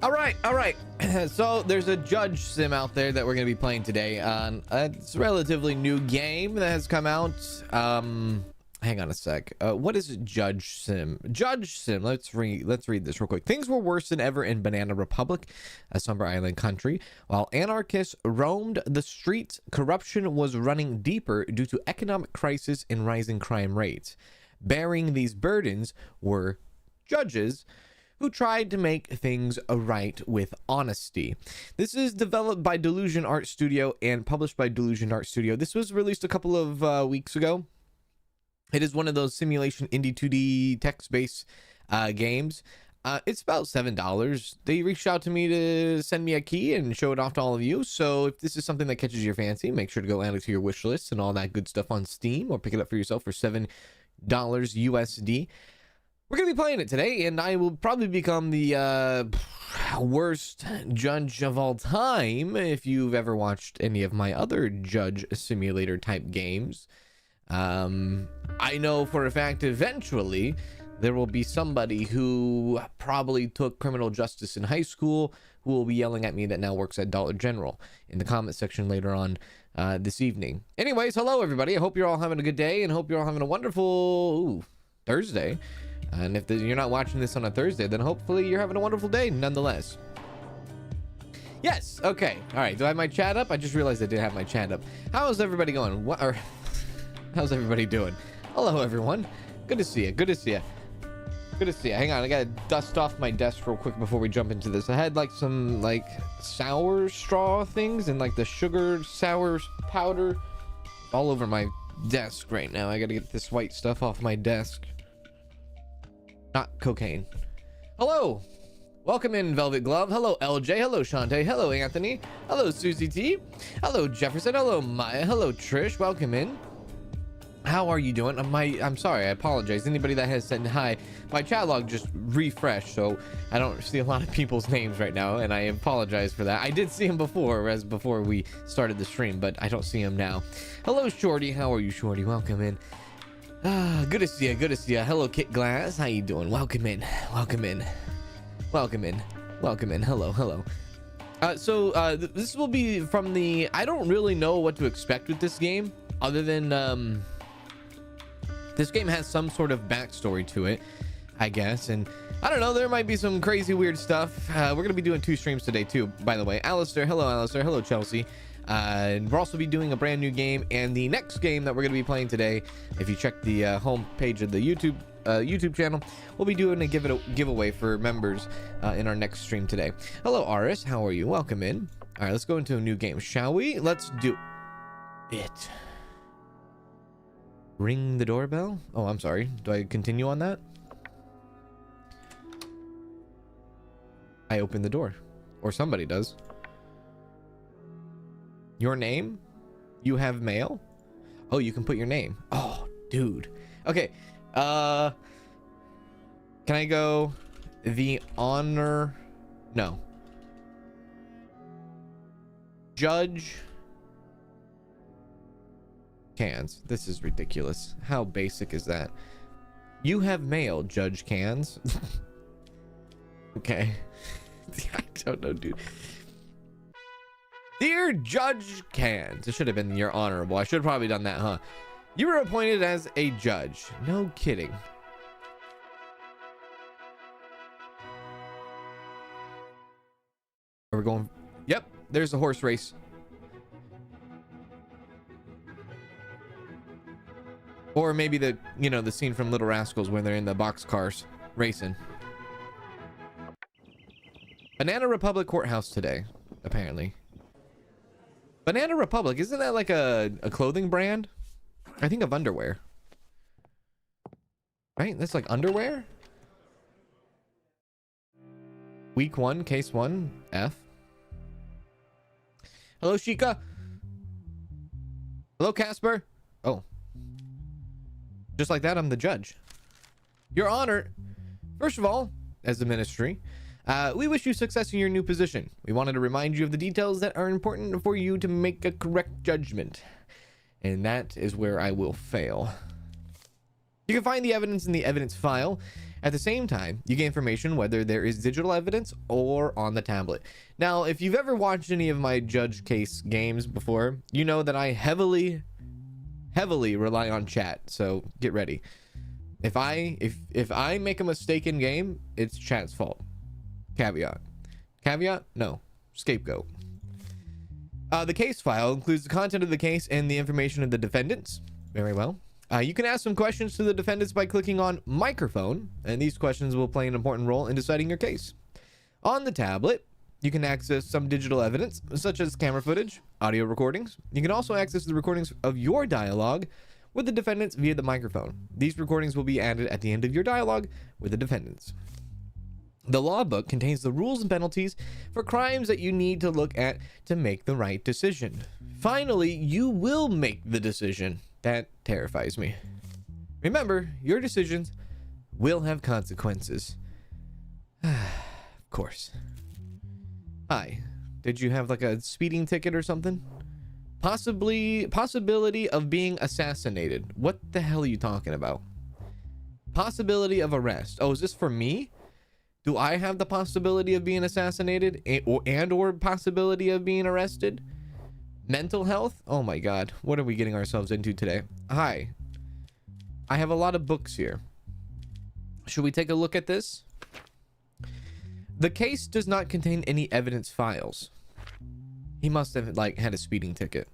All right. So there's a JudgeSim out there that we're going to be playing today. It's a relatively new game that has come out. Hang on a sec. What is JudgeSim? JudgeSim. Let's read this real quick. Things were worse than ever in Banana Republic, a somber island country. While anarchists roamed the streets, corruption was running deeper due to economic crisis and rising crime rates. Bearing these burdens were judges who tried to make things right with honesty. This is developed by Delusion Art Studio and published by Delusion Art Studio. This was released a couple of weeks ago. It is one of those simulation indie 2D text-based games. It's about $7. They reached out to me to send me a key and show it off to all of you. So if this is something that catches your fancy, make sure to go add it to your wish list and all that good stuff on Steam, or pick it up for yourself for $7 USD. We're going to be playing it today, and I will probably become the worst judge of all time if you've ever watched any of my other judge simulator type games. I know for a fact eventually there will be somebody who probably took criminal justice in high school who will be yelling at me that now works at Dollar General in the comment section later on this evening. Anyways, hello everybody. I hope you're all having a good day and hope you're all having a wonderful Thursday. And if you're not watching this on a Thursday, then hopefully you're having a wonderful day nonetheless. Yes. Okay. All right. Do I have my chat up? I just realized I didn't have my chat up. How's everybody going? How's everybody doing? Hello, everyone. Good to see you. Good to see you. Good to see you. Hang on. I got to dust off my desk real quick before we jump into this. I had some sour straw things and the sugar sour powder all over my desk right now. I got to get this white stuff off my desk. Not cocaine. Hello. Welcome in, Velvet Glove. Hello, LJ. Hello, Shantae. Hello, Anthony. Hello, Susie T. Hello, Jefferson. Hello, Maya. Hello, Trish. Welcome in. How are you doing? I'm sorry. I apologize. Anybody that has said hi, my chat log just refreshed, so I don't see a lot of people's names right now, and I apologize for that. I did see him before we started the stream, but I don't see him now. Hello, Shorty. How are you, Shorty? Welcome in. Good to see you. Good to see you. Hello, Kit Glass. How you doing? Welcome in. Welcome in. Welcome in. Welcome in. Hello. Hello. This will be from the... I don't really know what to expect with this game, other than... This game has some sort of backstory to it, I guess. And I don't know, there might be some crazy weird stuff. We're going to be doing 2 streams today, too, by the way. Alistair. Hello, Alistair. Hello, Chelsea. And we'll also be doing a brand new game, and the next game that we're going to be playing today, if you check the home page of the YouTube channel, we'll be doing a giveaway for members in our next stream today. Hello, Aris. How are you? Welcome in. All right, let's go into a new game, shall we? Let's do it. Ring the doorbell. Oh, I'm sorry. Do I continue on that? I open the door, or somebody does. Your name? You have mail? Oh, you can put your name. Oh, dude. Okay. Can I go the honor? No. Judge Cans. This is ridiculous. How basic is that? You have mail, Judge Cans. Okay. I don't know, dude. Dear Judge Cans. It should have been your honorable. I should have probably done that, huh? You were appointed as a judge. No kidding. Are we going? Yep, there's the horse race. Or maybe the scene from Little Rascals when they're in the boxcars racing. Banana Republic Courthouse today, apparently. Banana Republic, isn't that like a clothing brand? I think of underwear. Right? That's like underwear? Week 1, case 1, F. Hello, Shika. Hello, Casper. Oh. Just like that, I'm the judge. Your Honor, first of all, as the ministry, we wish you success in your new position. We wanted to remind you of the details that are important for you to make a correct judgment. And that is where I will fail. You can find the evidence in the evidence file, At the same time, you get information whether there is digital evidence or on the tablet. Now, if you've ever watched any of my judge case games before, you know that I heavily rely on chat. So get ready. If I make a mistake in game, it's chat's fault. Caveat. No. Scapegoat. The case file includes the content of the case and the information of the defendants. Very well. You can ask some questions to the defendants by clicking on microphone, and these questions will play an important role in deciding your case. On the tablet, you can access some digital evidence, such as camera footage, audio recordings. You can also access the recordings of your dialogue with the defendants via the microphone. These recordings will be added at the end of your dialogue with the defendants. The law book contains the rules and penalties for crimes that you need to look at to make the right decision. Finally, you will make the decision. That terrifies me. Remember, your decisions will have consequences. Of course. Hi. Did you have like a speeding ticket or something? Possibility of being assassinated. What the hell are you talking about? Possibility of arrest. Oh, is this for me? Do I have the possibility of being assassinated or possibility of being arrested? Mental health? Oh my god. What are we getting ourselves into today? Hi. I have a lot of books here. Should we take a look at this? The case does not contain any evidence files. He must have like had a speeding ticket.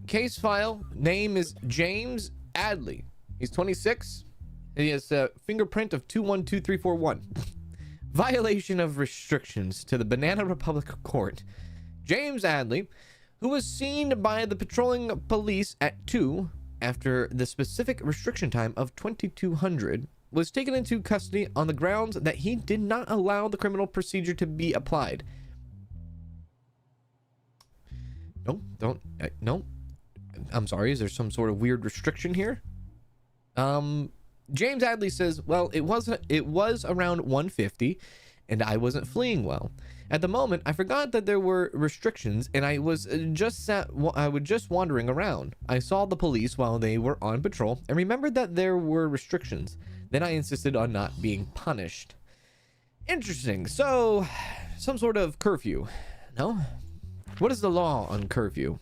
Case file name is James Adly. He's 26. He has a fingerprint of 212341. Violation of restrictions to the Banana Republic Court. James Adly, who was seen by the patrolling police at 2 after the specific restriction time of 2200, was taken into custody on the grounds that he did not allow the criminal procedure to be applied. No. I'm sorry, is there some sort of weird restriction here? James Adly says, well, it was around 150 and I wasn't fleeing well. At the moment, I forgot that there were restrictions and I was just wandering around. I saw the police while they were on patrol and remembered that there were restrictions. Then I insisted on not being punished. Interesting. So, some sort of curfew. No? What is the law on curfew?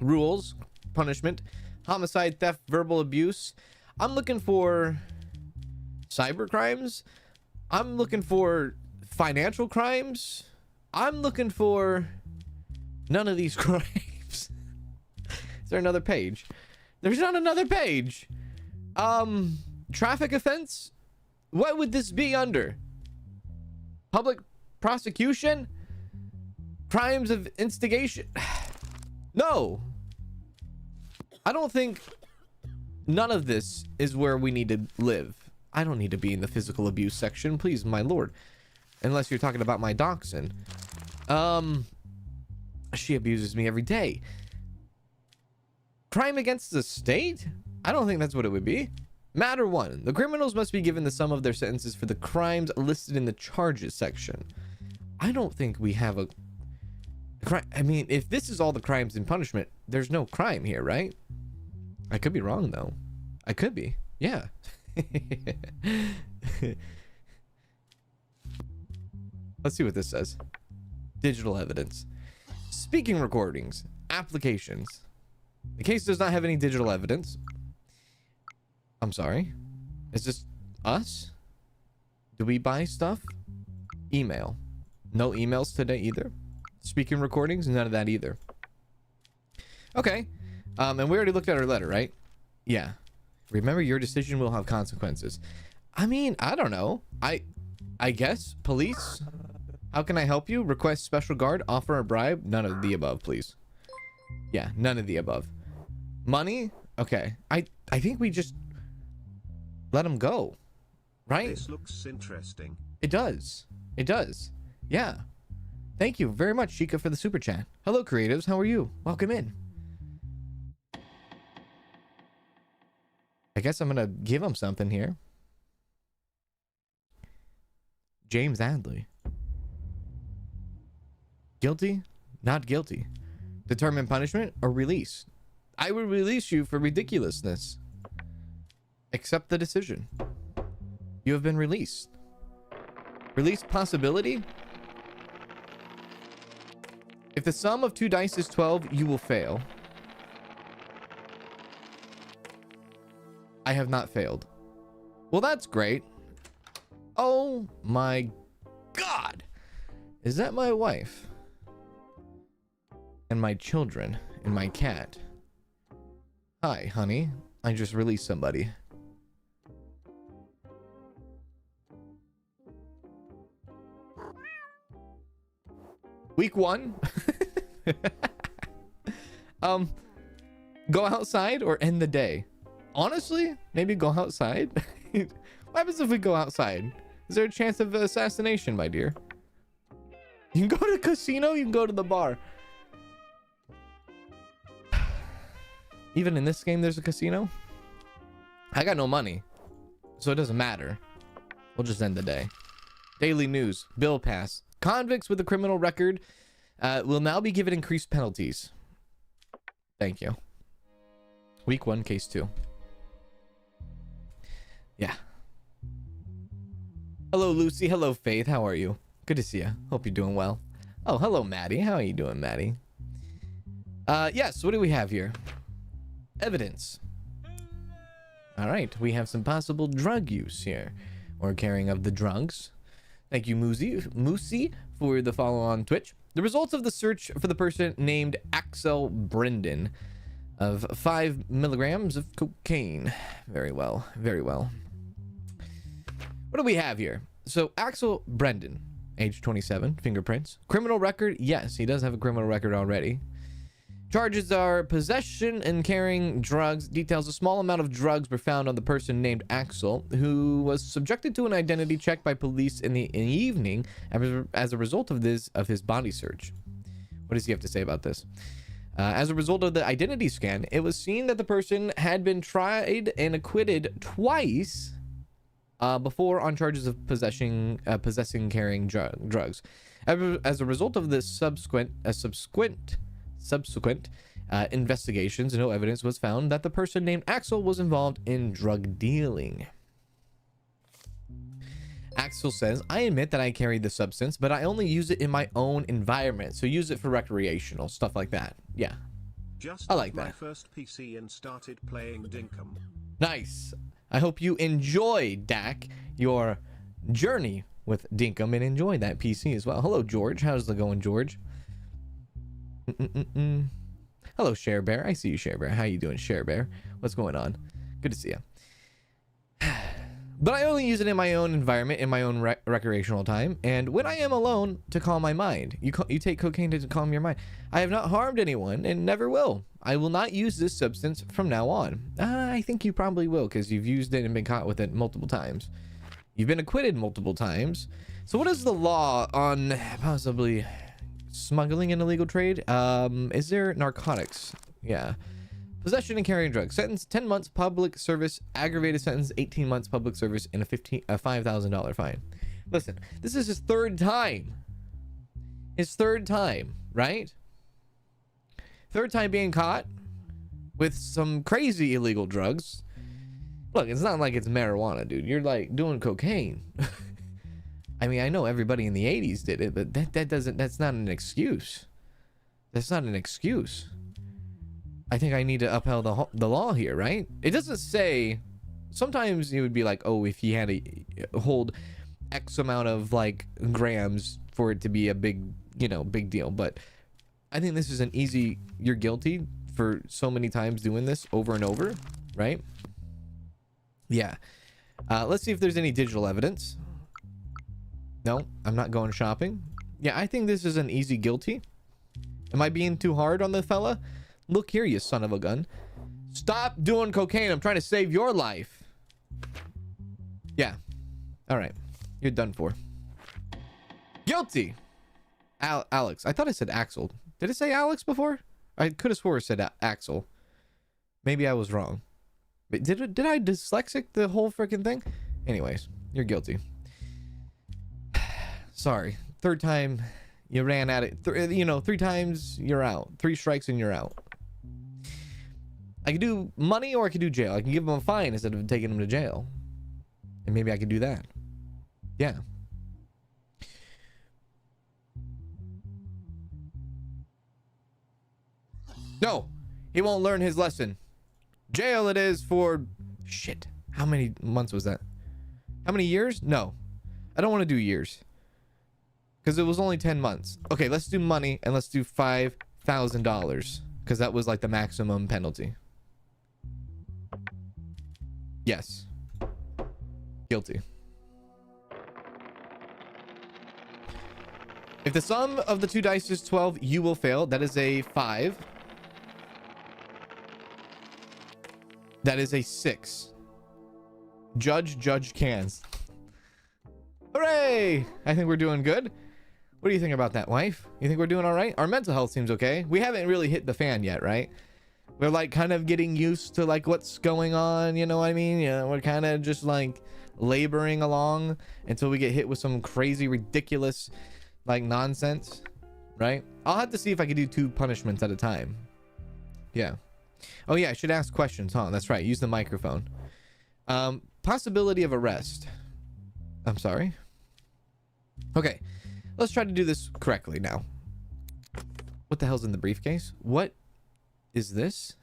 Rules, punishment, homicide, theft, verbal abuse. I'm looking for cyber crimes. I'm looking for financial crimes. I'm looking for none of these crimes. Is there another page? There's not another page. Traffic offense? What would this be under? Public prosecution? Crimes of instigation? No. I don't think none of this is where we need to live. I don't need to be in the physical abuse section, please, my lord. Unless you're talking about my dachshund. She abuses me every day. Crime against the state? I don't think that's what it would be. Matter 1. The criminals must be given the sum of their sentences for the crimes listed in the charges section. I don't think we have a crime. I mean, if this is all the crimes and punishment, there's no crime here, right? I could be wrong, though. I could be. Yeah. Let's see what this says. Digital evidence. Speaking recordings. Applications. The case does not have any digital evidence. I'm sorry. Is this us? Do we buy stuff? Email. No emails today either. Speaking recordings, none of that either. Okay. And we already looked at our letter, right? Yeah. Remember, your decision will have consequences. I mean, I don't know. I guess. Police? How can I help you? Request special guard? Offer a bribe? None of the above, please. Yeah, none of the above. Money? Okay. I think we just let him go. Right? This looks interesting. It does. It does. Yeah. Thank you very much, Chica, for the super chat. Hello, creatives. How are you? Welcome in. I guess I'm gonna give him something here. James Adly. Guilty? Not guilty. Determine punishment or release? I will release you for ridiculousness. Accept the decision. You have been released. Release possibility. If the sum of 2 dice is 12, you will fail. I have not failed. Well, that's great. Oh my God. Is that my wife? And my children and my cat? Hi, honey. I just released somebody. Week 1. Go outside or end the day? Honestly, maybe go outside. What happens if we go outside? Is there a chance of assassination, my dear? You can go to the casino, you can go to the bar. Even in this game, there's a casino. I got no money, so it doesn't matter. We'll just end the day. Daily news. Bill pass. Convicts with a criminal record will now be given increased penalties. Thank you. Week 1, case 2. Yeah. Hello, Lucy. Hello, Faith. How are you? Good to see you. Hope you're doing well. Oh, hello, Maddie. How are you doing, Maddie? Yes, what do we have here? Evidence. All right, we have some possible drug use here, or carrying of the drugs. Thank you, Moosey, for the follow on Twitch. The results of the search for the person named Axel Brendon of 5 milligrams of cocaine. Very well, very well. What do we have here? So Axel Brendon, age 27, fingerprints. Criminal record, yes, he does have a criminal record already. Charges are possession and carrying drugs. Details: a small amount of drugs were found on the person named Axel, who was subjected to an identity check by police in the evening as a result of his body search. What does he have to say about this? As a result of the identity scan, it was seen that the person had been tried and acquitted twice before on charges of possessing carrying drugs. As a result of this subsequent investigations, no evidence was found that the person named Axel was involved in drug dealing. Axel says, I admit that I carried the substance, but I only use it in my own environment, so use it for recreational stuff like that. Yeah, I like that. My first PC and started playing Dinkum. Nice. I hope you enjoy, Dak, your journey with Dinkum, and enjoy that PC as well. Hello, George. How's it going, George? Hello, Share Bear. I see you, Share Bear. How you doing, Share Bear? What's going on? Good to see you. But I only use it in my own environment, in my own recreational time, and when I am alone, to calm my mind. You take cocaine to calm your mind. I have not harmed anyone and never will. I will not use this substance from now on. I think you probably will, because you've used it and been caught with it multiple times. You've been acquitted multiple times. So what is the law on possibly smuggling an illegal trade? Is there narcotics? Yeah. Possession and carrying drugs. Sentence 10 months public service. Aggravated sentence 18 months public service and a $5,000 fine. Listen, this is his third time. His third time, right? Third time being caught with some crazy illegal drugs. Look, it's not like it's marijuana, dude. You're like doing cocaine. I mean, I know everybody in the 80s did it, but that's not an excuse. That's not an excuse. I think I need to upheld the law here, right? It doesn't say. Sometimes it would be like, oh, if he had to hold X amount of like grams for it to be a big deal. But I think this is an easy, you're guilty for so many times doing this over and over, right? Yeah. Let's see if there's any digital evidence. No, I'm not going shopping. Yeah, I think this is an easy guilty. Am I being too hard on the fella? Look here, you son of a gun. Stop doing cocaine. I'm trying to save your life. Yeah. All right. You're done for. Guilty. Alex. I thought I said Axel. Did it say Alex before? I could have swore it said Axel. Maybe I was wrong. But did I dyslexic the whole freaking thing? Anyways, you're guilty. Sorry. Third time you ran at it. 3 times you're out. 3 strikes and you're out. I could do money or I could do jail. I can give him a fine instead of taking him to jail. And maybe I could do that. Yeah. No, he won't learn his lesson. Jail it is for... Shit. How many months was that? How many years? No. I don't want to do years. Because it was only 10 months. Okay, let's do money and let's do $5,000. Because that was like the maximum penalty. Yes. Guilty. If the sum of the two dice is 12, you will fail. That is a 5. That is a 6. Judge cans. Hooray! I think we're doing good. What do you think about that, wife? You think we're doing all right? Our mental health seems okay. We haven't really hit the fan yet, right? We're like kind of getting used to like what's going on, you know what I mean? Yeah, we're kind of just like laboring along until we get hit with some crazy, ridiculous like nonsense, right? I'll have to see if I can do 2 punishments at a time. Yeah. Oh yeah, I should ask questions, huh? That's right. Use the microphone. Possibility of arrest. I'm sorry. Okay. Let's try to do this correctly now. What the hell's in the briefcase? What is this?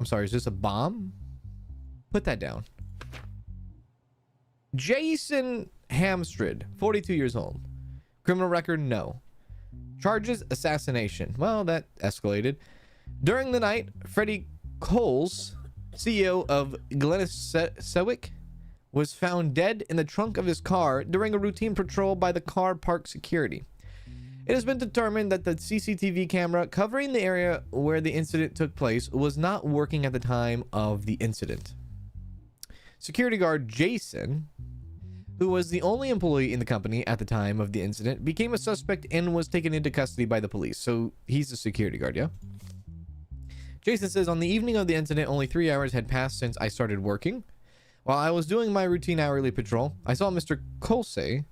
I'm sorry, is this a bomb? Put that down. Jason Hamstred, 42 years old. Criminal record, no. Charges, assassination. Well, that escalated. During the night, Freddie Coles, CEO of Glennis was found dead in the trunk of his car during a routine patrol by the car park security. It has been determined that the CCTV camera covering the area where the incident took place was not working at the time of the incident. Security guard Jason, who was the only employee in the company at the time of the incident, became a suspect and was taken into custody by the police. So he's a security guard, yeah? Jason says, on the evening of the incident, only 3 hours had passed since I started working. While I was doing my routine hourly patrol, I saw Mr. Colse's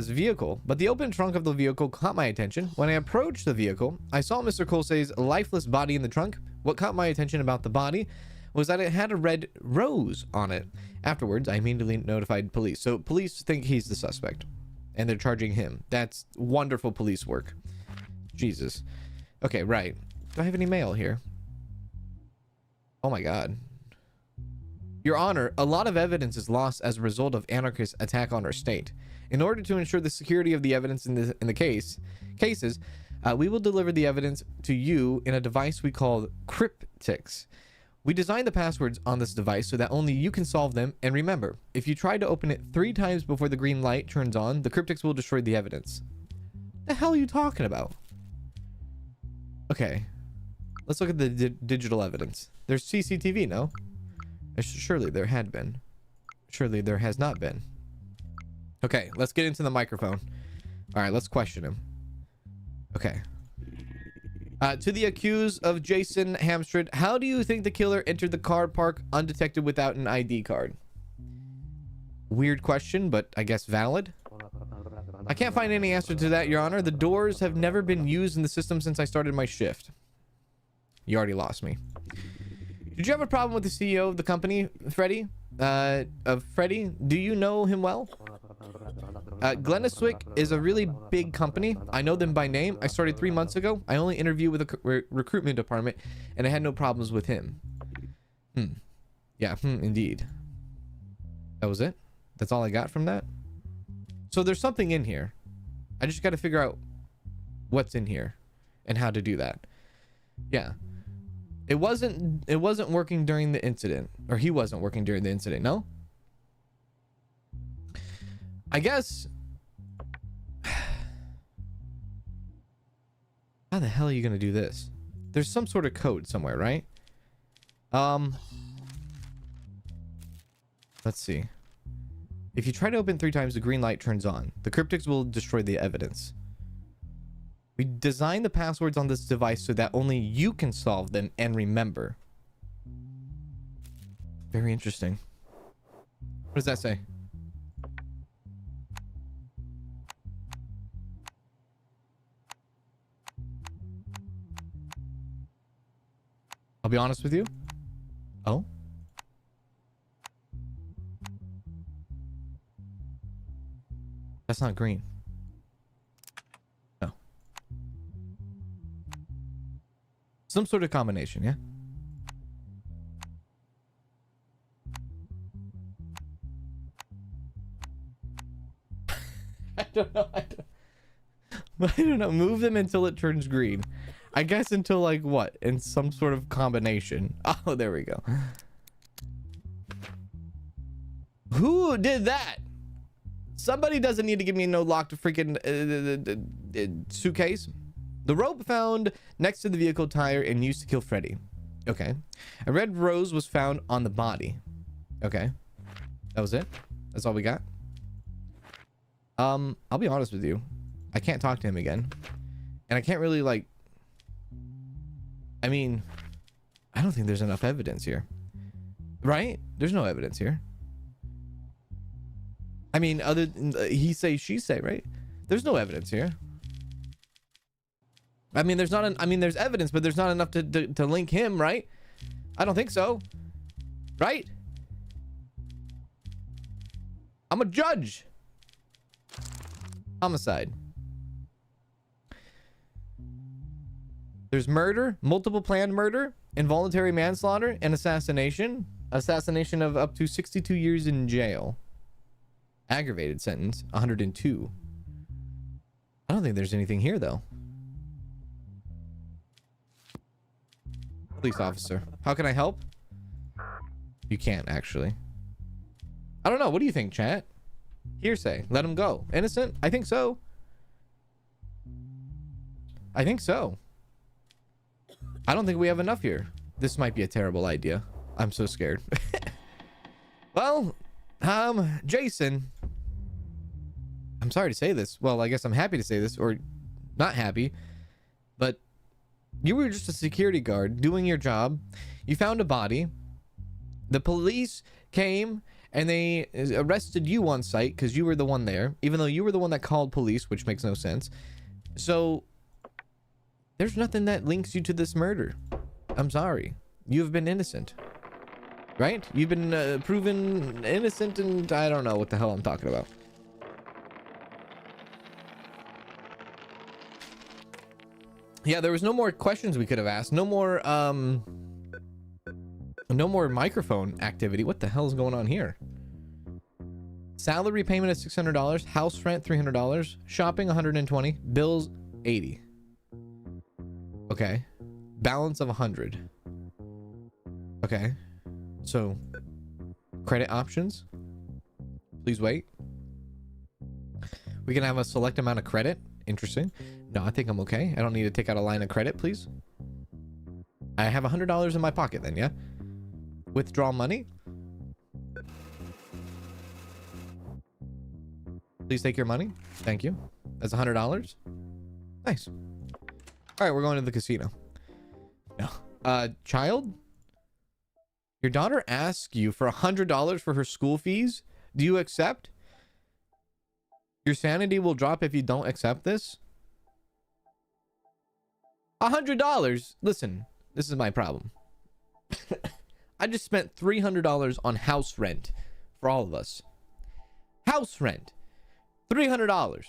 vehicle, but the open trunk of the vehicle caught my attention. When I approached the vehicle, I saw Mr. Colse's lifeless body in the trunk. What caught my attention about the body was that it had a red rose on it. Afterwards, I immediately notified police. So police think he's the suspect, and they're charging him. That's wonderful police work. Jesus. Okay, right. Do I have any mail here? Oh my God. Your Honor, a lot of evidence is lost as a result of anarchist attack on our state. In order to ensure the security of the evidence in the cases, we will deliver the evidence to you in a device we call cryptics. We designed the passwords on this device so that only you can solve them. And remember, if you try to open it 3 times before the green light turns on, the cryptics will destroy the evidence. The hell are you talking about? Okay, let's look at the digital evidence. There's CCTV, no? Surely there had been. Surely there has not been. Okay, let's get into the microphone. All right, let's question him. Okay. To the accused of Jason Hamstred, how do you think the killer entered the car park undetected without an ID card? Weird question, but I guess valid. I can't find any answer to that, Your Honor. The doors have never been used in the system since I started my shift. You already lost me. Did you have a problem with the CEO of the company, Freddie? Freddie, do you know him well? Glenniswick is a really big company. I know them by name. I started 3 months ago. I only interviewed with the recruitment department, and I had no problems with him. Yeah, indeed. That was it? That's all I got from that? So there's something in here. I just got to figure out what's in here and how to do that. Yeah. It wasn't working during the incident, or he wasn't working during the incident, no? I guess. How the hell are you going to do this? There's some sort of code somewhere, right? Let's see. If you try to open 3 times, the green light turns on. The cryptics will destroy the evidence. We designed the passwords on this device so that only you can solve them and remember. Very interesting. What does that say? I'll be honest with you. Oh. That's not green. No. Some sort of combination, yeah? I don't know. I don't know. Move them until it turns green. I guess until like what? In some sort of combination. Oh, there we go. Who did that? Somebody doesn't need to give me no locked freaking suitcase. The rope found next to the vehicle tire and used to kill Freddy. Okay. A red rose was found on the body. Okay. That was it? That's all we got? I'll be honest with you. I can't talk to him again. And I can't really like... I mean, I don't think there's enough evidence here. Right? There's no evidence here. I mean, other than he say, she say, right? There's no evidence here. I mean, there's not I mean, there's evidence, but there's not enough to link him, right? I don't think so. Right? I'm a judge. Homicide. There's murder, multiple planned murder, involuntary manslaughter, and assassination. Assassination of up to 62 years in jail. Aggravated sentence, 102. I don't think there's anything here, though. Police officer. How can I help? You can't, actually. I don't know. What do you think, chat? Hearsay. Let him go. Innocent? I think so. I think so. I don't think we have enough here. This might be a terrible idea. I'm so scared. Well, Jason. I'm sorry to say this. Well, I guess I'm happy to say this, or not happy. But you were just a security guard doing your job. You found a body. The police came and they arrested you on site because you were the one there, even though you were the one that called police, which makes no sense. So there's nothing that links you to this murder. I'm sorry. You have been innocent. Right? You've been proven innocent, and I don't know what the hell I'm talking about. Yeah, there was no more questions we could have asked. No more microphone activity. What the hell is going on here? Salary payment is $600. House rent $300. Shopping $120. Bills $80. Okay. Balance of $100. Okay. So, credit options. Please wait. We can have a select amount of credit. Interesting. No, I think I'm okay. I don't need to take out a line of credit, please. I have $100 in my pocket then, yeah? Withdraw money. Please take your money. Thank you. That's $100. Nice. All right, we're going to the casino. No. Child? Your daughter asks you for $100 for her school fees. Do you accept? Your sanity will drop if you don't accept this. $100. Listen, this is my problem. I just spent $300 on house rent for all of us. House rent. $300.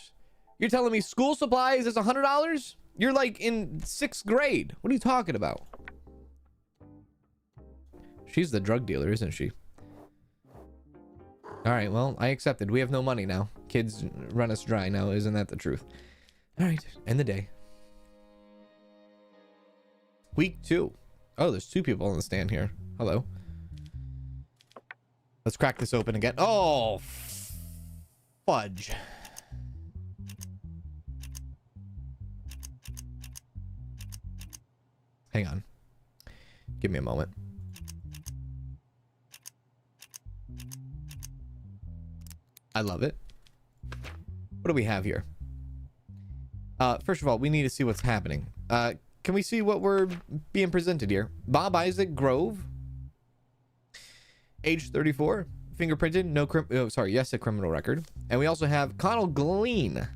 You're telling me school supplies is $100? You're like in 6th grade. What are you talking about? She's the drug dealer, isn't she? All right, well, I accepted. We have no money now. Kids run us dry now. Isn't that the truth? All right, end the day. Week 2. Oh, there's 2 people on the stand here. Hello. Let's crack this open again. Oh, fudge. Hang on. Give me a moment. I love it. What do we have here? First of all, we need to see what's happening. Can we see what we're being presented here? Bob Isaac Grove. Age 34. Fingerprinted. No yes, a criminal record. And we also have Connel Glean,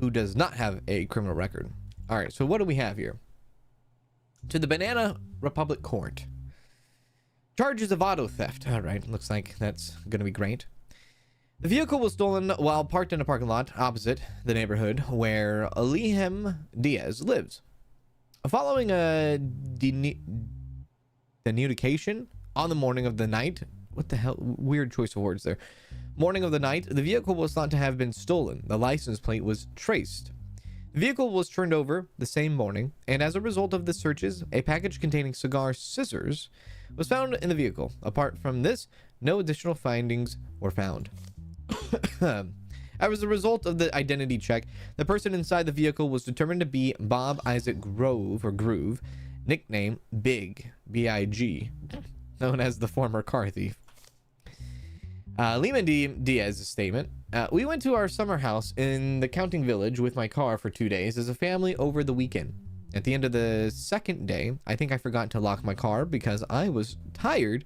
who does not have a criminal record. All right, so what do we have here? to the Banana Republic Court. Charges of auto theft. All right, looks like that's going to be great. The vehicle was stolen while parked in a parking lot opposite the neighborhood where Alihem Diaz lives. Following a denunciation on the morning of the night, what the hell, weird choice of words there. Morning of the night, the vehicle was thought to have been stolen. The license plate was traced. The vehicle was turned over the same morning, and as a result of the searches, a package containing cigar scissors was found in the vehicle. Apart from this, no additional findings were found. As a result of the identity check, the person inside the vehicle was determined to be Bob Isaac Groove, nickname Big, B-I-G, known as the former car thief. Lehman Diaz's statement. We went to our summer house in the counting village with my car for 2 days as a family over the weekend. At the end of the second day, I think I forgot to lock my car because I was tired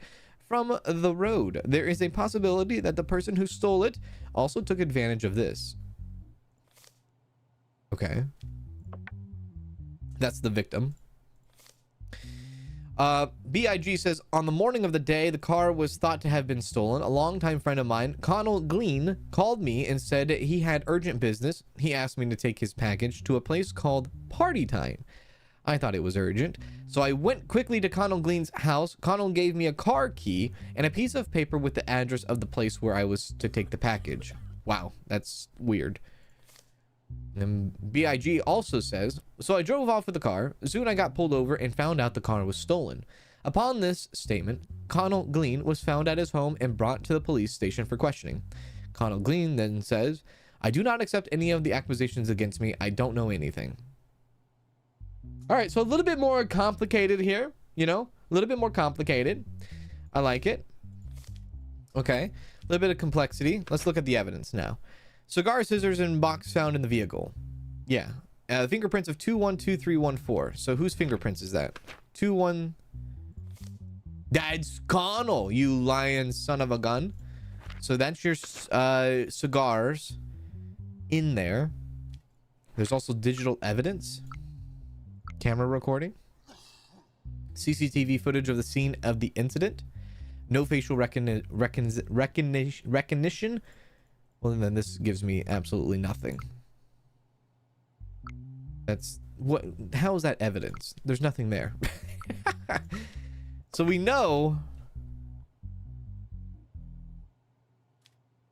from the road. There is a possibility that the person who stole it also took advantage of this. Okay. That's the victim. BIG says, on the morning of the day the car was thought to have been stolen, a longtime friend of mine, Connel Mcleen, called me and said he had urgent business. He asked me to take his package to a place called Party Time. I thought it was urgent, so I went quickly to Connel Mcleen's house. Connel gave me a car key and a piece of paper with the address of the place where I was to take the package. Wow, that's weird. And BIG also says, so I drove off with the car. Soon I got pulled over and found out the car was stolen. Upon this statement, Connel Mcleen was found at his home and brought to the police station for questioning. Connel Mcleen then says, I do not accept any of the accusations against me. I don't know anything. All right, so a little bit more complicated here, you know, a little bit more complicated. I like it. Okay, a little bit of complexity. Let's look at the evidence now. Cigar scissors and box found in the vehicle. Yeah. Fingerprints of 212314. So whose fingerprints is that? 21. That's Connell, you lying son of a gun. So that's your cigars in there. There's also digital evidence. Camera recording. CCTV footage of the scene of the incident. No facial recognition. Well, then this gives me absolutely nothing. That's what? How is that evidence? There's nothing there. So we know.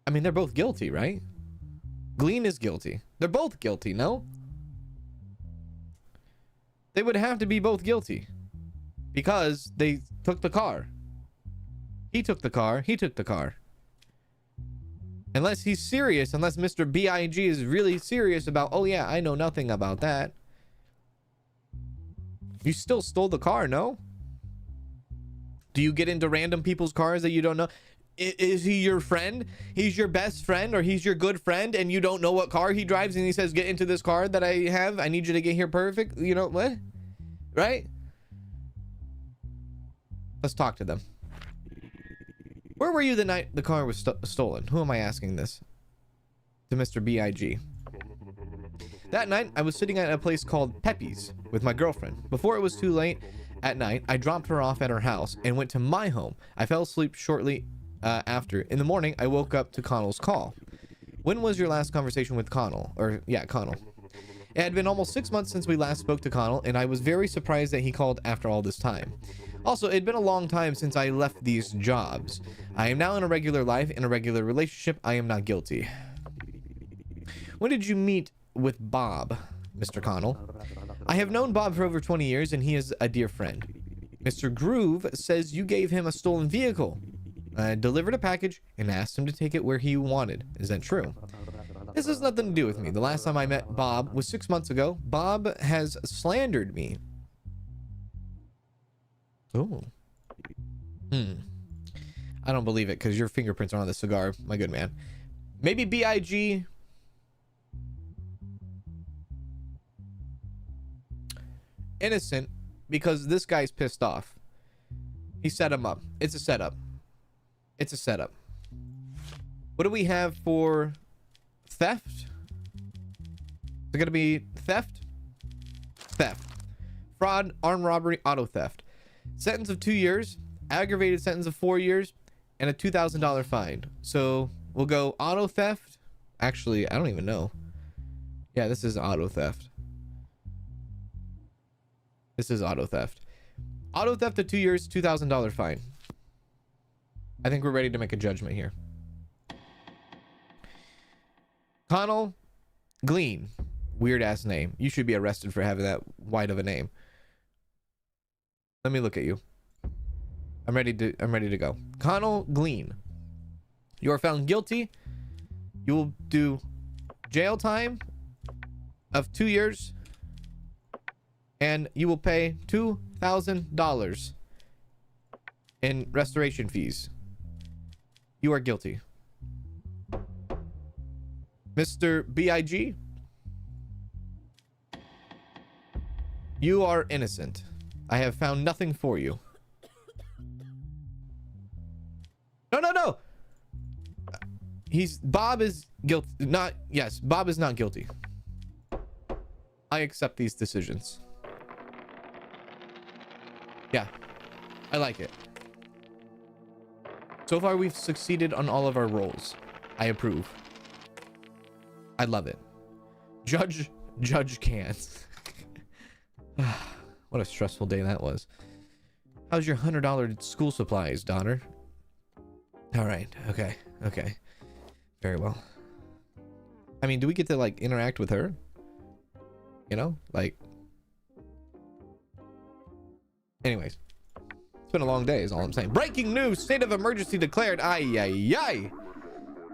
I mean, they're both guilty, right? Mcleen is guilty. They're both guilty, no? They would have to be both guilty because they took the car. He took the car. He took the car. Unless he's serious, unless Mr. BIG is really serious about, oh yeah, I know nothing about that. You still stole the car, no? Do you get into random people's cars that you don't know? Is he your friend? He's your best friend, or he's your good friend, and you don't know what car he drives, and he says, get into this car that I have. I need you to get here perfect. You know what? Right? Let's talk to them. Where were you the night the car was stolen? Who am I asking this? To Mr. BIG. That night, I was sitting at a place called Pepe's with my girlfriend. Before it was too late at night, I dropped her off at her house and went to my home. I fell asleep shortly after. In the morning, I woke up to Connell's call. When was your last conversation with Connell? Or, yeah, Connell. It had been almost 6 months since we last spoke to Connell, and I was very surprised that he called after all this time. Also, it had been a long time since I left these jobs. I am now in a regular life, in a regular relationship. I am not guilty. When did you meet with Bob, Mr. Connell? I have known Bob for over 20 years, and he is a dear friend. Mr. Groove says you gave him a stolen vehicle. I delivered a package and asked him to take it where he wanted. Is that true? This has nothing to do with me. The last time I met Bob was 6 months ago. Bob has slandered me. Oh. I don't believe it because your fingerprints are on the cigar, my good man. Maybe BIG. Innocent because this guy's pissed off. He set him up. It's a setup. It's a setup. What do we have for theft? Is it going to be theft? Theft. fraud, armed robbery, auto theft. Sentence of 2 years, aggravated sentence of 4 years, and a $2,000 fine. So we'll go auto theft. Actually, I don't even know. Yeah, this is auto theft. This is auto theft. Auto theft of 2 years, $2,000 fine. I think we're ready to make a judgment here. Connel Gleen. Weird ass name. You should be arrested for having that wide of a name. Let me look at you. I'm ready to go. Connel Gleen. You are found guilty. You will do jail time of 2 years. And you will pay $2,000 in restoration fees. You are guilty. Mr. B.I.G., you are innocent. I have found nothing for you. No. Bob is guilty. Bob is not guilty. I accept these decisions. Yeah, I like it. So far, we've succeeded on all of our roles. I approve. I love it. Judge can't. What a stressful day that was. How's your $100 school supplies, daughter? All right. Okay. Very well. I mean, do we get to like interact with her? You know, like. Anyways, it's been a long day is all I'm saying. Breaking news, state of emergency declared. Ay.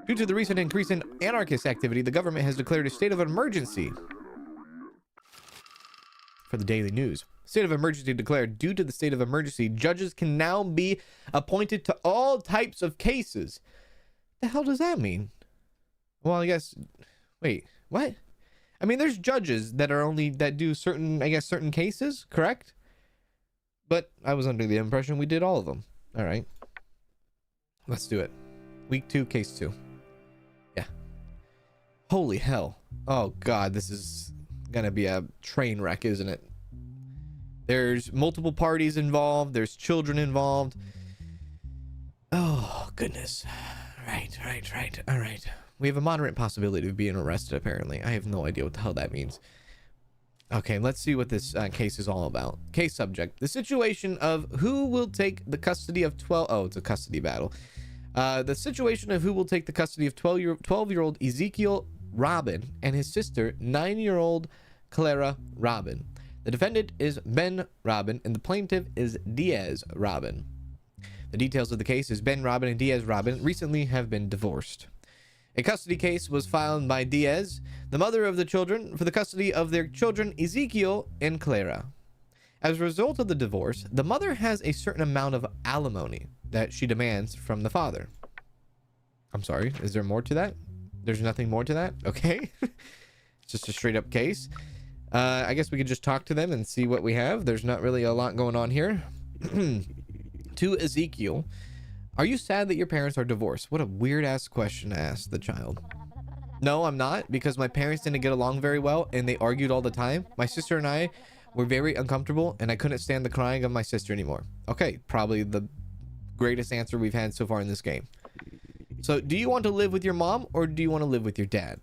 Due to the recent increase in anarchist activity, the government has declared a state of emergency. For the Daily News. State of emergency declared. Due to the state of emergency, judges can now be appointed to all types of cases. The hell does that mean? Well, I guess, wait, what? I mean, there's judges that do certain cases, correct? But I was under the impression we did all of them. All right. Let's do it. Week 2, case 2. Yeah. Holy hell. Oh, God. This is going to be a train wreck, isn't it? There's multiple parties involved. There's children involved. Oh, goodness. Right. All right. We have a moderate possibility of being arrested, apparently. I have no idea what the hell that means. Okay, let's see what this case is all about. Case subject. The situation of who will take the custody of 12... Oh, it's a custody battle. The situation of who will take the custody of 12-year-old Ezekiel Robin and his sister, 9-year-old Clara Robin. The defendant is Ben Robin, and the plaintiff is Diaz Robin. The details of the case is Ben Robin and Diaz Robin recently have been divorced. A custody case was filed by Diaz, the mother of the children, for the custody of their children Ezekiel and Clara. As a result of the divorce, the mother has a certain amount of alimony that she demands from the father. I'm sorry, is there more to that? There's nothing more to that? Okay. It's just a straight up case. I guess we could just talk to them and see what we have. There's not really a lot going on here. To Ezekiel. Are you sad that your parents are divorced? What a weird ass question to ask the child. No, I'm not, because my parents didn't get along very well and they argued all the time. My sister and I were very uncomfortable and I couldn't stand the crying of my sister anymore. Okay, probably the greatest answer we've had so far in this game. So, do you want to live with your mom or do you want to live with your dad?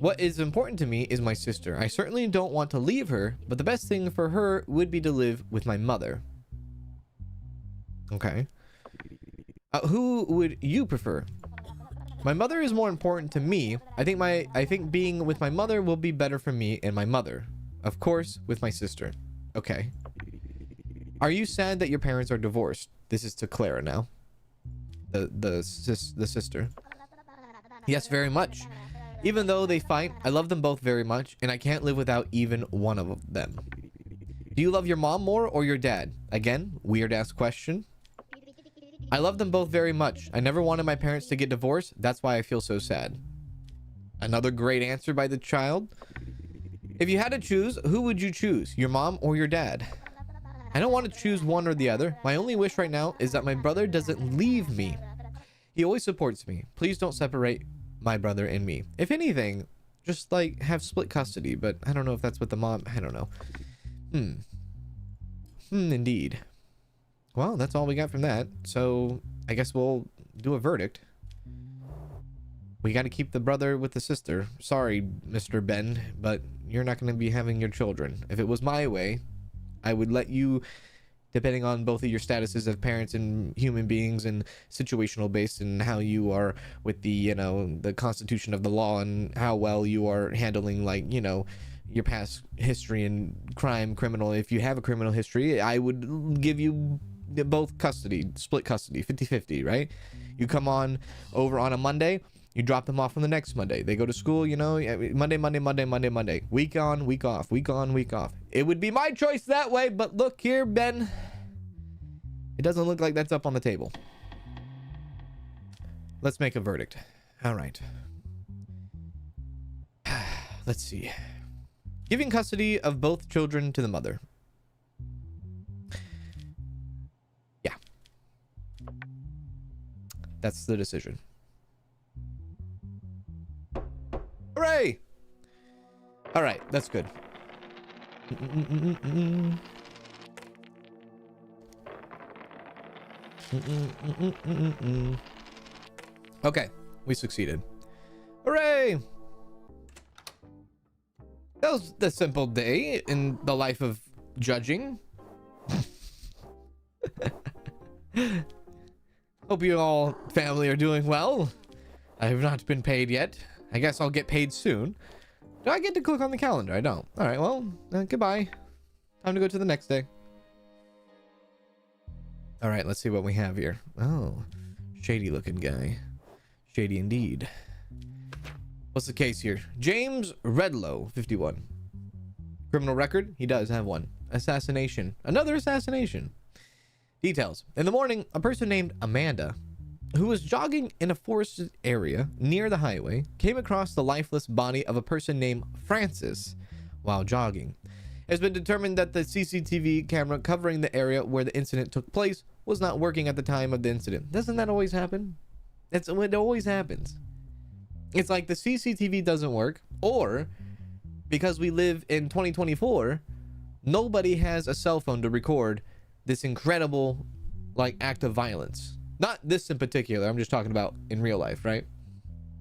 What is important to me is my sister. I certainly don't want to leave her, but the best thing for her would be to live with my mother. Okay. Who would you prefer? My mother is more important to me. I think being with my mother will be better for me and my mother. Of course, with my sister. Okay. Are you sad that your parents are divorced? This is to Clara now. The sister. Yes, very much. Even though they fight, I love them both very much, and I can't live without even one of them. Do you love your mom more or your dad? Again, weird ass question. I love them both very much. I never wanted my parents to get divorced. That's why I feel so sad. Another great answer by the child. If you had to choose, who would you choose? Your mom or your dad? I don't want to choose one or the other. My only wish right now is that my brother doesn't leave me. He always supports me. Please don't separate my brother and me. If anything, just like have split custody, but I don't know if that's what the mom... I don't know. Indeed. Well, that's all we got from that. So I guess we'll do a verdict. We got to keep the brother with the sister. Sorry, Mr. Ben, but you're not going to be having your children. If it was my way, I would let you, depending on both of your statuses of parents and human beings and situational based and how you are with the, you know, the constitution of the law and how well you are handling, like, you know, your past history and criminal. If you have a criminal history, I would give you both custody, split custody, 50-50, right? You come on over on a Monday, you drop them off on the next Monday. They go to school, you know, Monday. Week on, week off, week on, week off. It would be my choice that way, but look here, Ben. It doesn't look like that's up on the table. Let's make a verdict. All right. Let's see. Giving custody of both children to the mother. Yeah. That's the decision. Hooray! All right, that's good. Okay, we succeeded. Hooray! That was the simple day in the life of judging. Hope you all family are doing well. I have not been paid yet. I guess I'll get paid soon. Do I get to click on the calendar? I don't. All right, well, goodbye. Time to go to the next day. All right, let's see what we have here. Oh, shady looking guy. Shady indeed. What's the case here? James Redlow, 51. Criminal record? He does have one. Assassination. Another assassination. Details. In the morning, a person named Amanda, who was jogging in a forested area near the highway, came across the lifeless body of a person named Francis while jogging. It has been determined that the CCTV camera covering the area where the incident took place was not working at the time of the incident. Doesn't that always happen? It always happens. It's like the CCTV doesn't work, or because we live in 2024, nobody has a cell phone to record this incredible, like, act of violence. Not this in particular. I'm just talking about in real life, right?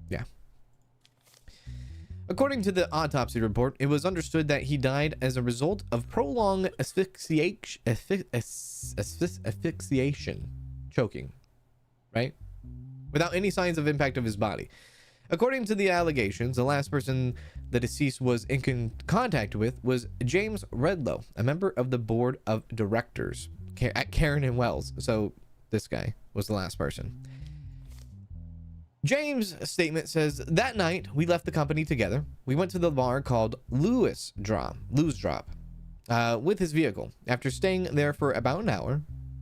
Yeah. According to the autopsy report, it was understood that he died as a result of prolonged asphyxiation, choking, right? Without any signs of impact of his body. According to the allegations, the last person the deceased was in contact with was James Redlow, a member of the board of directors at Karen and Wells. So this guy was the last person. James' statement says, that night we left the company together. We went to the bar called Lou's Drop with his vehicle. After staying there for about an hour,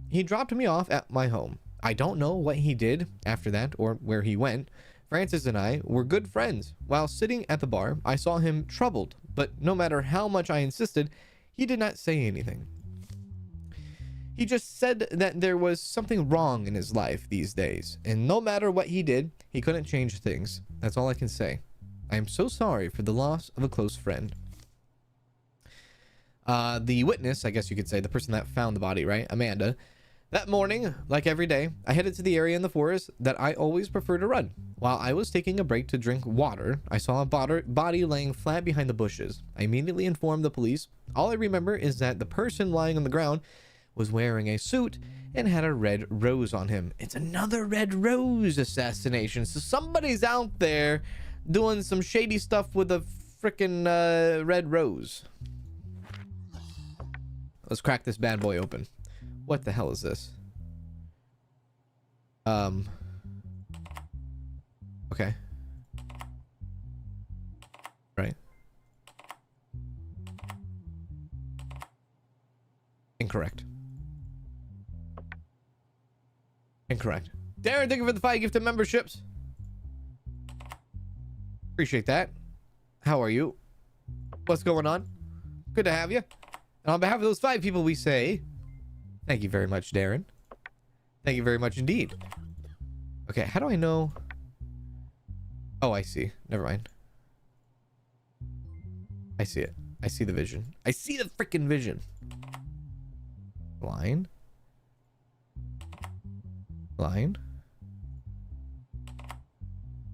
he dropped me off at my home. I don't know what he did after that or where he went. Francis and I were good friends. While sitting at the bar, I saw him troubled, but no matter how much I insisted, he did not say anything. He just said that there was something wrong in his life these days, and no matter what he did, he couldn't change things. That's all I can say. I am so sorry for the loss of a close friend. The witness, I guess you could say, the person that found the body, right? Amanda. That morning, like every day, I headed to the area in the forest that I always prefer to run. While I was taking a break to drink water, I saw a body laying flat behind the bushes. I immediately informed the police. All I remember is that the person lying on the ground was wearing a suit and had a red rose on him. It's another red rose assassination. So somebody's out there doing some shady stuff with a freaking red rose. Let's crack this bad boy open. What the hell is this? Okay. Right. Incorrect. Incorrect. Darren, thank you for the 5 gifted memberships. Appreciate that. How are you? What's going on? Good to have you. And on behalf of those 5 people, we say thank you very much, Darren. Thank you very much indeed. Okay, how do I know? Oh, I see. Never mind. I see it. I see the vision. I see the freaking vision. Line. Line.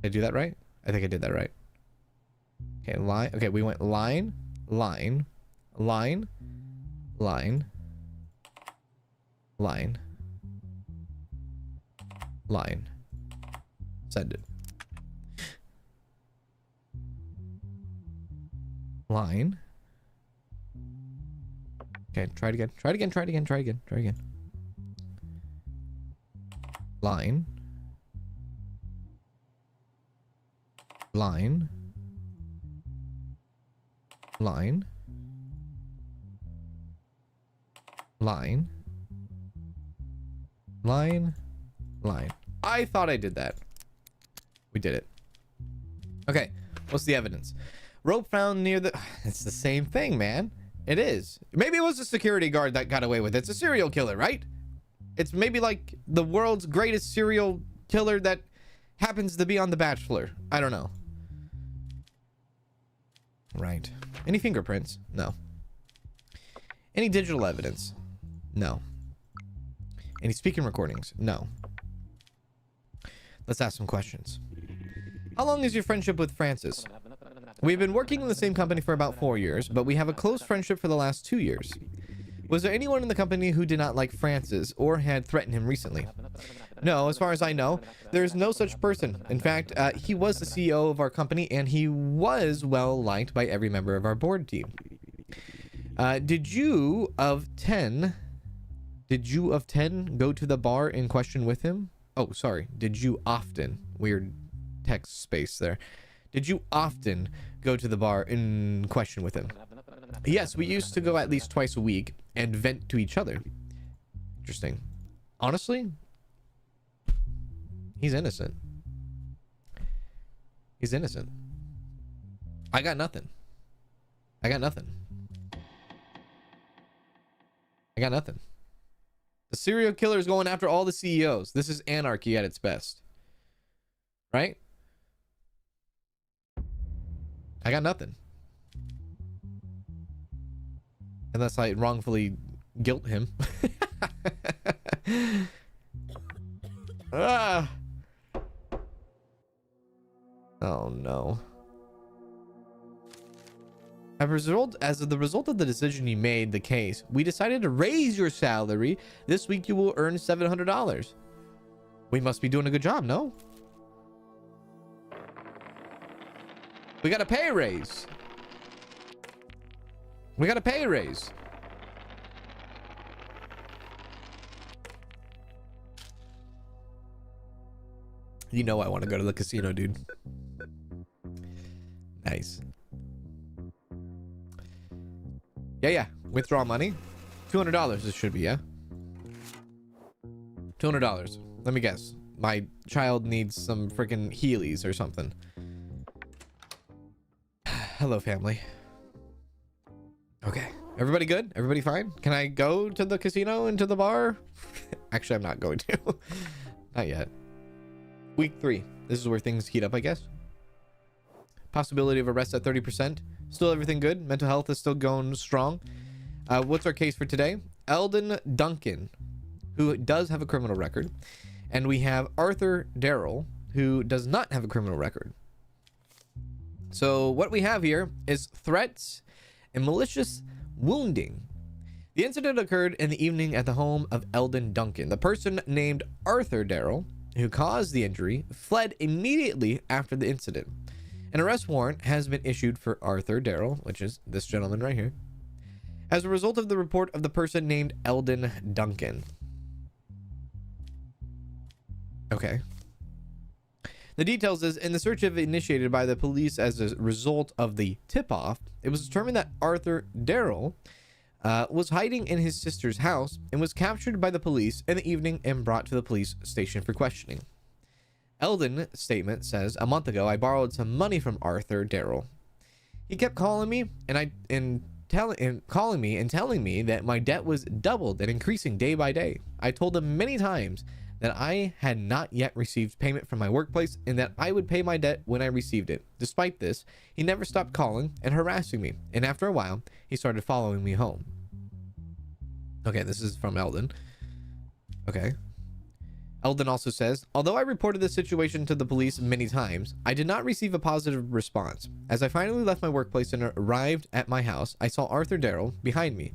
Did I do that right? I think I did that right. Okay, line. Okay, we went line, line, line, line, line, line. Send it. Line. Okay, try it again. Try it again. Try it again. Try it again. Try it again. Line. Line. Line. Line. Line. Line. I thought I did that. We did it. Okay. What's the evidence? Rope found near the... It's the same thing, man. It is. Maybe it was a security guard that got away with it. It's a serial killer, right? It's maybe like the world's greatest serial killer that happens to be on The Bachelor. I don't know. Right. Any fingerprints? No. Any digital evidence? No. Any speaking recordings? No. Let's ask some questions. How long is your friendship with Francis? We've been working in the same company for about 4 years, but we have a close friendship for the last 2 years. Was there anyone in the company who did not like Francis or had threatened him recently? No, as far as I know, there is no such person. In fact, he was the CEO of our company, and he was well liked by every member of our board team. Did you of 10 go to the bar in question with him? Oh, sorry. Did you often? Weird text space there. Did you often go to the bar in question with him? Yes, we used to go at least twice a week and vent to each other. Interesting. Honestly, he's innocent. He's innocent. I got nothing. I got nothing. I got nothing. The serial killer is going after all the CEOs. This is anarchy at its best. Right? I got nothing. Unless I wrongfully guilt him. Ah. Oh no. As the result of the decision you made the case, we decided to raise your salary. This week you will earn $700. We must be doing a good job, no? We got a pay raise. We got a pay raise. You know I want to go to the casino, dude. Nice. Yeah. Withdraw money. $200 this should be, yeah? $200. Let me guess. My child needs some freaking Heelys or something. Hello, family. Okay. Everybody good? Everybody fine? Can I go to the casino and to the bar? Actually, I'm not going to. Not yet. Week 3. This is where things heat up, I guess. Possibility of arrest at 30%. Still everything good. Mental health is still going strong. What's our case for today? Eldon Duncan, who does have a criminal record. And we have Arthur Darrell, who does not have a criminal record. So what we have here is threats and malicious wounding. The incident occurred in the evening at the home of Eldon Duncan. The person named Arthur Darrell, who caused the injury, fled immediately after the incident. An arrest warrant has been issued for Arthur Darrell, which is this gentleman right here, as a result of the report of the person named Eldon Duncan. Okay. The details is, in the search initiated by the police as a result of the tip-off, it was determined that Arthur Darrell was hiding in his sister's house and was captured by the police in the evening and brought to the police station for questioning. Eldon's statement says, a month ago, I borrowed some money from Arthur Darrell. He kept calling me and telling me that my debt was doubled and increasing day by day. I told him many times that I had not yet received payment from my workplace and that I would pay my debt when I received it. Despite this, he never stopped calling and harassing me, and after a while, he started following me home. Okay, this is from Eldon. Okay. Eldon also says, although I reported the situation to the police many times, I did not receive a positive response. As I finally left my workplace and arrived at my house, I saw Arthur Darrell behind me.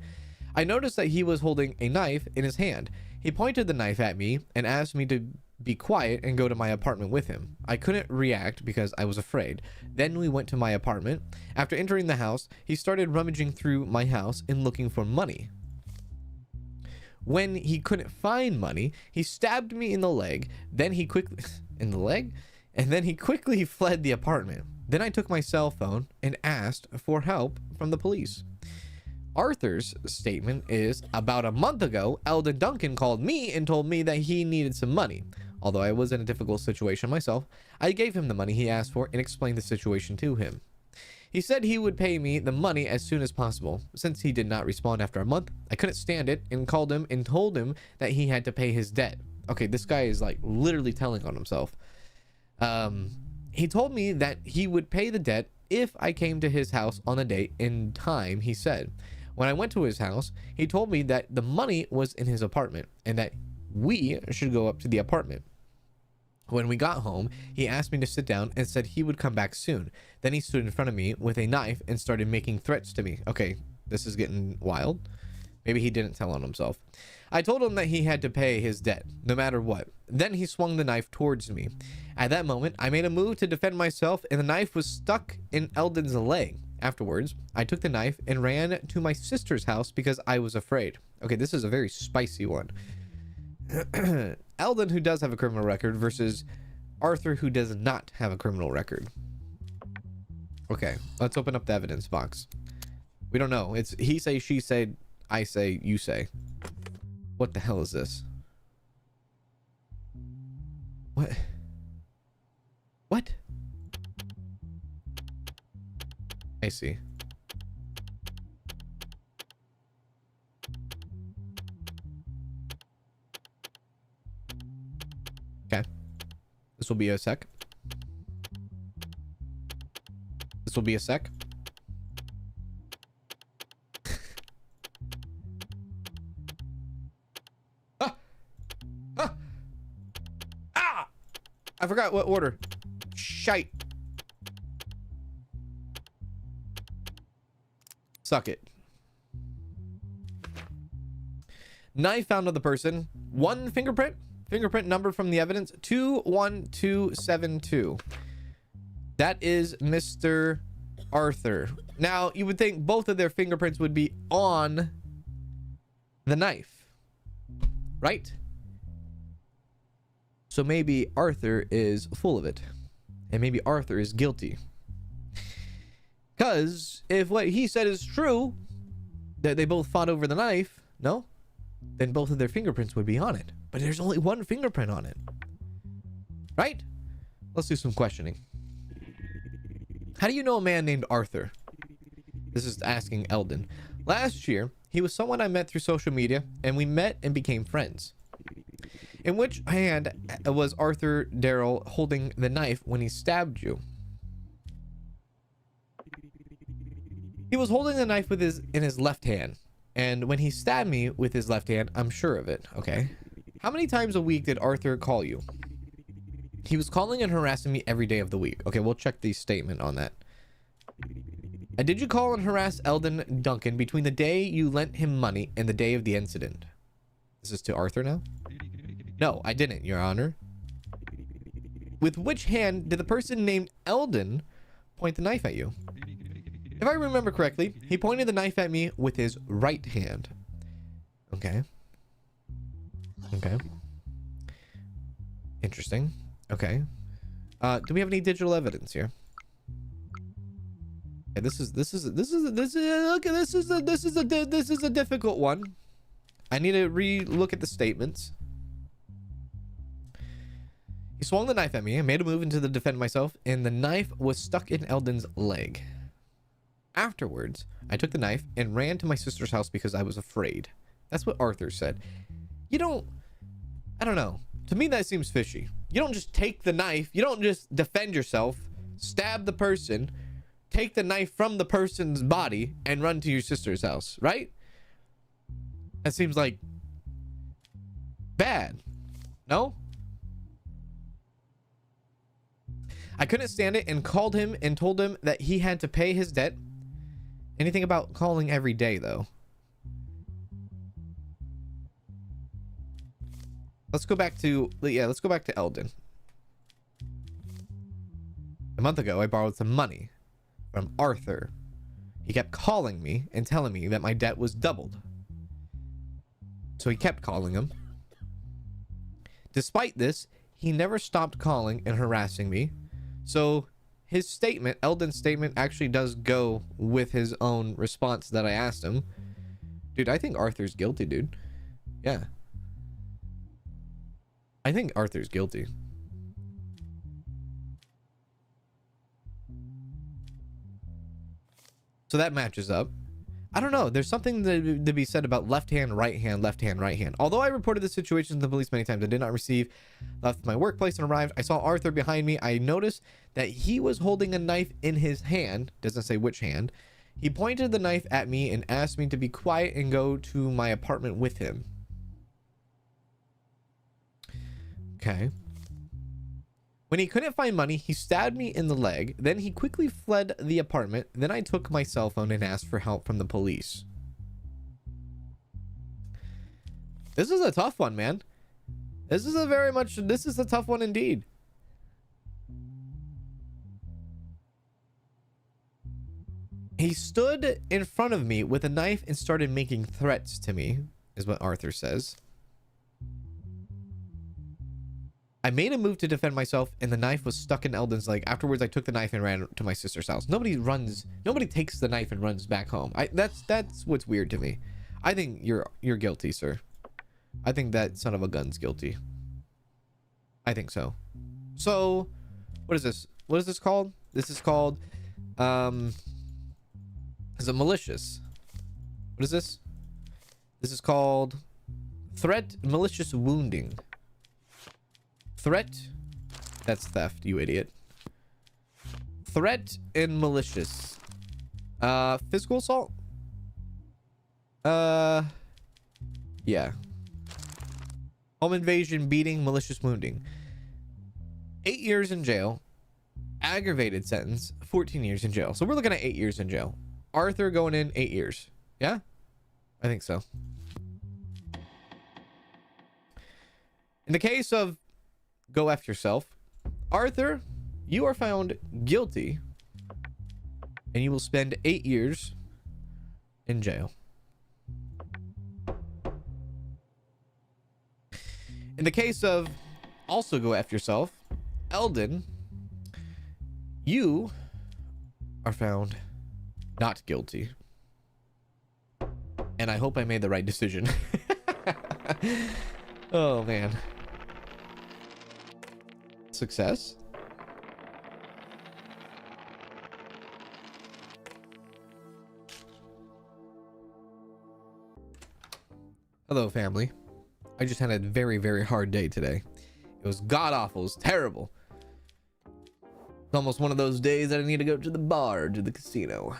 I noticed that he was holding a knife in his hand. He pointed the knife at me and asked me to be quiet and go to my apartment with him. I couldn't react because I was afraid. Then we went to my apartment. After entering the house, he started rummaging through my house and looking for money. When he couldn't find money, he stabbed me in the leg. Then he quickly in the leg, and then he quickly fled the apartment. Then I took my cell phone and asked for help from the police. Arthur's statement is, about a month ago, Eldon Duncan called me and told me that he needed some money. Although I was in a difficult situation myself, I gave him the money he asked for and explained the situation to him. He said he would pay me the money as soon as possible. Since he did not respond after a month, I couldn't stand it and called him and told him that he had to pay his debt. Okay, this guy is like literally telling on himself. He told me that he would pay the debt if I came to his house on a date and time, he said. When I went to his house, he told me that the money was in his apartment and that we should go up to the apartment. When we got home, he asked me to sit down and said he would come back soon. Then he stood in front of me with a knife and started making threats to me. Okay, this is getting wild. Maybe he didn't tell on himself. I told him that he had to pay his debt, no matter what. Then he swung the knife towards me. At that moment, I made a move to defend myself, and the knife was stuck in Eldon's leg. Afterwards, I took the knife and ran to my sister's house because I was afraid. Okay, this is a very spicy one. Eldon, who does have a criminal record, versus Arthur, who does not have a criminal record. Okay, let's open up the evidence box. We don't know. It's he say, she say, I say, you say. What the hell is this? What? What? I see. Okay. This will be a sec. This will be a sec. Ah! Ah! Ah! I forgot what order. Shite. Suck it. Knife found on the person. 1 fingerprint. Fingerprint number from the evidence 21272. That is Mr. Arthur. Now, you would think both of their fingerprints would be on the knife, right? So maybe Arthur is full of it, and maybe Arthur is guilty. Because if what he said is true, that they both fought over the knife, no? Then both of their fingerprints would be on it. But there's only 1 fingerprint on it. Right? Let's do some questioning. How do you know a man named Arthur? This is asking Eldon. Last year, he was someone I met through social media, and we met and became friends. In which hand was Arthur Darrell holding the knife when he stabbed you? He was holding the knife with in his left hand. And when he stabbed me with his left hand, I'm sure of it. Okay. How many times a week did Arthur call you? He was calling and harassing me every day of the week. Okay, we'll check the statement on that. And did you call and harass Eldon Duncan between the day you lent him money and the day of the incident? This is to Arthur now? No, I didn't, Your Honor. With which hand did the person named Eldon point the knife at you? If I remember correctly, he pointed the knife at me with his right hand. Okay. Okay. Interesting. Okay. Do we have any digital evidence here? Okay, this is a difficult one. I need to re-look at the statements. He swung the knife at me. I made a move into the defend myself, and the knife was stuck in Eldon's leg. Afterwards, I took the knife and ran to my sister's house because I was afraid. That's what Arthur said. I don't know. To me, that seems fishy. You don't just take the knife. You don't just defend yourself, stab the person, take the knife from the person's body, and run to your sister's house, right? That seems like bad. No? I couldn't stand it and called him and told him that he had to pay his debt. Anything about calling every day, though? Let's go back to, let's go back to Eldon. A month ago, I borrowed some money from Arthur. He kept calling me and telling me that my debt was doubled. So he kept calling him. Despite this, he never stopped calling and harassing me. So his statement, Eldon's statement, actually does go with his own response that I asked him. Dude, I think Arthur's guilty, dude. Yeah. I think Arthur's guilty. So that matches up. I don't know. There's something to be said about left hand, right hand, left hand, right hand. Although I reported the situation to the police many times, I did not receive. Left my workplace and arrived. I saw Arthur behind me. I noticed that he was holding a knife in his hand. Doesn't say which hand. He pointed the knife at me and asked me to be quiet and go to my apartment with him. Okay. When he couldn't find money, he stabbed me in the leg. Then he quickly fled the apartment. Then I took my cell phone and asked for help from the police. This is a tough one, man. This is a tough one indeed. He stood in front of me with a knife and started making threats to me, is what Arthur says. I made a move to defend myself and the knife was stuck in Eldon's leg. Afterwards, I took the knife and ran to my sister's house. Nobody takes the knife and runs back home. That's what's weird to me. I think you're guilty, sir. I think that son of a gun's guilty. I think so. So, what is this? What is this called? This is called, is it malicious? What is this? This is called threat, malicious wounding. Threat, that's theft, you idiot. Threat and malicious. Physical assault? Yeah. Home invasion, beating, malicious wounding. 8 years in jail. Aggravated sentence, 14 years in jail. So we're looking at 8 years in jail. Arthur going in 8 years. Yeah? I think so. In the case of go F yourself, Arthur, you are found guilty and you will spend 8 years in jail. In the case of also go F yourself, Eldon, you are found not guilty. And I hope I made the right decision. Oh, man. Success. Hello, family. I just had a very, very hard day today. It was god-awful. It was terrible. It's almost one of those days that I need to go to the bar, to the casino.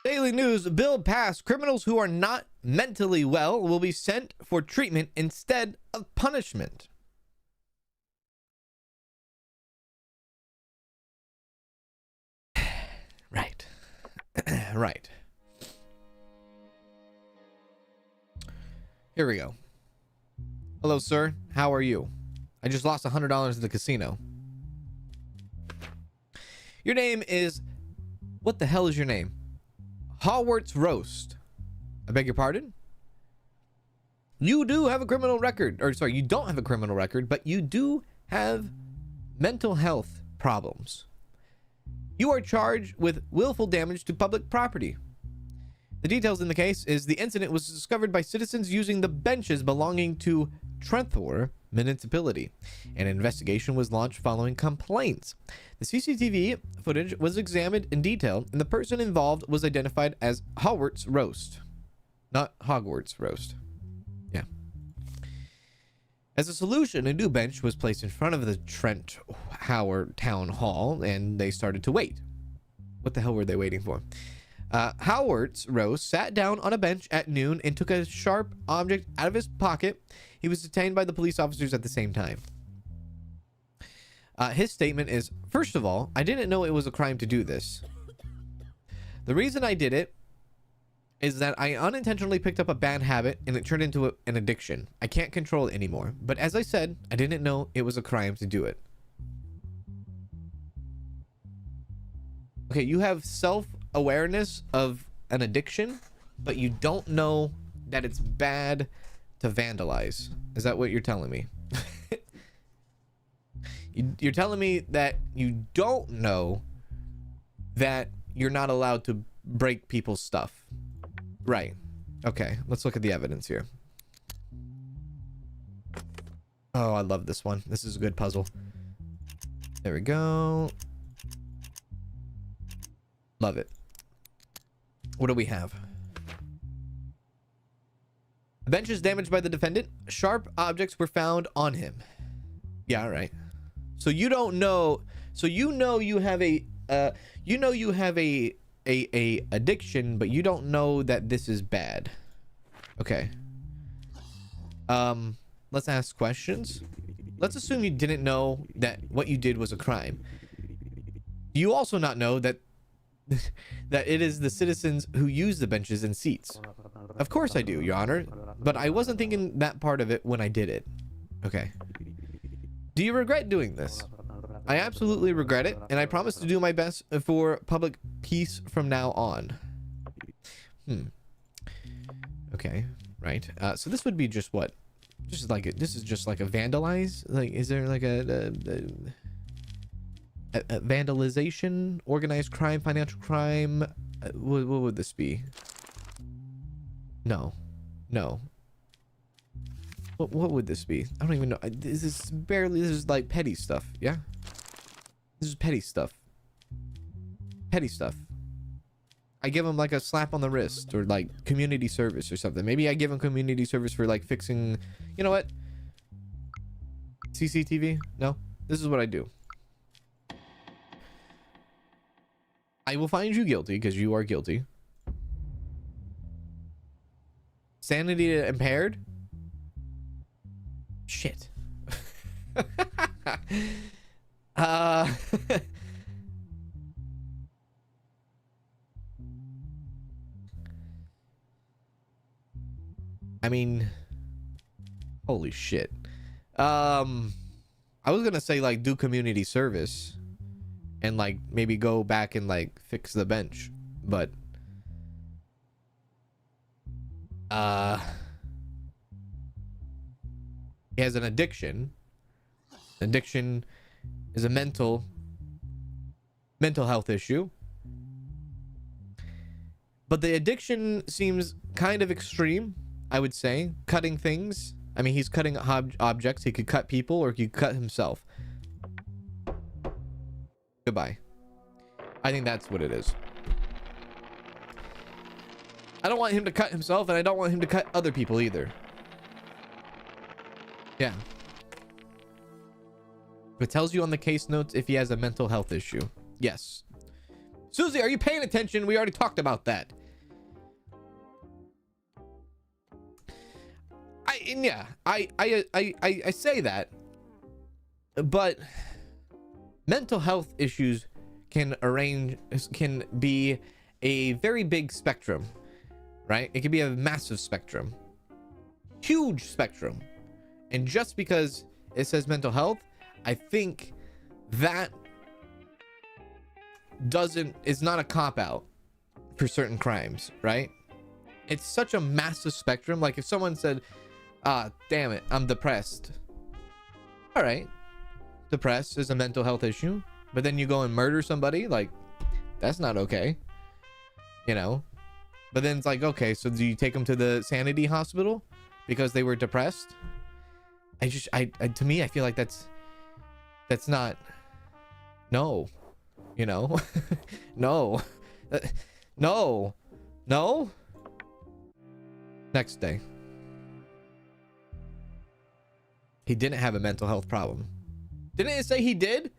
Daily news bill passed. Criminals who are not mentally well will be sent for treatment instead of punishment. Right. Right. Here we go. Hello, sir. How are you? I just lost $100 at the casino. Your name is... What the hell is your name? Hawertz Roast. I beg your pardon? You do have a criminal record. Or, sorry, you don't have a criminal record, but you do have mental health problems. You are charged with willful damage to public property. The details in the case is the incident was discovered by citizens using the benches belonging to Trenthor municipality. An investigation was launched following complaints. The CCTV footage was examined in detail, and the person involved was identified as Hawertz Roast, not Hogwarts Roast. Yeah. As a solution, a new bench was placed in front of the Trent Howard Town Hall, and they started to wait. What the hell were they waiting for? Hawertz Roast sat down on a bench at noon and took a sharp object out of his pocket. He was detained by the police officers at the same time. His statement is, first of all, I didn't know it was a crime to do this. The reason I did it is that I unintentionally picked up a bad habit and it turned into an addiction. I can't control it anymore. But as I said, I didn't know it was a crime to do it. Okay, you have self-awareness of an addiction, but you don't know that it's bad to vandalize. Is that what you're telling me? You're telling me that you don't know that you're not allowed to break people's stuff. Right. Okay, let's look at the evidence here. Oh, I love this one. This is a good puzzle. There we go. Love it. What do we have? The bench is damaged by the defendant. Sharp objects were found on him. Yeah, all right. So you don't know. So you know you have a addiction, but you don't know that this is bad. Okay. Let's ask questions. Let's assume you didn't know that what you did was a crime. Do you also not know that that it is the citizens who use the benches and seats? Of course I do, Your Honor, but I wasn't thinking that part of it when I did it. Okay. Do you regret doing this? I absolutely regret it, and I promise to do my best for public peace from now on. Okay, right. So this would be just what? Just like this is just like a vandalize? Like, is there like a vandalization, organized crime, financial crime? What would this be? No. What would this be? I don't even know. This is like petty stuff. Yeah, this is petty stuff. Petty stuff. I give him like a slap on the wrist or like community service or something. Maybe I give him community service for like fixing, you know what? CCTV? No, this is what I do. I will find you guilty because you are guilty. Sanity impaired? Shit. I mean, holy shit. I was gonna say like do community service and like maybe go back and like fix the bench, but he has an addiction. Addiction is a mental health issue. But the addiction seems kind of extreme, I would say. Cutting things. I mean, he's cutting objects. He could cut people or he could cut himself. Goodbye. I think that's what it is. I don't want him to cut himself, and I don't want him to cut other people either. Yeah. It tells you on the case notes if he has a mental health issue. Yes. Susie, are you paying attention? We already talked about that. I say that, but mental health issues can be a very big spectrum, right? It can be a massive spectrum, huge spectrum. And just because it says mental health, I think that is not a cop-out for certain crimes, right? It's such a massive spectrum. Like if someone said, damn it, I'm depressed. All right, depressed is a mental health issue, but then you go and murder somebody, like that's not okay, you know? But then it's like, okay, so do you take them to the sanity hospital because they were depressed? To me, I feel like that's not, no, you know. No. No. Next day, he didn't have a mental health problem. Didn't it say he did?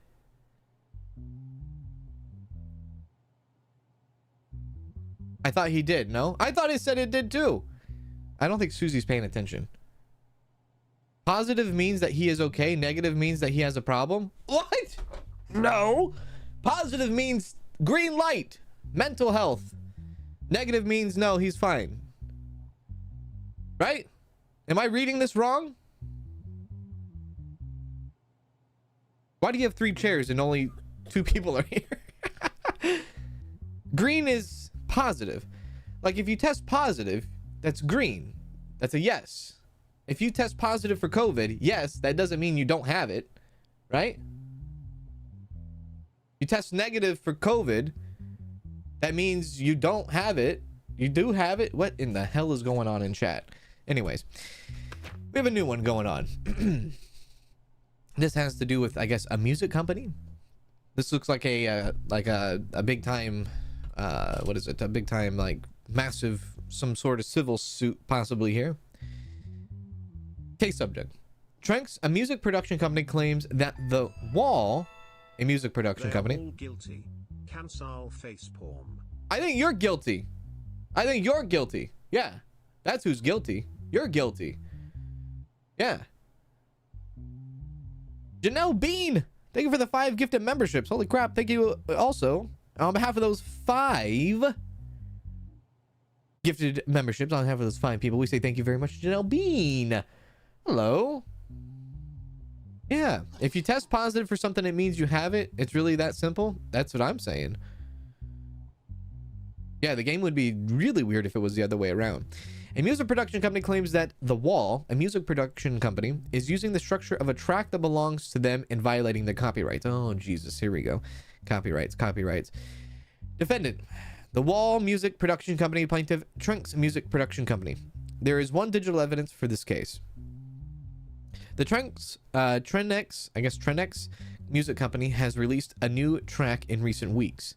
I thought he did. No, I thought it said it did too. I don't think Susie's paying attention. Positive means that he is okay. Negative means that he has a problem. What? No. Positive means green light, mental health. Negative means no, he's fine. Right? Am I reading this wrong? Why do you have 3 chairs and only 2 people are here? Green is positive. Like if you test positive, that's green. That's a yes. If you test positive for COVID, yes, that doesn't mean you don't have it, right? You test negative for COVID, that means you don't have it. You do have it. What in the hell is going on in chat? Anyways, we have a new one going on. This has to do with, I guess, a music company. This looks like a big time, what is it? A big time, like massive, some sort of civil suit possibly here. Case subject. Trenks, a music production company, claims that The Wall, a music production company. All guilty. Cancel facepalm. I think you're guilty. I think you're guilty. Yeah. That's who's guilty. You're guilty. Yeah. Janelle Bean, thank you for the 5 gifted memberships. Holy crap. Thank you also on behalf of those 5 gifted memberships. On behalf of those 5 people, we say thank you very much, Janelle Bean. Hello. Yeah, if you test positive for something, it means you have it. It's really that simple. That's what I'm saying. Yeah, the game would be really weird if it was the other way around. A music production company claims that The Wall, a music production company, is using the structure of a track that belongs to them and violating their copyrights. Oh, Jesus, here we go. Copyrights. Defendant, The Wall Music Production Company. Plaintiff, Trenks Music Production Company. There is one digital evidence for this case. The Trenex Music Company has released a new track in recent weeks.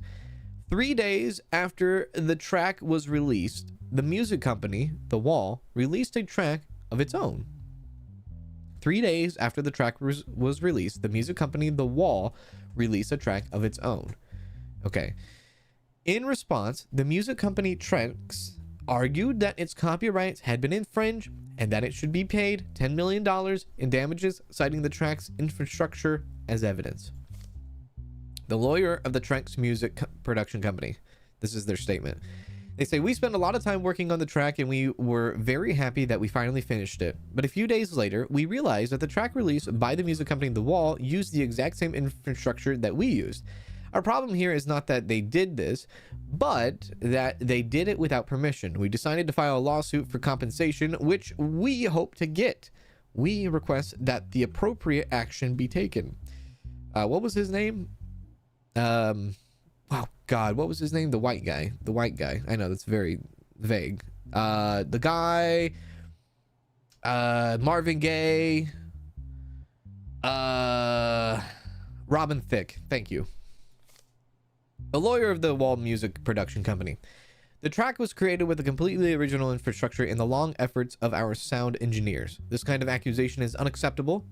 3 days after the track was released, the music company, The Wall, released a track of its own. 3 days after the track was released, the music company, The Wall, released a track of its own. Okay. In response, the music company Trenks argued that its copyrights had been infringed and that it should be paid $10 million in damages, citing the track's infrastructure as evidence. The lawyer of the Trenks Music Production Company, this is their statement. They say, we spent a lot of time working on the track and we were very happy that we finally finished it. But a few days later, we realized that the track released by the music company The Wall used the exact same infrastructure that we used. Our problem here is not that they did this, but that they did it without permission. We decided to file a lawsuit for compensation, which we hope to get. We request that the appropriate action be taken. What was his name? Oh God, what was his name? The white guy. I know that's very vague. The guy, Marvin Gaye, Robin Thicke. Thank you. The lawyer of the Wall Music Production Company. The track was created with a completely original infrastructure in the long efforts of our sound engineers. This kind of accusation is unacceptable.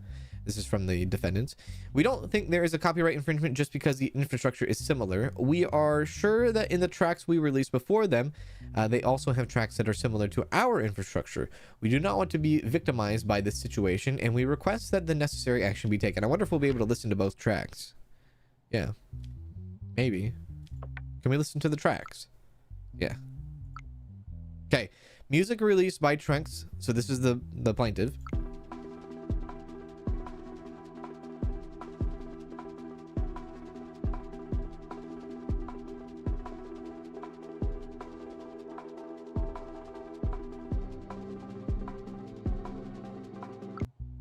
This is from the defendants. We don't think there is a copyright infringement just because the infrastructure is similar. We are sure that in the tracks we released before them, they also have tracks that are similar to our infrastructure. We do not want to be victimized by this situation, and we request that the necessary action be taken. I wonder if we'll be able to listen to both tracks. Yeah. Maybe. Can we listen to the tracks? Yeah. Okay. Music released by Trunks. So this is the plaintiff.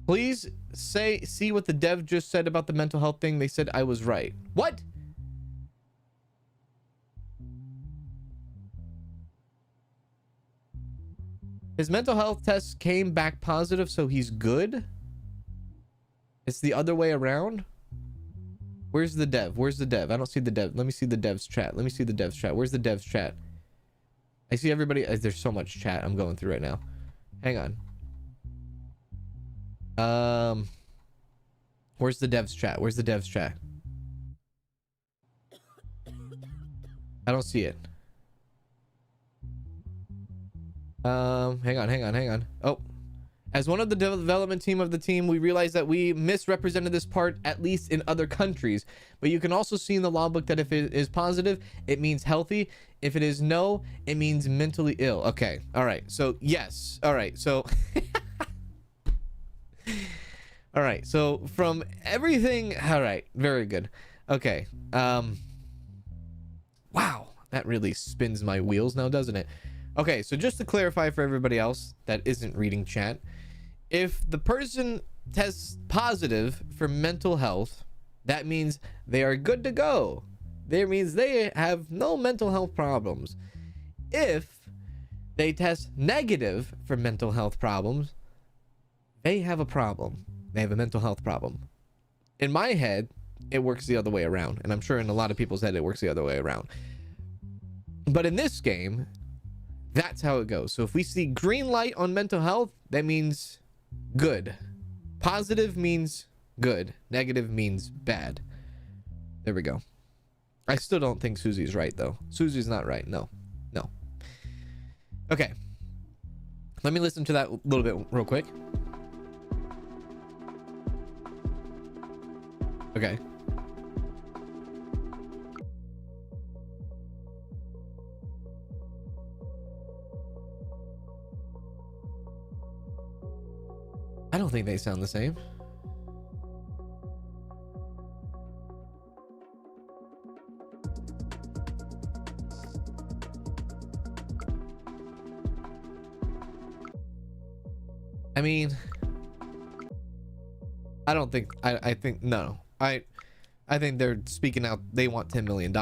Please see what the dev just said about the mental health thing. They said I was right. What? His mental health test came back positive, so he's good? It's the other way around? Where's the dev? Where's the dev? I don't see the dev. Let me see the dev's chat. Let me see the dev's chat. Where's the dev's chat? I see everybody. There's so much chat I'm going through right now. Hang on. Where's the dev's chat? Where's the dev's chat? I don't see it. Hang on. Oh, as one of the development team of the team, we realized that we misrepresented this part, at least in other countries. But you can also see in the logbook that if it is positive, it means healthy. If it is no, it means mentally ill. Okay. All right. So yes. All right. So all right. So from everything. All right. Very good. Okay. Wow. That really spins my wheels now, doesn't it? Okay, so just to clarify for everybody else that isn't reading chat, if the person tests positive for mental health, that means they are good to go. That means they have no mental health problems. If they test negative for mental health problems, they have a problem. They have a mental health problem. In my head, it works the other way around, and I'm sure in a lot of people's head it works the other way around. But in this game, that's how it goes. So if we see green light on mental health, that means good. Positive means good. Negative means bad. There we go. I still don't think Susie's right, though. Susie's not right. No. No. Okay. Let me listen to that a little bit real quick. Okay. I don't think they sound the same. I mean, I don't think I think no. I think they're speaking out. They want $10 million.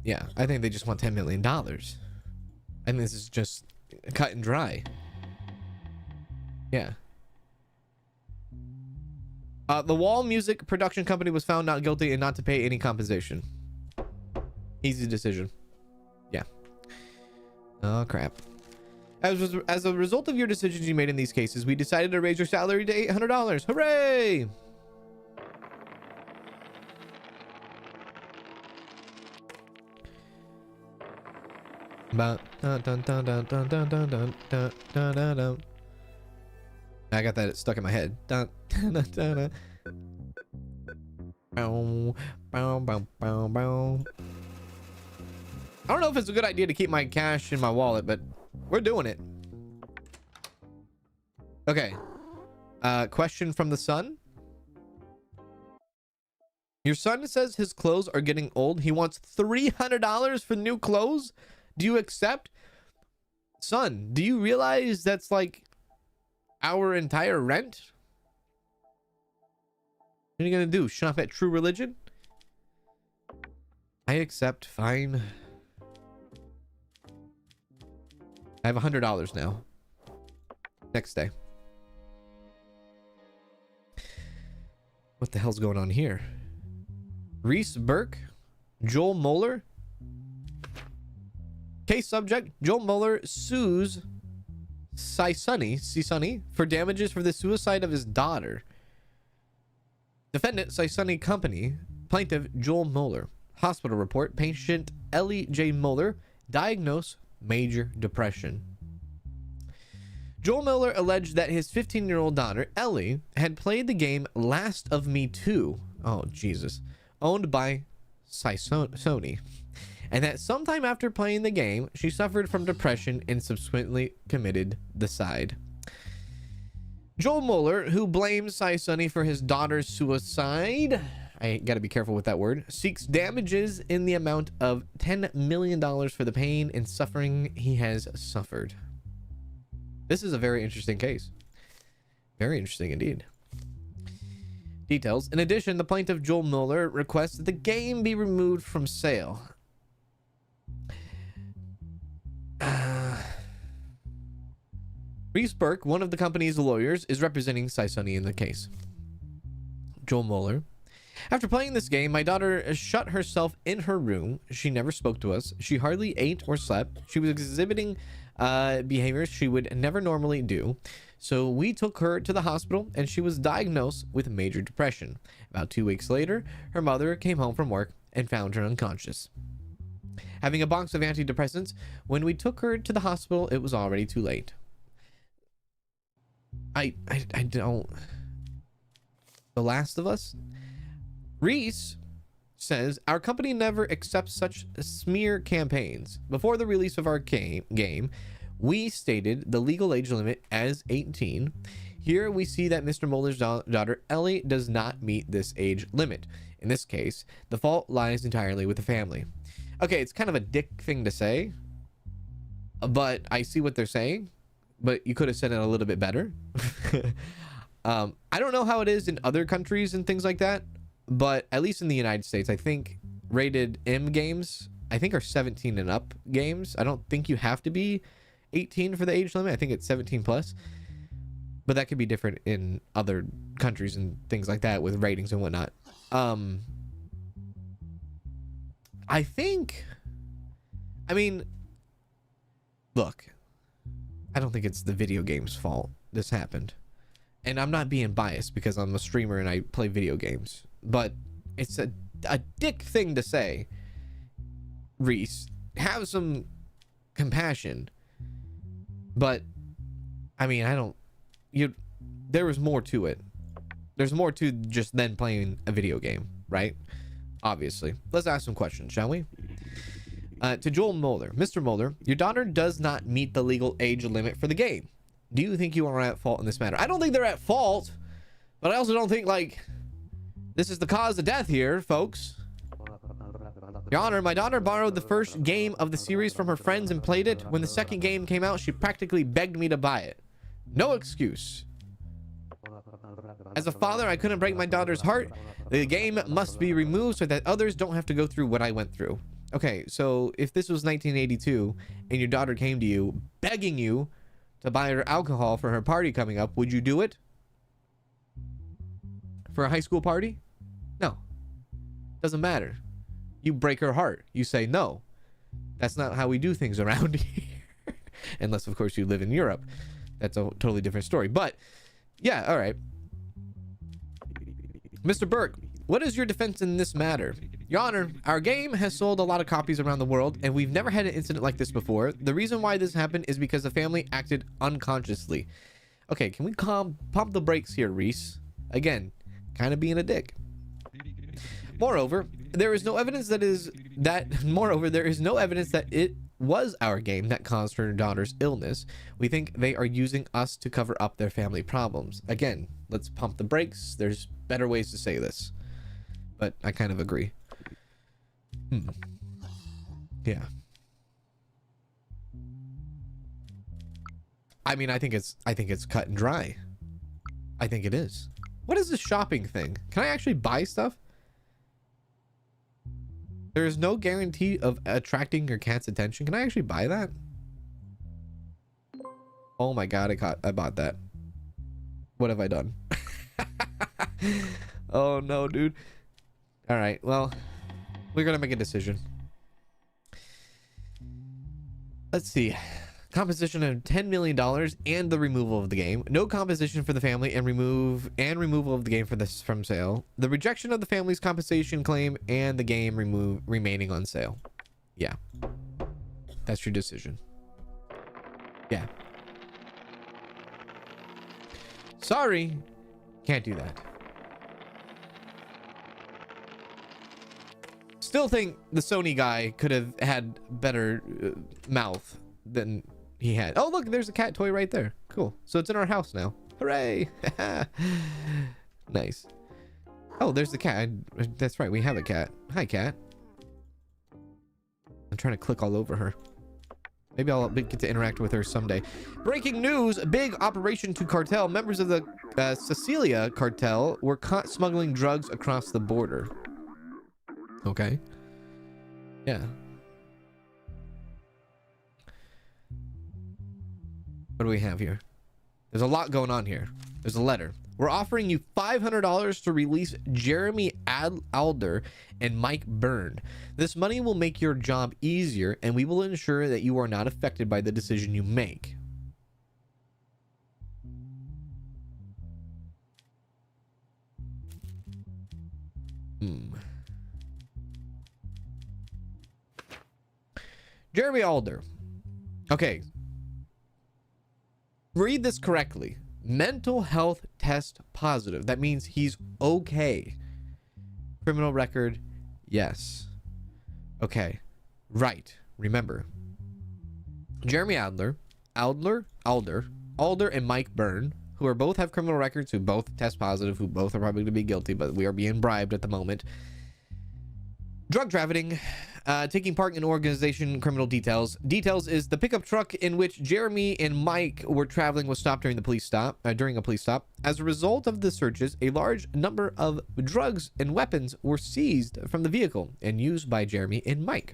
Yeah, I think they just want $10 million. I think this is just cut and dry. Yeah. The Wall Music Production Company was found not guilty and not to pay any compensation. Easy decision. Yeah. Oh, crap. As a result of your decisions you made in these cases, we decided to raise your salary to $800. Hooray! I got that stuck in my head. I don't know if it's a good idea to keep my cash in my wallet, but we're doing it. Okay. Question from the son. Your son says his clothes are getting old. He wants $300 for new clothes. Do you accept? Son, do you realize that's like our entire rent? What are you gonna do? Shop at True Religion? I accept. Fine. I have $100 now. Next day. What the hell's going on here? Reese Burke, Joel Möhler. Case subject: Joel Möhler sues Cisani for damages for the suicide of his daughter. Defendant, Sicily Company. Plaintiff, Joel Möhler. Hospital report, patient Ellie J. Möhler, diagnosed major depression. Joel Möhler alleged that his 15-year-old daughter, Ellie, had played the game Last of Me 2, oh Jesus, owned by Sony, and that sometime after playing the game, she suffered from depression and subsequently committed suicide. Joel Möhler, who blames Sony for his daughter's suicide, I gotta be careful with that word, seeks damages in the amount of $10 million for the pain and suffering he has suffered. This is a very interesting case. Very interesting indeed. Details. In addition, the plaintiff, Joel Möhler, requests that the game be removed from sale. Reese Burke, one of the company's lawyers, is representing Sony in the case. Joel Möhler. After playing this game, my daughter shut herself in her room. She never spoke to us. She hardly ate or slept. She was exhibiting behaviors she would never normally do. So we took her to the hospital and she was diagnosed with major depression. About 2 weeks later, her mother came home from work and found her unconscious. Having a box of antidepressants, when we took her to the hospital, it was already too late. I don't... The Last of Us? Reese says, our company never accepts such smear campaigns. Before the release of our game, we stated the legal age limit as 18. Here we see that Mr. Möhler's daughter, Ellie, does not meet this age limit. In this case, the fault lies entirely with the family. Okay, it's kind of a dick thing to say, but I see what they're saying, but you could have said it a little bit better. I don't know how it is in other countries and things like that, but at least in the United States, I think rated M games, I think, are 17 and up games. I don't think you have to be 18 for the age limit. I think it's 17 plus, but that could be different in other countries and things like that with ratings and whatnot. I think, I mean, look, I don't think it's the video game's fault this happened. And I'm not being biased because I'm a streamer and I play video games, but it's a dick thing to say. Reese, have some compassion. But I mean, there was more to it. There's more to just then playing a video game, right? Obviously. Let's ask some questions, shall we? To Joel Möhler. Mr. Möhler, your daughter does not meet the legal age limit for the game. Do you think you are at fault in this matter? I don't think they're at fault, but I also don't think, like, this is the cause of death here, folks. Your Honor, my daughter borrowed the first game of the series from her friends and played it. When the second game came out, she practically begged me to buy it. No excuse. As a father, I couldn't break my daughter's heart. The game must be removed so that others don't have to go through what I went through. Okay, so if this was 1982 and your daughter came to you begging you to buy her alcohol for her party coming up, would you do it? For a high school party? No. Doesn't matter. You break her heart. You say, no, that's not how we do things around here. Unless, of course, you live in Europe. That's a totally different story. But, yeah, all right. Mr. Burke, what is your defense in this matter? Your Honor, our game has sold a lot of copies around the world, and we've never had an incident like this before. The reason why this happened is because the family acted unconsciously. Okay, can we pump the brakes here, Reese? Again, kind of being a dick. Moreover, there is no evidence that it was our game that caused her daughter's illness. We think they are using us to cover up their family problems. Again, let's pump the brakes. There's better ways to say this, but I kind of agree. Yeah. I mean, I think it's cut and dry. I think it is. What is this shopping thing? Can I actually buy stuff? There is no guarantee of attracting your cat's attention. Can I actually buy that? Oh my god, I bought that. What have I done? Oh no, dude. All right, well, we're gonna make a decision. Let's see. Compensation of $10 million and the removal of the game. No compensation for the family and removal of the game from sale. The rejection of the family's compensation claim and the game remaining on sale. Yeah. That's your decision. Yeah. Sorry. Can't do that. Still think the Sony guy could have had better mouth than he had. Oh, look, there's a cat toy right there. Cool. So it's in our house now. Hooray. Nice. Oh, there's the cat. That's right. We have a cat. Hi, cat. I'm trying to click all over her. Maybe I'll get to interact with her someday. Breaking news. Big operation to cartel. Members of the Sicilia cartel were caught smuggling drugs across the border. Okay. Yeah. What do we have here? There's a lot going on here. There's a letter. We're offering you $500 to release Jeremy Alder and Mike Byrne. This money will make your job easier, and we will ensure that you are not affected by the decision you make. Jeremy Alder. Okay. Read this correctly. Mental health test positive. That means he's okay. Criminal record, yes. Okay. Right. Remember. Jeremy Alder, and Mike Byrne, who are both have criminal records, who both test positive, who both are probably going to be guilty, but we are being bribed at the moment. Drug trafficking, taking part in organization criminal details. Details is the pickup truck in which Jeremy and Mike were traveling was stopped during a police stop. As a result of the searches, a large number of drugs and weapons were seized from the vehicle and used by Jeremy and Mike.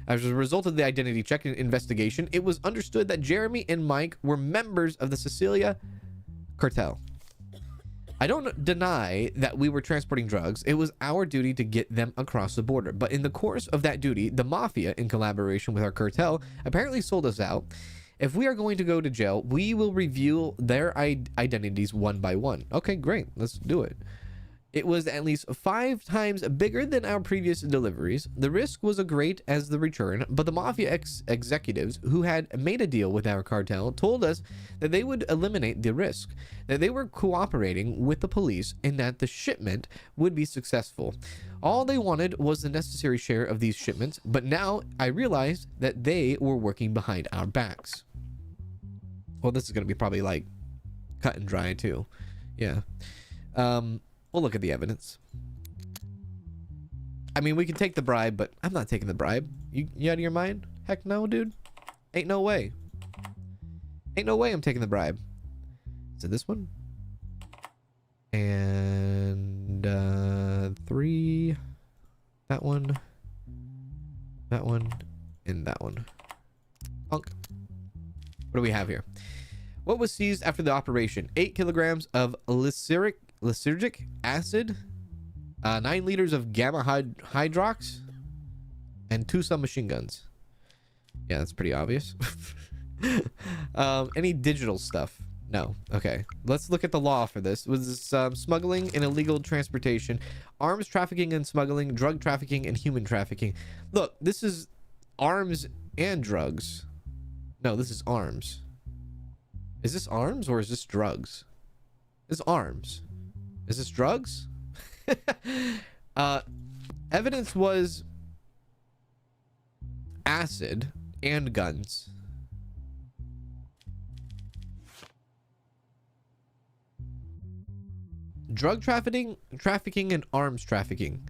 As a result of the identity check investigation, it was understood that Jeremy and Mike were members of the Sicilia cartel. I don't deny that we were transporting drugs. It was our duty to get them across the border. But in the course of that duty, the mafia, in collaboration with our cartel, apparently sold us out. If we are going to go to jail, we will reveal their identities one by one. Okay, great. Let's do it. It was at least 5 times bigger than our previous deliveries. The risk was as great as the return, but the mafia executives who had made a deal with our cartel told us that they would eliminate the risk, that they were cooperating with the police, and that the shipment would be successful. All they wanted was the necessary share of these shipments, but now I realized that they were working behind our backs. Well, this is going to be probably like cut and dry too. Yeah. We'll look at the evidence. I mean, we can take the bribe, but I'm not taking the bribe. You out of your mind? Heck no, dude. Ain't no way. Ain't no way I'm taking the bribe. Is it this one? And 3. That one. That one. And that one. Punk. What do we have here? What was seized after the operation? 8 kilograms of lysergic acid, 9 liters of gamma hydrox, and 2 submachine guns. Yeah, that's pretty obvious. Any digital stuff? No. Okay, let's look at the law for this. It was smuggling and illegal transportation, arms trafficking and smuggling, drug trafficking and human trafficking. Look, this is arms and drugs. No, this is arms. Is this arms or is this drugs? This is arms. Is this drugs? Evidence was acid and guns. Drug trafficking and arms trafficking.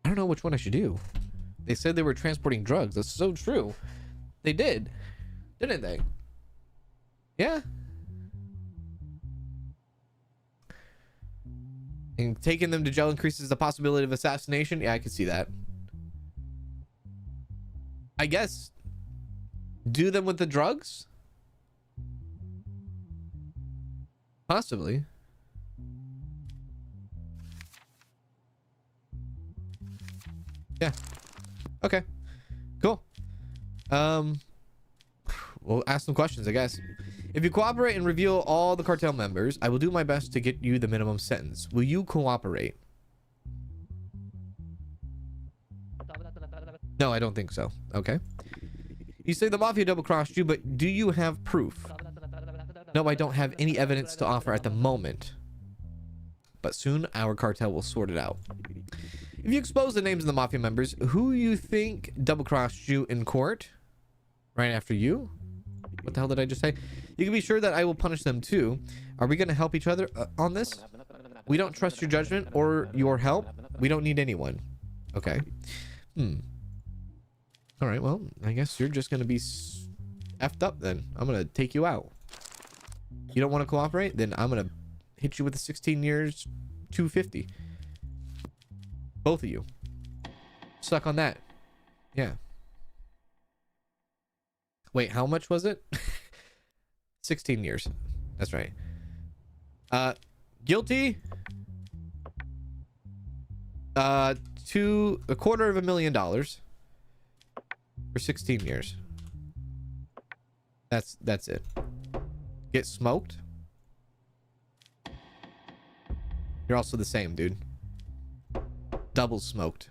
I don't know which one I should do. They said they were transporting drugs. That's so true. They did, didn't they? Yeah. And taking them to jail increases the possibility of assassination. Yeah, I can see that. I guess do them with the drugs? Possibly. Yeah. Okay. Cool. We'll ask some questions, I guess. If you cooperate and reveal all the cartel members, I will do my best to get you the minimum sentence. Will you cooperate? No, I don't think so. Okay. You say the mafia double-crossed you, but do you have proof? No, I don't have any evidence to offer at the moment. But soon, our cartel will sort it out. If you expose the names of the mafia members, who you think double-crossed you in court? Right after you? What the hell did I just say? You can be sure that I will punish them too. Are we going to help each other on this? We don't trust your judgment or your help. We don't need anyone. Okay. All right, well, I guess you're just going to be effed up then. I'm going to take you out. You don't want to cooperate? Then I'm going to hit you with a 16 years, 250. Both of you. Suck on that. Yeah. Wait, how much was it? 16 years. That's right. Guilty. To $250,000 for 16 years. That's it. Get smoked. You're also the same, dude. Double smoked.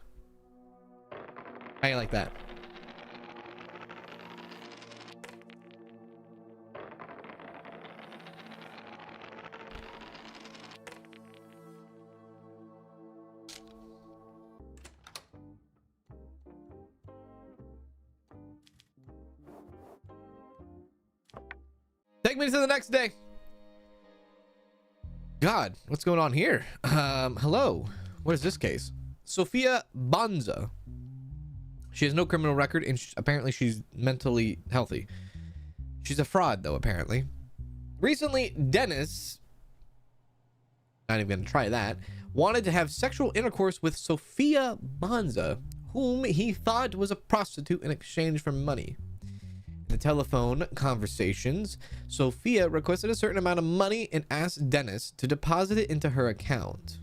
How you like that? Take me to the next day. God, what's going on here? Hello. What is this case? Sophia Bonza. She has no criminal record and apparently she's mentally healthy. She's a fraud though, apparently. Recently, Dennis, not even gonna try that, wanted to have sexual intercourse with Sophia Bonza, whom he thought was a prostitute in exchange for money. In the telephone conversations, Sophia requested a certain amount of money and asked Dennis to deposit it into her account.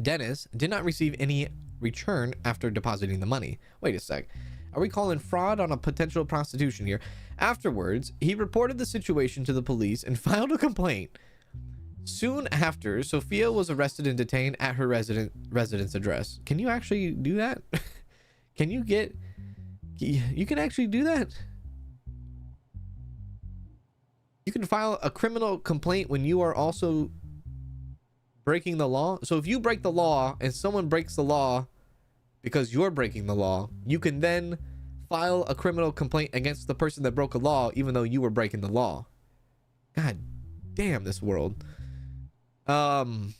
Dennis did not receive any return after depositing the money. Wait a sec. Are we calling fraud on a potential prostitution here? Afterwards, he reported the situation to the police and filed a complaint. Soon after, Sophia was arrested and detained at her residence address. Can you actually do that? Can you get... You can actually do that? You can file a criminal complaint when you are also breaking the law. So if you break the law and someone breaks the law because you're breaking the law, you can then file a criminal complaint against the person that broke a law even though you were breaking the law. God damn this world. Okay,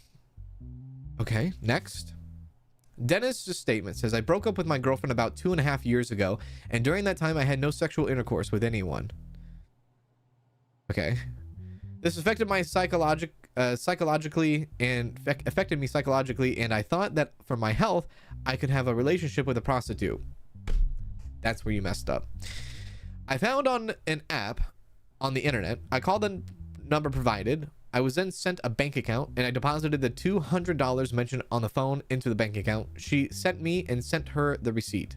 next. Dennis' statement says, I broke up with my girlfriend about 2.5 years ago, and during that time I had no sexual intercourse with anyone. Okay. This affected my psychologically, and affected me psychologically, and I thought that for my health, I could have a relationship with a prostitute. That's where you messed up. I found on an app on the internet. I called the number provided. I was then sent a bank account, and I deposited the $200 mentioned on the phone into the bank account. She sent me and sent her the receipt.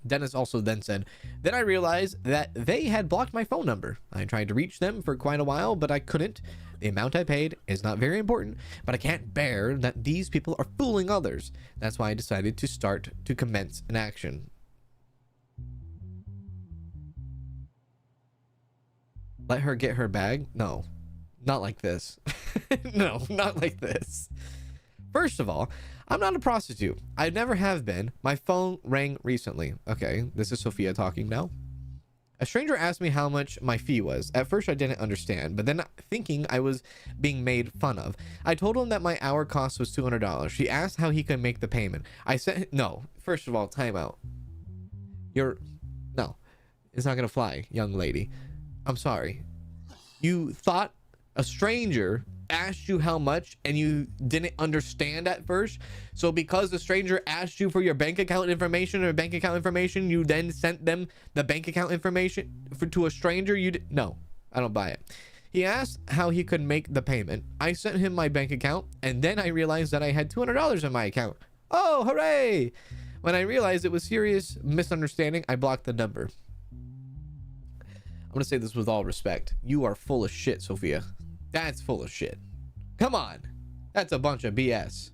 Dennis also then said, then I realized that they had blocked my phone number. I tried to reach them for quite a while, but I couldn't. The amount I paid is not very important, but I can't bear that these people are fooling others. That's why I decided to commence an action. Let her get her bag? No, not like this. No, not like this. First of all, I'm not a prostitute. I never have been. My phone rang recently. Okay, this is Sophia talking now. A stranger asked me how much my fee was. At first, I didn't understand, but then thinking I was being made fun of, I told him that my hour cost was $200. He asked how he could make the payment. I said, no, first of all, time out. No, it's not gonna fly, young lady. I'm sorry. You thought a stranger asked you how much and you didn't understand at first, so because the stranger asked you for your bank account information you then sent them the bank account information to a stranger? No, I don't buy it. He asked how he could make the payment. I sent him my bank account, and then I realized that I had $200 in my account. Oh, hooray! When I realized it was serious misunderstanding, I blocked the number. I'm gonna say this with all respect. You are full of shit, Sophia. That's full of shit. Come on. That's a bunch of BS.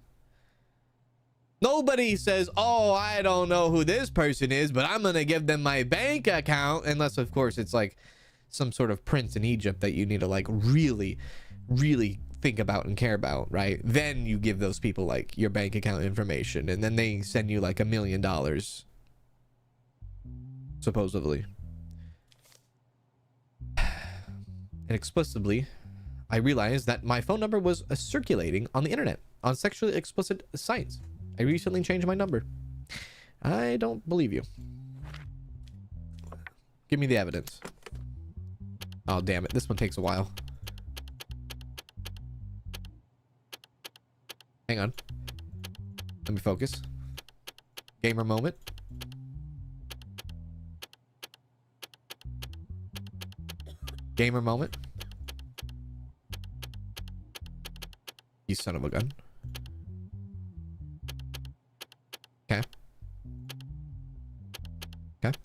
Nobody says, oh, I don't know who this person is, but I'm gonna give them my bank account. Unless, of course, it's like some sort of prince in Egypt that you need to like really think about and care about, right? Then you give those people like your bank account information, and then they send you like $1 million, supposedly. And explicitly, I realized that my phone number was circulating on the internet on sexually explicit sites. I recently changed my number. I don't believe you. Give me the evidence. Oh, damn it. This one takes a while. Hang on. Let me focus. Gamer moment. Gamer moment. You son of a gun. Okay. Okay.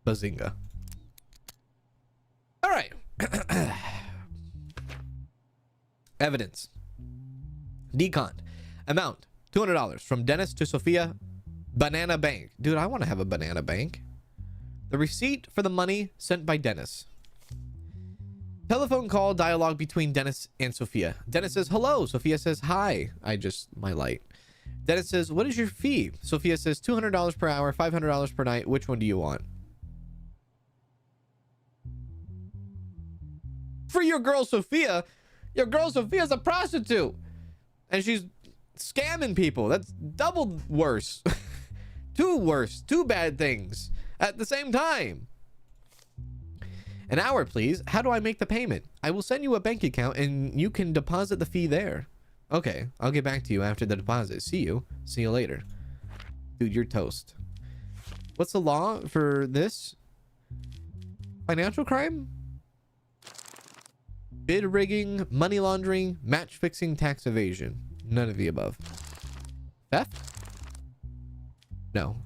Bazinga. All right. Evidence. Decon. Amount $200 from Dennis to Sophia. Banana bank. Dude, I want to have a banana bank. The receipt for the money sent by Dennis. Telephone call dialogue between Dennis and Sophia. Dennis says hello. Sophia says hi. My light. Dennis says, what is your fee? Sophia says $200 per hour, $500 per night. Which one do you want? For your girl Sophia. Your girl Sophia's a prostitute. And she's scamming people. That's double worse. Two worse. Two bad things at the same time. An hour, please. How do I make the payment? I will send you a bank account and you can deposit the fee there. Okay, I'll get back to you after the deposit. See you. See you later. Dude, you're toast. What's the law for this? Financial crime? Bid rigging, money laundering, match fixing, tax evasion. None of the above. Theft? No.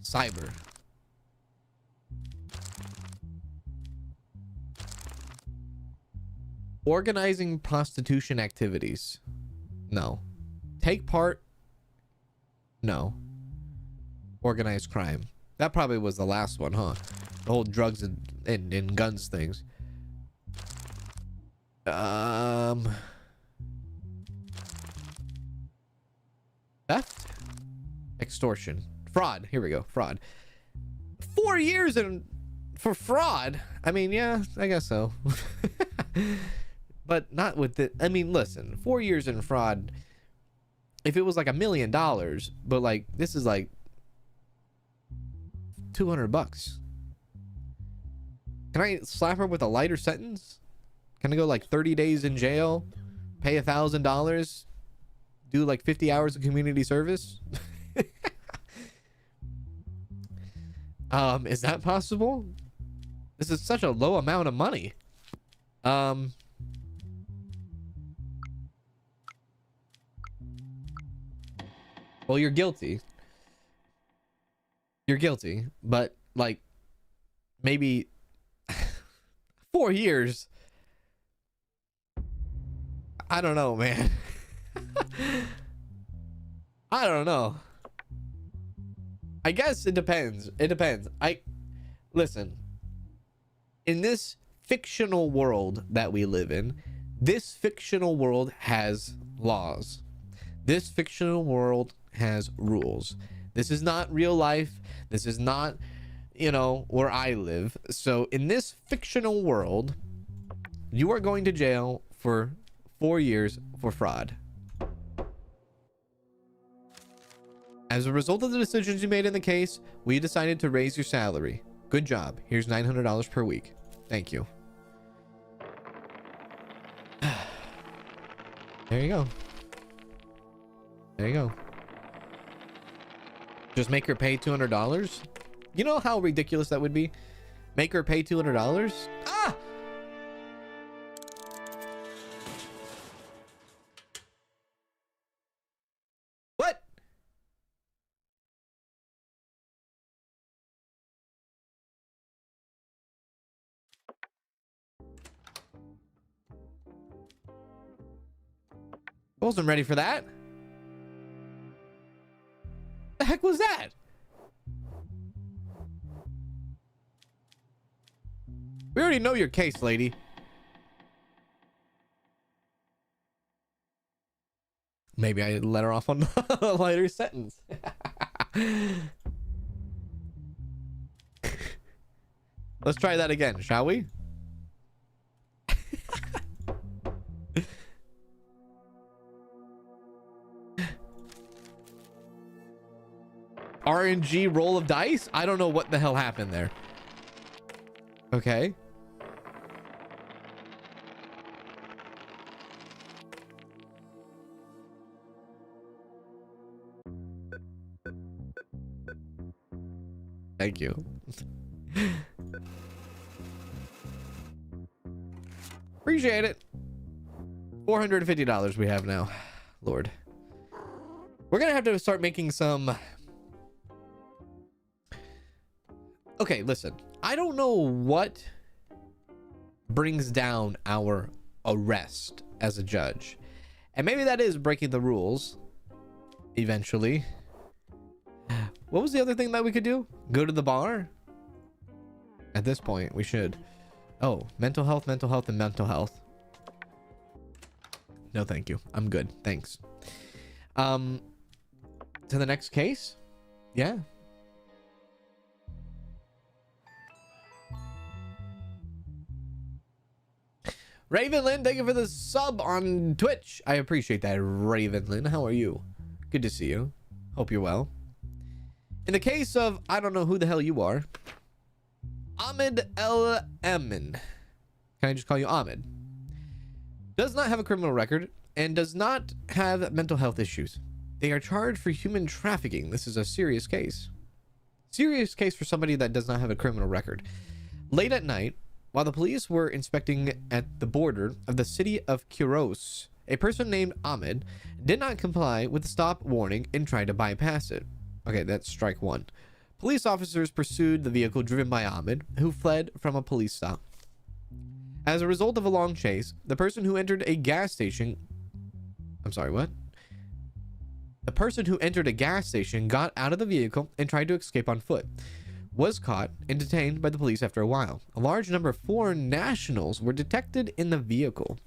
Cyber. Organizing prostitution activities. No. Take part. No. Organized crime. That probably was the last one, huh? The whole drugs and guns things. Theft? Extortion. Fraud. Here we go. Fraud. 4 years for fraud. I mean, yeah, I guess so. But not with the... I mean, listen. 4 years in fraud. If it was like $1 million, but like, this is like $200. Can I slap her with a lighter sentence? Can I go like 30 days in jail? Pay $1,000? Do like 50 hours of community service? Is that possible? This is such a low amount of money. Well, you're guilty. You're guilty, but like maybe 4 years. I don't know, man. I don't know. I guess it depends. It depends. Listen. In this fictional world that we live in, this fictional world has laws. This fictional world has rules. This is not real life. This is not, you know, where I live. So in this fictional world, you are going to jail for 4 years for fraud. As a result of the decisions you made in the case, we decided to raise your salary. Good job. Here's $900 per week. Thank you. There you go. There you go. Just make her pay $200? You know how ridiculous that would be? Make her pay $200. Ah! What? I wasn't ready for that. The heck was that? We already know your case, lady. Maybe I let her off on a lighter sentence. Let's try that again, shall we? RNG roll of dice? I don't know what the hell happened there. Okay. Thank you. Appreciate it. $450 we have now. Lord. We're gonna have to start making some... Okay, listen. I don't know what brings down our arrest as a judge. And maybe that is breaking the rules eventually. What was the other thing that we could do? Go to the bar? At this point, we should. Oh, mental health, and mental health. No, thank you. I'm good. Thanks. To the next case? Yeah. Ravenlyn, thank you for the sub on Twitch. I appreciate that, Ravenlyn. How are you? Good to see you. Hope you're well. In the case of, I don't know who the hell you are, Ahmed El Emin. Can I just call you Ahmed? Does not have a criminal record and does not have mental health issues. They are charged for human trafficking. This is a serious case. Serious case for somebody that does not have a criminal record. Late at night, while the police were inspecting at the border of the city of Quiros, a person named Ahmed did not comply with the stop warning and tried to bypass it. Okay, that's strike one. Police officers pursued the vehicle driven by Ahmed, who fled from a police stop. As a result of a long chase, the person who entered a gas station... I'm sorry, what? The person who entered a gas station got out of the vehicle and tried to escape on foot. Was caught and detained by the police after a while. A large number of foreign nationals were detected in the vehicle.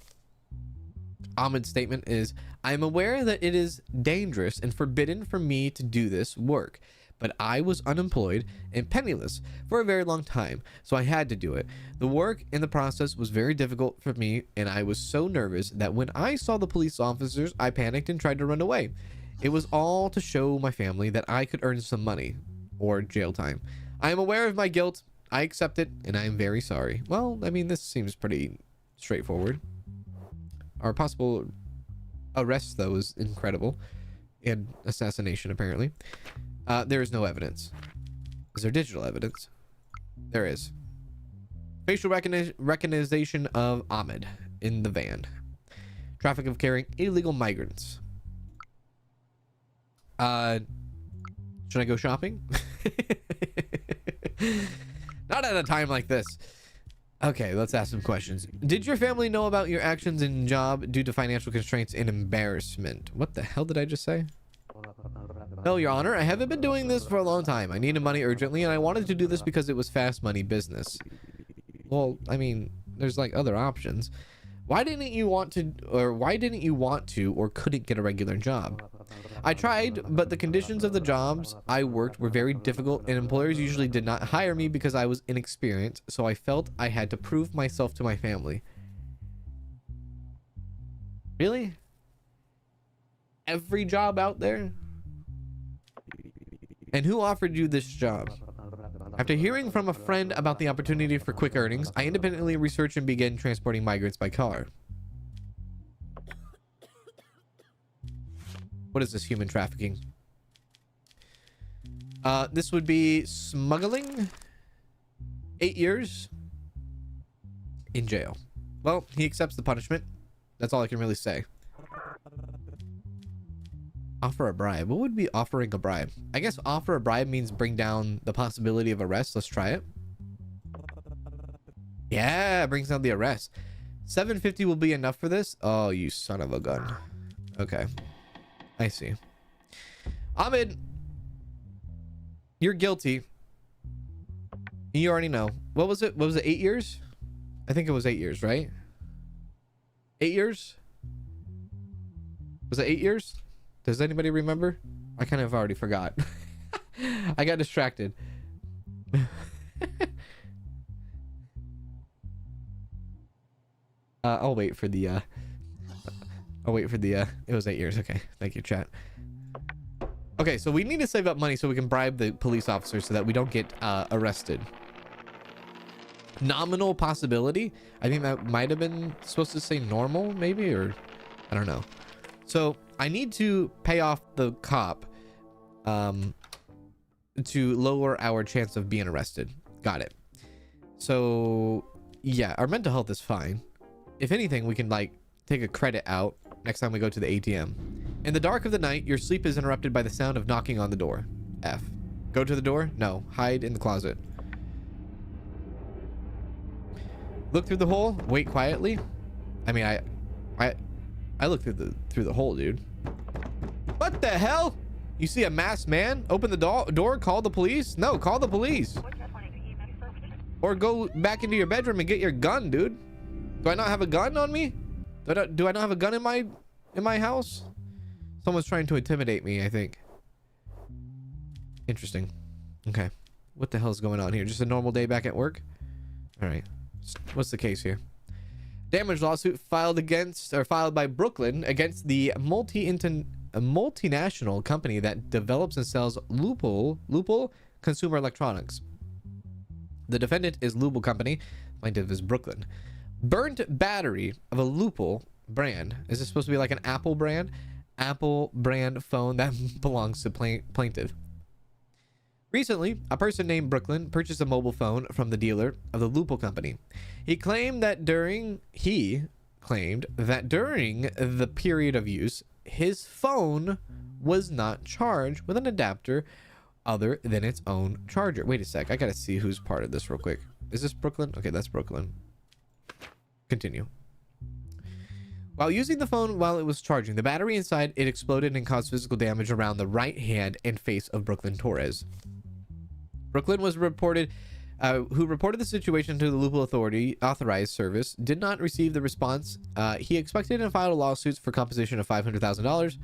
Ahmed's statement is, I am aware that it is dangerous and forbidden for me to do this work, but I was unemployed and penniless for a very long time, so I had to do it. The work in the process was very difficult for me, and I was so nervous that when I saw the police officers, I panicked and tried to run away. It was all to show my family that I could earn some money or jail time. I am aware of my guilt. I accept it, and I am very sorry. Well, I mean, this seems pretty straightforward. Our possible arrest, though, is incredible. And assassination, apparently. There is no evidence. Is there digital evidence? There is. Facial recognition of Ahmed in the van. Traffic of carrying illegal migrants. Should I go shopping? Not at a time like this. Okay, let's ask some questions. Did your family know about your actions and job due to financial constraints and embarrassment? What the hell did I just say? No, Your Honor, I haven't been doing this for a long time. I needed money urgently, and I wanted to do this because it was fast money business. Well, I mean, there's like other options. Why didn't you want to, or couldn't get a regular job? I tried, but the conditions of the jobs I worked were very difficult, and employers usually did not hire me because I was inexperienced, so I felt I had to prove myself to my family. Really? Every job out there? And who offered you this job? After hearing from a friend about the opportunity for quick earnings, I independently researched and began transporting migrants by car. What is this human trafficking? This would be smuggling. 8 years in jail. Well, he accepts the punishment. That's all I can really say. Offer a bribe. What would be offering a bribe? I guess offer a bribe means bring down the possibility of arrest. Let's try it. Yeah, it brings down the arrest. 750 will be enough for this. Oh, you son of a gun. Okay, I see. Ahmed, you're guilty. You already know. What was it? What was it? 8 years? I think it was 8 years, right? 8 years? Was it 8 years? Does anybody remember? I kind of already forgot. I got distracted. I'll wait for the it was 8 years. Okay, thank you, chat. Okay, so we need to save up money so we can bribe the police officers so that we don't get arrested. Nominal possibility. I think that might have been supposed to say normal, maybe, or I don't know. So I need to pay off the cop to lower our chance of being arrested. Got it. So yeah, our mental health is fine. If anything, we can like take a credit out next time we go to the ATM. In the dark of the night, your sleep is interrupted by the sound of knocking on the door. F. Go to the door? No. Hide in the closet. Look through the hole. Wait quietly. I mean, I look through the hole, dude. What the hell? You see a masked man? Open the door. Call the police. No, call the police. Or go back into your bedroom and get your gun, dude. Do I not have a gun on me? Do I not have a gun in my house? Someone's trying to intimidate me, I think. Interesting. Okay. What the hell is going on here? Just a normal day back at work? All right. What's the case here? Damage lawsuit filed by Brooklyn against the multinational company that develops and sells Loople consumer electronics. The defendant is Loople company. Plaintiff is Brooklyn. Burnt battery of a Loople brand. Is this supposed to be like an Apple brand? Apple brand phone that belongs to plaintiff. Recently, a person named Brooklyn purchased a mobile phone from the dealer of the Loople company. He claimed that during the period of use, his phone was not charged with an adapter other than its own charger. Wait a sec. I gotta see who's part of this real quick. Is this Brooklyn? Okay, that's Brooklyn. Continue. While using the phone while it was charging, the battery inside it exploded and caused physical damage around the right hand and face of Brooklyn Torres. Brooklyn was reported, who reported the situation to the Loople Authority authorized service, did not receive the response he expected and filed a lawsuit for compensation of $500,000.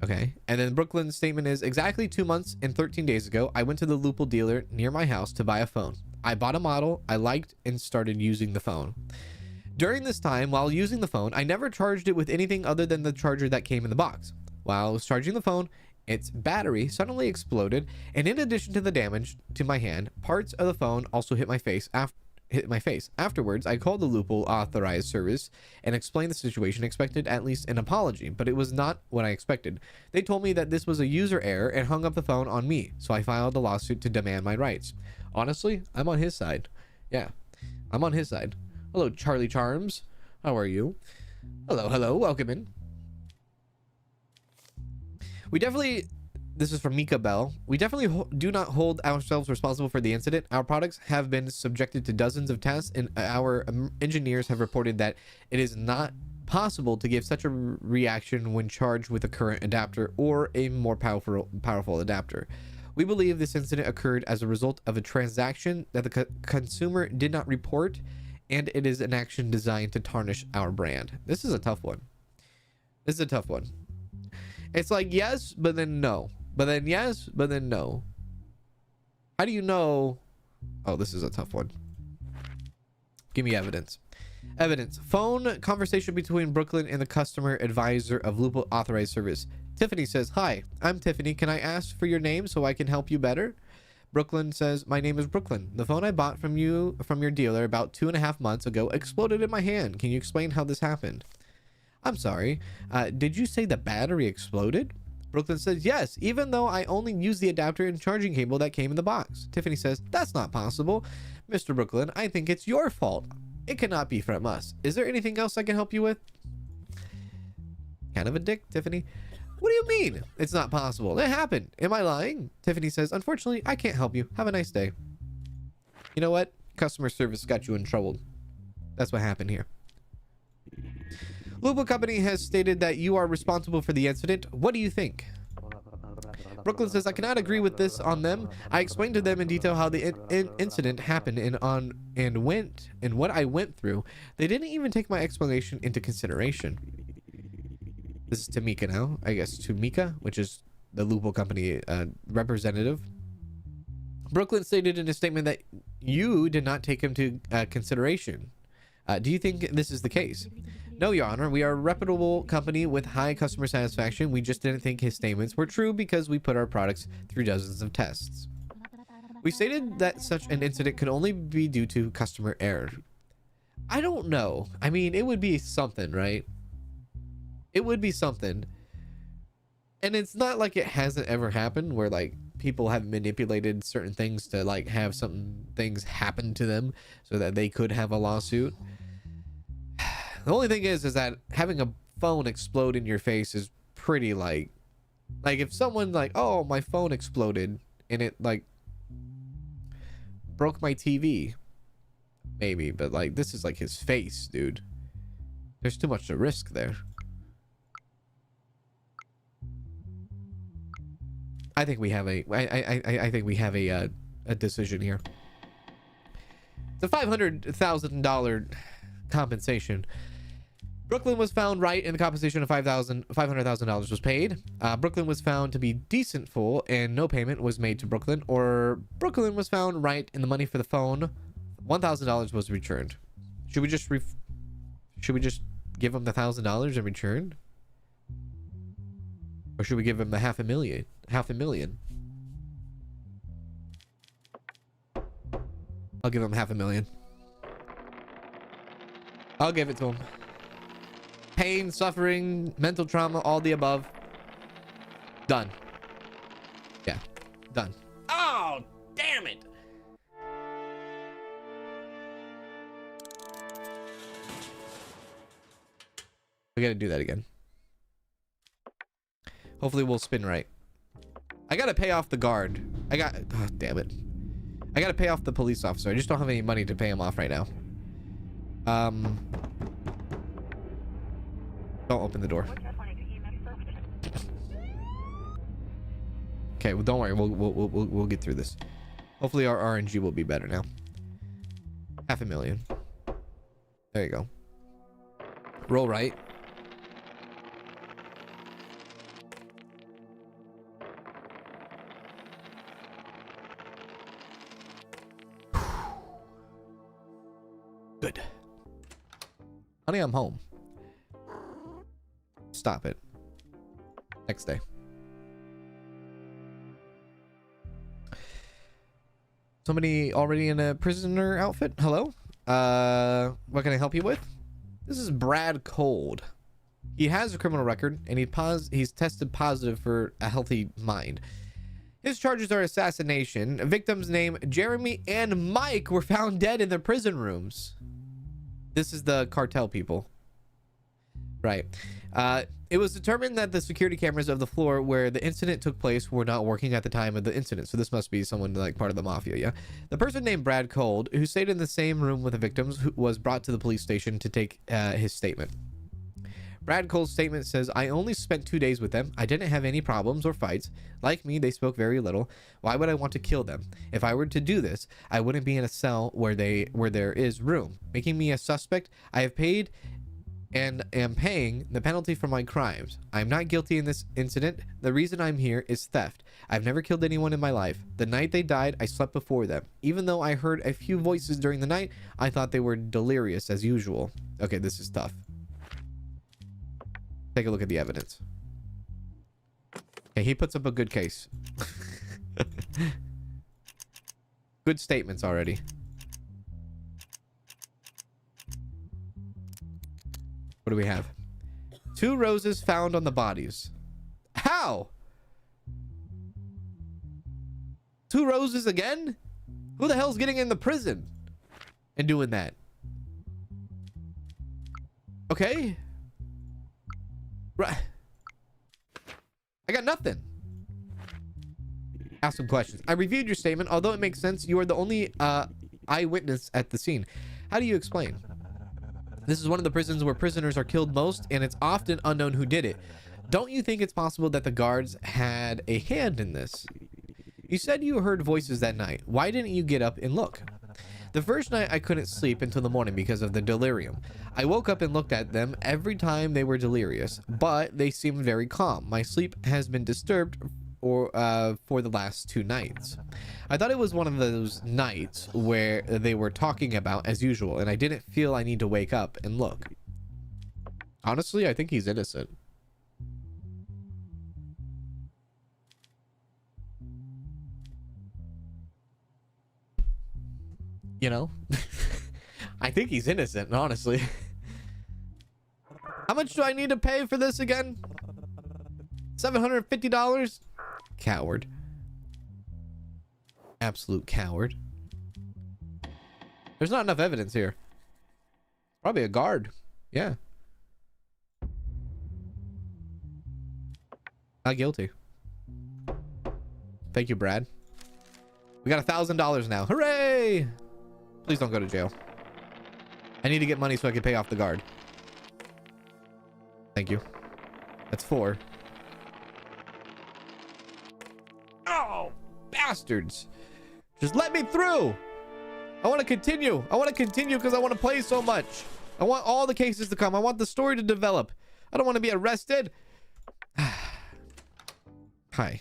Okay, and then Brooklyn's statement is, exactly 2 months and 13 days ago, I went to the Loople dealer near my house to buy a phone. I bought a model I liked and started using the phone. During this time, while using the phone, I never charged it with anything other than the charger that came in the box. While I was charging the phone, its battery suddenly exploded, and in addition to the damage to my hand, parts of the phone also hit my face. Afterwards, I called the Loople authorized service and explained the situation, expected at least an apology, but it was not what I expected. They told me that this was a user error and hung up the phone on me, so I filed a lawsuit to demand my rights. Honestly, I'm on his side. Yeah, I'm on his side. Hello, Charlie Charms. How are you? Hello, welcome in. This is from Mika Bell. We definitely do not hold ourselves responsible for the incident. Our products have been subjected to dozens of tests, and our engineers have reported that it is not possible to give such a reaction when charged with a current adapter or a more powerful adapter. We believe this incident occurred as a result of a transaction that the consumer did not report, and it is an action designed to tarnish our brand. This is a tough one. It's like yes, but then no. But then yes, but then no. How do you know? Oh, this is a tough one. Give me evidence. Evidence. Phone conversation between Brooklyn and the customer advisor of Loople authorized service. Tiffany says, "Hi, I'm Tiffany. Can I ask for your name so I can help you better?" Brooklyn says, "My name is Brooklyn. The phone I bought from your dealer about 2.5 months ago exploded in my hand. Can you explain how this happened?" "I'm sorry. Did you say the battery exploded?" Brooklyn says, yes, even though I only used the adapter and charging cable that came in the box. Tiffany says, that's not possible. Mr. Brooklyn, I think it's your fault. It cannot be from us. Is there anything else I can help you with? Kind of a dick, Tiffany. What do you mean? It's not possible. It happened. Am I lying? Tiffany says, unfortunately, I can't help you. Have a nice day. You know what? Customer service got you in trouble. That's what happened here. Loople Company has stated that you are responsible for the incident. What do you think? Brooklyn says, I cannot agree with this on them. I explained to them in detail how the incident happened and what I went through. They didn't even take my explanation into consideration. This is Tamika now. I guess Tamika, which is the Loople Company representative. Brooklyn stated in a statement that you did not take him to consideration. Do you think this is the case? No, Your Honor. We are a reputable company with high customer satisfaction. We just didn't think his statements were true because we put our products through dozens of tests. We stated that such an incident could only be due to customer error. I don't know. I mean, it would be something, right? It would be something. And it's not like it hasn't ever happened where like people have manipulated certain things to like have some things happen to them so that they could have a lawsuit. The only thing is that having a phone explode in your face is pretty like if someone like, oh, my phone exploded and it like broke my TV, maybe, but like this is like his face, dude. There's too much to risk there. I think we have I think we have a decision here. The $500,000 compensation. Brooklyn was found right and the compensation of $500,000 was paid. Brooklyn was found to be decentful and no payment was made to Brooklyn, or Brooklyn was found right and the money for the phone, $1,000 was returned. Should we just give him the $1,000 in return? Or should we give him the half a million? I'll give him $500,000. I'll give it to him. Pain, suffering, mental trauma, all the above. Done. Yeah, done. Oh, damn it. We gotta do that again. Hopefully we'll spin right. I gotta pay off the guard. Oh, damn it. I gotta pay off the police officer. I just don't have any money to pay him off right now. Don't open the door. Okay, well, don't worry. We'll get through this. Hopefully our RNG will be better now. $500,000. There you go. Roll right. Good. Honey, I'm home. Stop it. Next day. Somebody already in a prisoner outfit? Hello? What can I help you with? This is Brad Cold. He has a criminal record and he's tested positive for a healthy mind. His charges are assassination. Victims named Jeremy and Mike were found dead in their prison rooms. This is the cartel people. Right. It was determined that the security cameras of the floor where the incident took place were not working at the time of the incident. So this must be someone like part of the mafia, yeah? The person named Brad Cold, who stayed in the same room with the victims, was brought to the police station to take his statement. Brad Cole's statement says, I only spent 2 days with them. I didn't have any problems or fights. Like me, they spoke very little. Why would I want to kill them? If I were to do this, I wouldn't be in a cell where there is room. Making me a suspect, I have paid and am paying the penalty for my crimes. I am not guilty in this incident. The reason I'm here is theft. I've never killed anyone in my life. The night they died, I slept before them. Even though I heard a few voices during the night, I thought they were delirious as usual. Okay, this is tough. Take a look at the evidence. Okay, he puts up a good case. Good statements already. What do we have? 2 roses found on the bodies. How? 2 roses again? Who the hell's getting in the prison and doing that? Okay. Right. I got nothing. Ask some questions. I reviewed your statement. Although it makes sense, you are the only eyewitness at the scene. How do you explain? This is one of the prisons where prisoners are killed most, and it's often unknown who did it. Don't you think it's possible that the guards had a hand in this? You said you heard voices that night. Why didn't you get up and look? The first night I couldn't sleep until the morning because of the delirium. I woke up and looked at them every time they were delirious, but they seemed very calm. My sleep has been disturbed for the last 2 nights. I thought it was one of those nights where they were talking about as usual, and I didn't feel I need to wake up and look. Honestly, I think he's innocent. You know? I think he's innocent, honestly. How much do I need to pay for this again? $750? Coward. Absolute coward. There's not enough evidence here. Probably a guard. Yeah. Not guilty. Thank you, Brad. We got $1,000 now. Hooray! Please don't go to jail. I need to get money so I can pay off the guard. Thank you. That's 4. Oh, bastards. Just let me through. I want to continue. I want to continue because I want to play so much. I want all the cases to come. I want the story to develop. I don't want to be arrested. Hi.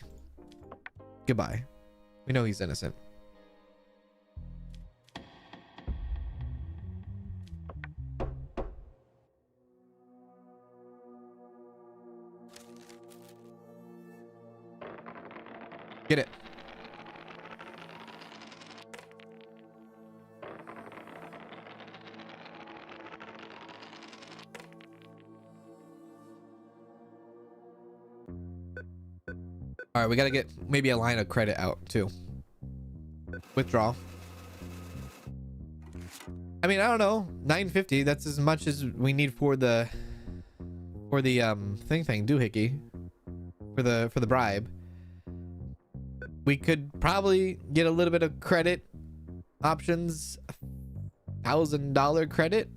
Goodbye. We know he's innocent. Get it. All right, we got to get maybe a line of credit out too. Withdraw. I mean, I don't know. $950. That's as much as we need for the thing doohickey for the bribe. We could probably get a little bit of credit options. $1,000 credit.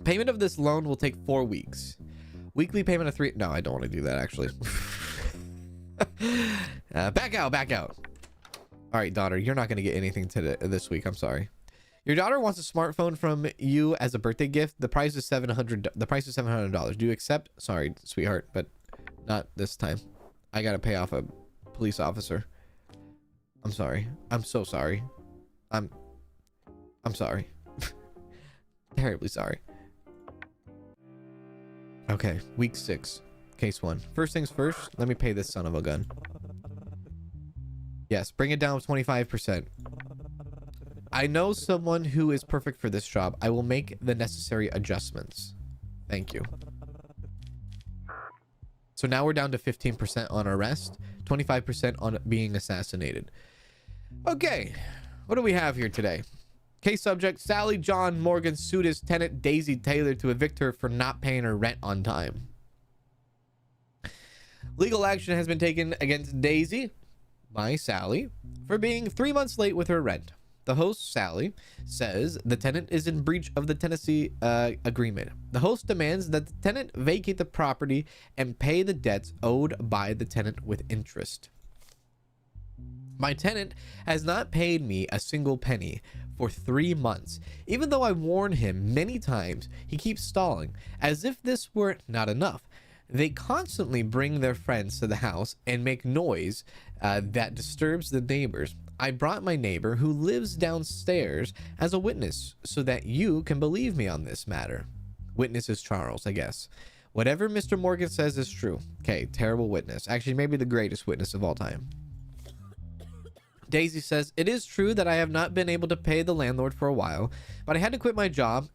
Payment of this loan will take 4 weeks. Weekly payment of 3. No, I don't want to do that actually. Back out. All right, daughter, you're not going to get anything this week. I'm sorry. Your daughter wants a smartphone from you as a birthday gift. The price is $700. The price is $700. Do you accept? Sorry, sweetheart, but not this time. I got to pay off a police officer. I'm sorry. I'm so sorry. I'm sorry. Terribly sorry. Okay, week 6, case 1. First things first, let me pay this son of a gun. Yes, bring it down 25%. I know someone who is perfect for this job. I will make the necessary adjustments. Thank you. So now we're down to 15% on arrest, 25% on being assassinated. Okay, what do we have here today? Case subject, Sally John Morgan sued his tenant Daisy Taylor to evict her for not paying her rent on time. Legal action has been taken against Daisy by Sally for being 3 months late with her rent. The host, Sally, says the tenant is in breach of the tenancy agreement. The host demands that the tenant vacate the property and pay the debts owed by the tenant with interest. My tenant has not paid me a single penny for 3 months. Even though I warn him many times, he keeps stalling. As if this were not enough, they constantly bring their friends to the house and make noise that disturbs the neighbors. I brought my neighbor who lives downstairs as a witness so that you can believe me on this matter. Witness is Charles, I guess. Whatever Mr. Morgan says is true. Okay, terrible witness. Actually, maybe the greatest witness of all time. Daisy says, it is true that I have not been able to pay the landlord for a while, but I had to quit my job.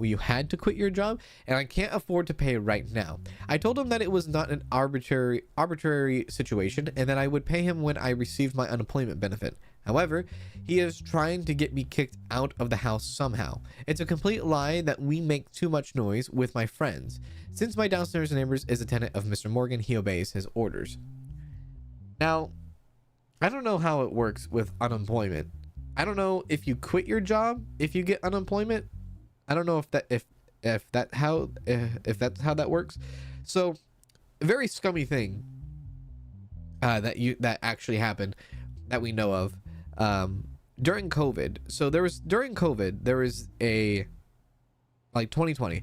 you had to quit your job, and I can't afford to pay right now. I told him that it was not an arbitrary situation, and that I would pay him when I received my unemployment benefit. However, he is trying to get me kicked out of the house somehow. It's a complete lie that we make too much noise with my friends. Since my downstairs neighbors is a tenant of Mr. Morgan, he obeys his orders. Now, I don't know how it works with unemployment. I don't know if you quit your job if you get unemployment. I don't know if that's how that works. So, a very scummy thing that actually happened that we know of during COVID. So during COVID there was a, like 2020,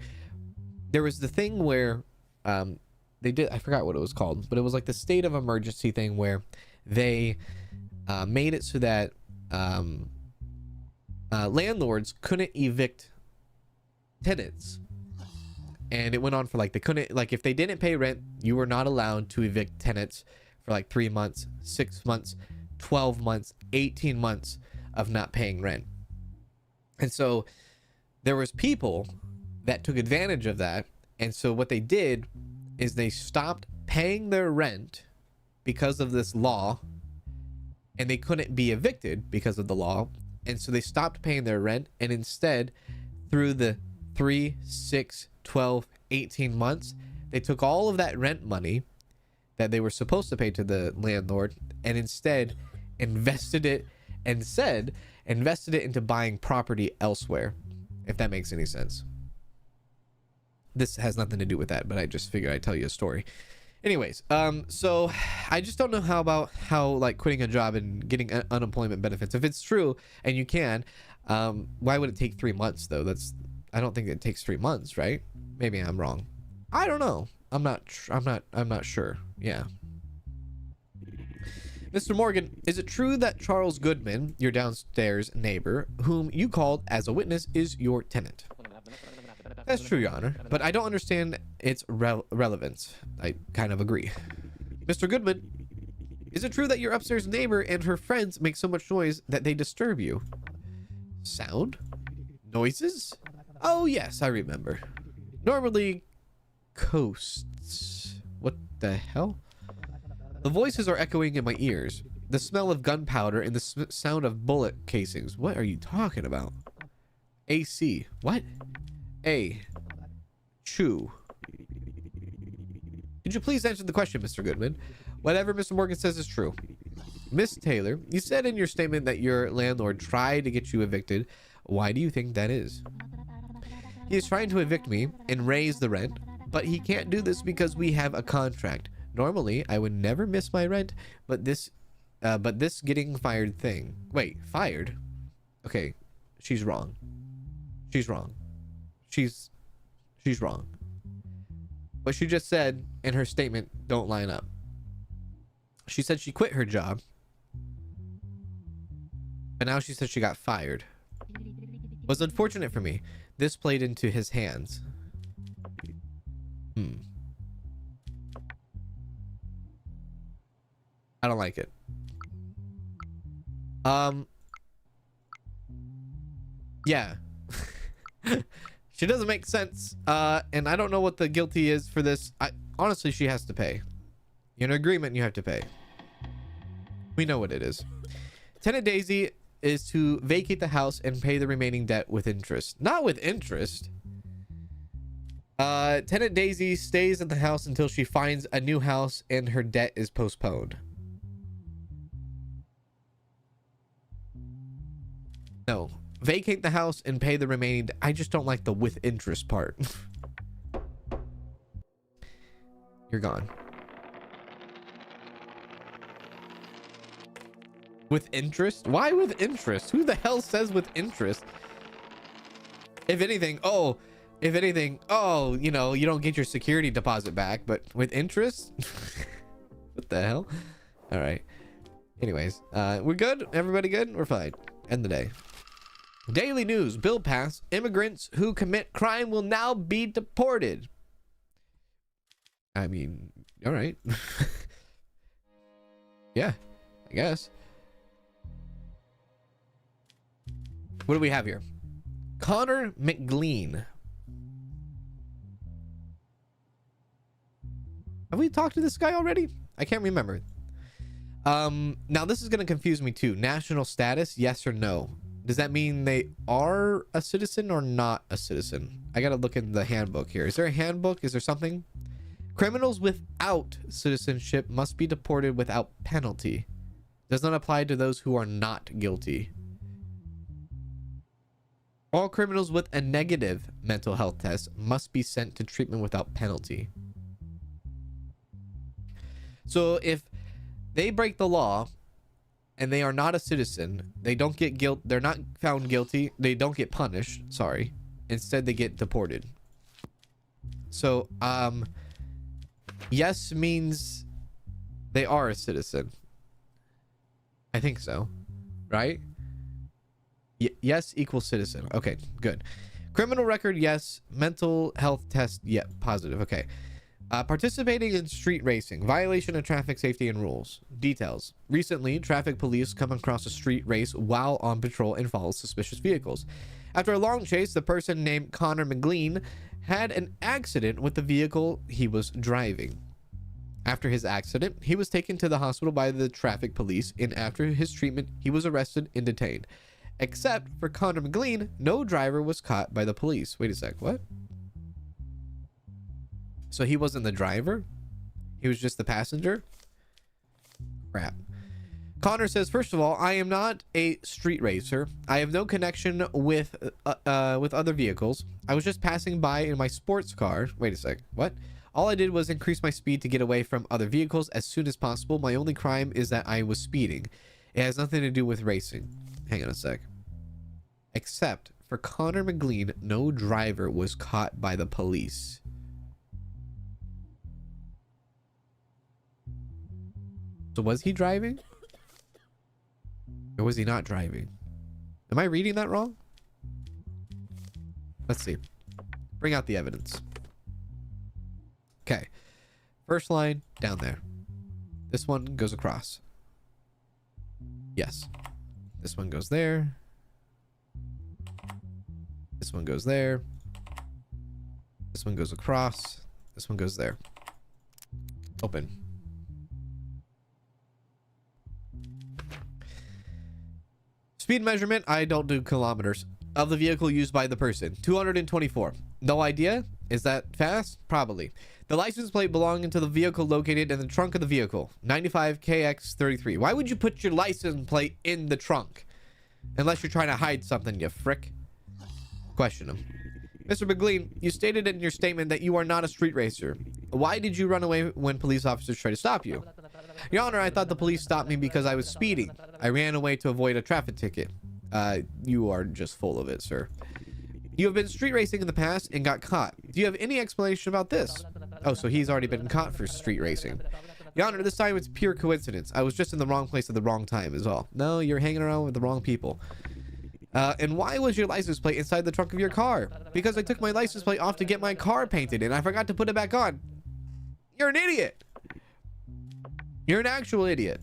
there was the thing where they did, I forgot what it was called, but it was like the state of emergency thing where they made it so that landlords couldn't evict tenants. And it went on for like, they couldn't, like if they didn't pay rent, you were not allowed to evict tenants for like 3 months, 6 months, 12 months, 18 months of not paying rent. And so there was people that took advantage of that. And so what they did is they stopped paying their rent because of this law, and they couldn't be evicted because of the law. And so they stopped paying their rent, and instead, through the 3, 6, 12, 18 months, they took all of that rent money that they were supposed to pay to the landlord and instead invested it into buying property elsewhere, if that makes any sense. This has nothing to do with that, but I just figured I'd tell you a story. Anyways, so I just don't know how like quitting a job and getting unemployment benefits, if it's true and you can, why would it take 3 months though? I don't think it takes 3 months, right? Maybe I'm wrong. I don't know. I'm not sure. Yeah. Mr. Morgan, is it true that Charles Goodman, your downstairs neighbor, whom you called as a witness, is your tenant? That's true, Your Honor, but I don't understand its relevance. I kind of agree. Mr. Goodman, is it true that your upstairs neighbor and her friends make so much noise that they disturb you? Sound? Noises? Oh, yes, I remember. Normally, coasts. What the hell? The voices are echoing in my ears. The smell of gunpowder and the sound of bullet casings. What are you talking about? AC. What? A. Chew. Could you please answer the question, Mr. Goodman? Whatever Mr. Morgan says is true. Miss Taylor, you said in your statement that your landlord tried to get you evicted. Why do you think that is? He is trying to evict me and raise the rent, but he can't do this because we have a contract. Normally, I would never miss my rent, but this getting fired thing. Wait, fired? Okay, she's wrong. She's wrong. She's wrong. What she just said in her statement don't line up. She said she quit her job, but now she said she got fired. It was unfortunate for me. This played into his hands. I don't like it. Yeah. She doesn't make sense. And I don't know what the guilty is for this. Honestly, she has to pay. You're in agreement, you have to pay. We know what it is. Tenant Daisy is to vacate the house and pay the remaining debt with interest. Not with interest. Tenant Daisy stays in the house until she finds a new house and her debt is postponed. No. Vacate the house and pay the remaining. I just don't like the with interest part. You're gone. With interest? Why with interest? Who the hell says with interest? If anything, you know, you don't get your security deposit back, but with interest? What the hell? All right. Anyways, we're good? Everybody good? We're fine. End the day. Daily news. Bill passed. Immigrants who commit crime will now be deported. I mean, all right. Yeah, I guess. What do we have here? Connor Mcleen. Have we talked to this guy already? I can't remember. Now this is going to confuse me too. National status, yes or no? Does that mean they are a citizen or not a citizen? I got to look in the handbook here. Is there a handbook? Is there something? Criminals without citizenship must be deported without penalty. Does not apply to those who are not guilty. All criminals with a negative mental health test must be sent to treatment without penalty. So if they break the law and they are not a citizen, they don't get they're not found guilty, they don't get punished, sorry. Instead they get deported. So yes means they are a citizen. I think so, right? Yes equals citizen. Okay, good. Criminal record, yes. Mental health test, yeah, positive. Okay. Participating in street racing, violation of traffic safety and rules. Details. Recently, traffic police come across a street race while on patrol and follow suspicious vehicles. After a long chase, the person named Connor Mcleen had an accident with the vehicle he was driving. After his accident, he was taken to the hospital by the traffic police, and after his treatment, he was arrested and detained. Except for Connor Mcleen, no driver was caught by the police. Wait a sec, what? So he wasn't the driver? He was just the passenger? Crap. Connor says, first of all, I am not a street racer. I have no connection with other vehicles. I was just passing by in my sports car. Wait a sec. What? All I did was increase my speed to get away from other vehicles as soon as possible. My only crime is that I was speeding. It has nothing to do with racing. Hang on a sec. Except for Connor Mcleen, no driver was caught by the police. So was he driving? Or was he not driving? Am I reading that wrong? Let's see. Bring out the evidence. Okay. First line down there. This one goes across. Yes. This one goes there. This one goes there. This one goes across. This one goes there. Open. Speed measurement, I don't do kilometers, of the vehicle used by the person. 224. No idea? Is that fast? Probably. The license plate belonging to the vehicle located in the trunk of the vehicle. 95KX33. Why would you put your license plate in the trunk? Unless you're trying to hide something, you frick. Question him. Mr. Mcleen, you stated in your statement that you are not a street racer. Why did you run away when police officers tried to stop you? Your Honor, I thought the police stopped me because I was speeding. I ran away to avoid a traffic ticket. You are just full of it, sir. You have been street racing in the past and got caught. Do you have any explanation about this? Oh, so he's already been caught for street racing. Your Honor, this time it's pure coincidence. I was just in the wrong place at the wrong time is all. No, you're hanging around with the wrong people. And why was your license plate inside the trunk of your car? Because I took my license plate off to get my car painted and I forgot to put it back on. You're an idiot. You're an actual idiot.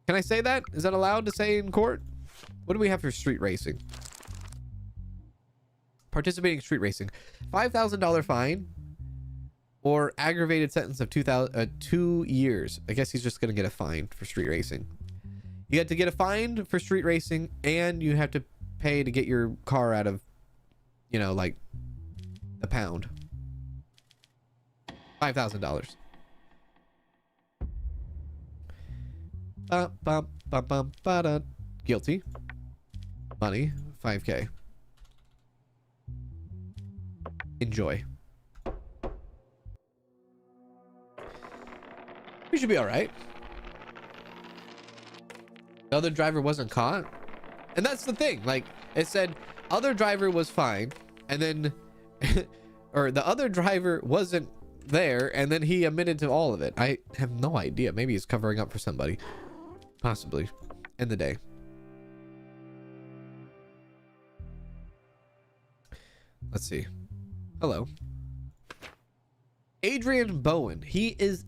Can I say that? Is that allowed to say in court? What do we have for street racing? Participating in street racing. $5,000 fine or aggravated sentence of 2 years. I guess he's just going to get a fine for street racing. You have to get a fine for street racing and you have to pay to get your car out of, you know, like a pound. $5,000. Guilty. Money. 5K. Enjoy. We should be all right. The other driver wasn't caught. And that's the thing. Like, it said other driver was fine. And then, or the other driver wasn't there. And then he admitted to all of it. I have no idea. Maybe he's covering up for somebody. Possibly. End the day. Let's see. Hello. Adrien Bowen. He is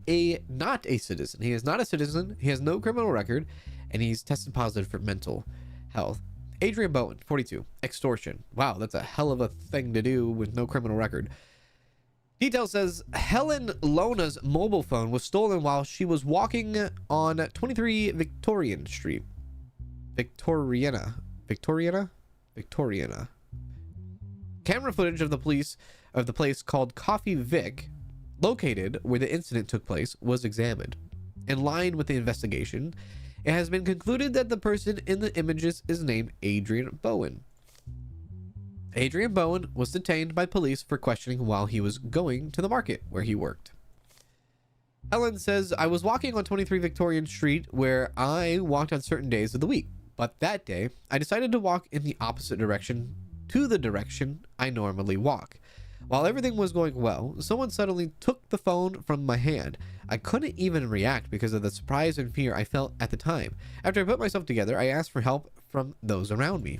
not a citizen. He is not a citizen. He has no criminal record. And he's tested positive for mental health. Adrien Bowen, 42. Extortion. Wow, that's a hell of a thing to do with no criminal record. Detail says Helen Lona's mobile phone was stolen while she was walking on 23 Victorian Street. Victoriana. Camera footage of the place called Coffee Vic, located where the incident took place, was examined. In line with the investigation, it has been concluded that the person in the images is named Adrien Bowen. Adrien Bowen was detained by police for questioning while he was going to the market where he worked. Helen says, I was walking on 23 Victorian Street where I walked on certain days of the week, but that day I decided to walk in the opposite direction to the direction I normally walk. While everything was going well, someone suddenly took the phone from my hand. I couldn't even react because of the surprise and fear I felt at the time. After I put myself together, I asked for help from those around me.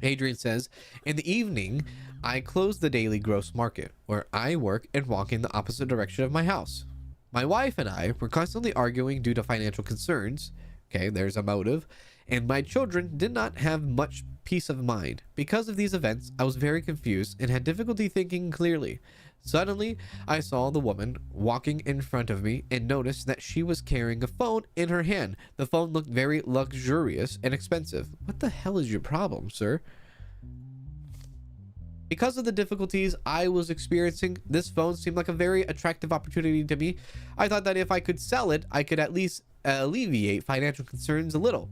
Adrien says, in the evening, I closed the daily gross market, where I work, and walk in the opposite direction of my house. My wife and I were constantly arguing due to financial concerns. Okay, there's a motive. And my children did not have much peace of mind. Because of these events, I was very confused and had difficulty thinking clearly. Suddenly, I saw the woman walking in front of me and noticed that she was carrying a phone in her hand. The phone looked very luxurious and expensive. What the hell is your problem, sir? Because of the difficulties I was experiencing, this phone seemed like a very attractive opportunity to me. I thought that if I could sell it, I could at least alleviate financial concerns a little.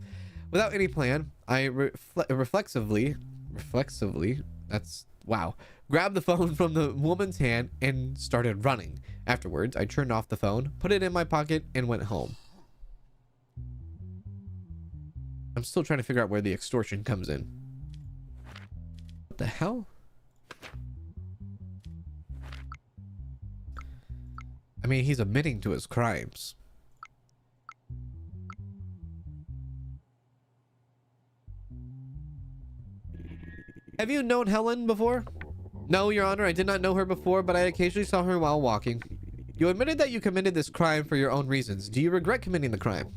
Without any plan, I reflexively, that's wow, grabbed the phone from the woman's hand and started running. Afterwards, I turned off the phone, put it in my pocket, and went home. I'm still trying to figure out where the extortion comes in. What the hell? I mean, he's admitting to his crimes. Have you known Helen before? No, Your Honor, I did not know her before, but I occasionally saw her while walking. You admitted that you committed this crime for your own reasons. Do you regret committing the crime?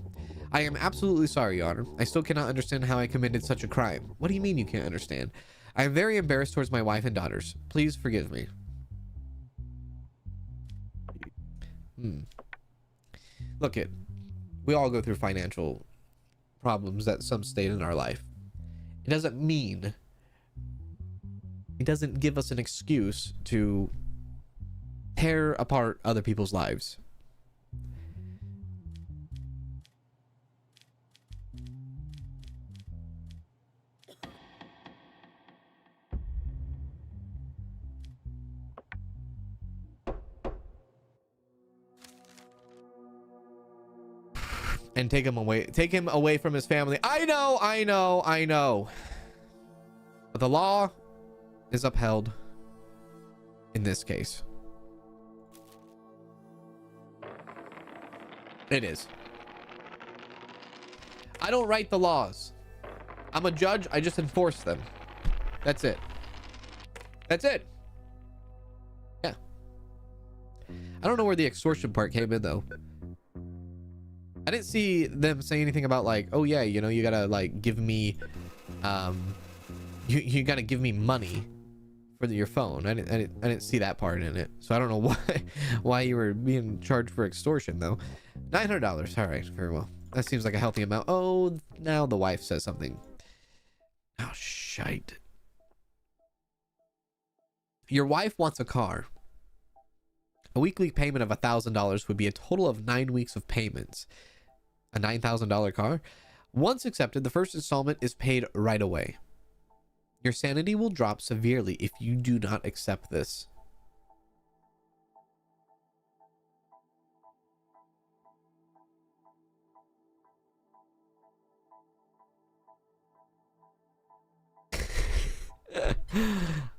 I am absolutely sorry, Your Honor. I still cannot understand how I committed such a crime. What do you mean you can't understand? I am very embarrassed towards my wife and daughters. Please forgive me. Look, we all go through financial problems at some state in our life. It doesn't mean... It doesn't give us an excuse to tear apart other people's lives. And take him away from his family. I know. But the law is upheld in this case. It is. I don't write the laws. I'm a judge. I just enforce them. That's it. That's it. Yeah. I don't know where the extortion part came in though. I didn't see them say anything about like, oh yeah, you know, you gotta like give me you gotta give me money for your phone. I didn't see that part in it, so I don't know why you were being charged for extortion though. $900. All right, very well. That seems like a healthy amount. Oh, now the wife says something. Oh shite. Your wife wants a car. A weekly payment of $1,000 would be a total of 9 weeks of payments. A $9,000 car. Once accepted, the first installment is paid right away. Your sanity will drop severely if you do not accept this.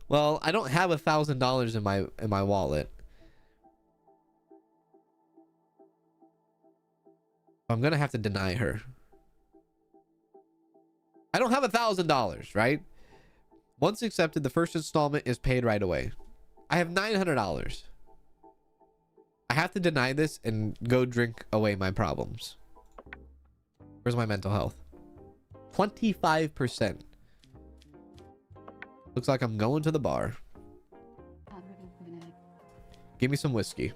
Well, I don't have $1,000 in my wallet. I'm gonna have to deny her. I don't have $1,000, right? Once accepted, the first installment is paid right away. I have $900. I have to deny this and go drink away my problems. Where's my mental health? 25%. Looks like I'm going to the bar. Give me some whiskey.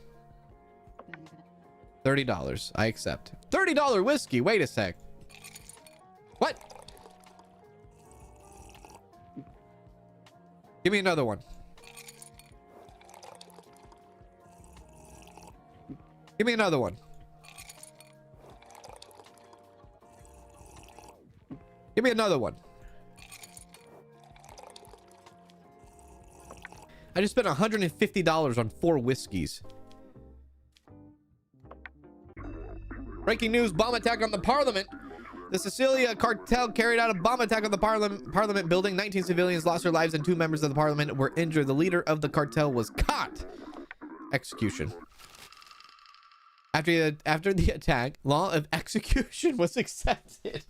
$30. I accept. $30 whiskey. Wait a sec. What? Give me another one. Give me another one. Give me another one. I just spent $150 on 4 whiskeys. Breaking news, bomb attack on the parliament. The Sicilia cartel carried out a bomb attack on the parliament building. 19 civilians lost their lives and 2 members of the parliament were injured. The leader of the cartel was caught. Execution. After the attack, law of execution was accepted.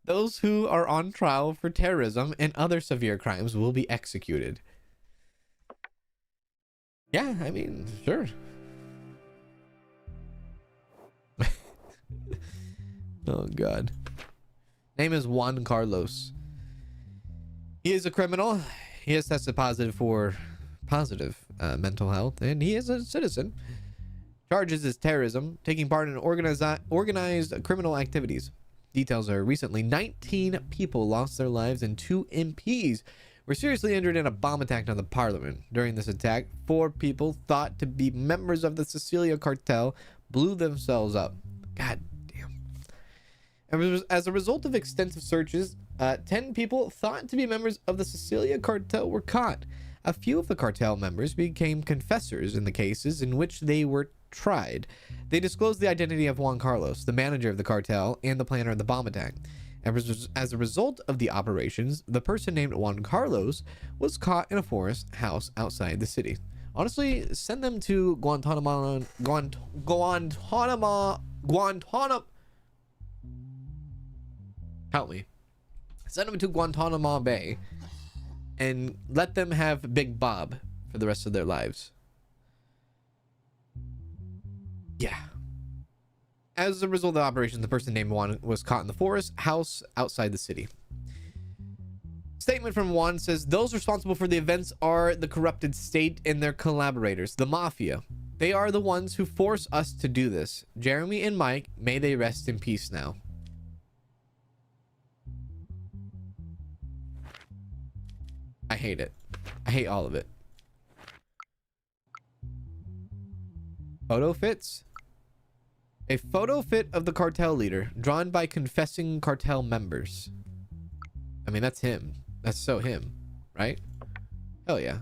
Those who are on trial for terrorism and other severe crimes will be executed. Yeah, I mean, sure. Oh, God. Name is Juan Carlos. He is a criminal. He has tested positive for mental health, and he is a citizen. Charges is terrorism, taking part in organized criminal activities. Details are recently 19 people lost their lives and 2 MPs were seriously injured in a bomb attack on the parliament. During this attack, 4 people thought to be members of the Sicilia cartel blew themselves up. God damn. And as a result of extensive searches, 10 people thought to be members of the Sicilia cartel were caught. A few of the cartel members became confessors in the cases in which they were tried. They disclosed the identity of Juan Carlos, the manager of the cartel and the planner of the bomb attack. As a result of the operations, the person named Juan Carlos was caught in a forest house outside the city. Honestly, send them to Guantanamo. Help me. Send them to Guantanamo Bay and let them have Big Bob for the rest of their lives. Yeah. As a result of the operation, the person named Juan was caught in the forest house outside the city. Statement from Juan says, those responsible for the events are the corrupted state and their collaborators, the mafia. They are the ones who force us to do this. Jeremy and Mike, may they rest in peace now. I hate it. I hate all of it. Photo fits? A photo fit of the cartel leader drawn by confessing cartel members. I mean, that's him. That's so him, right? Hell yeah.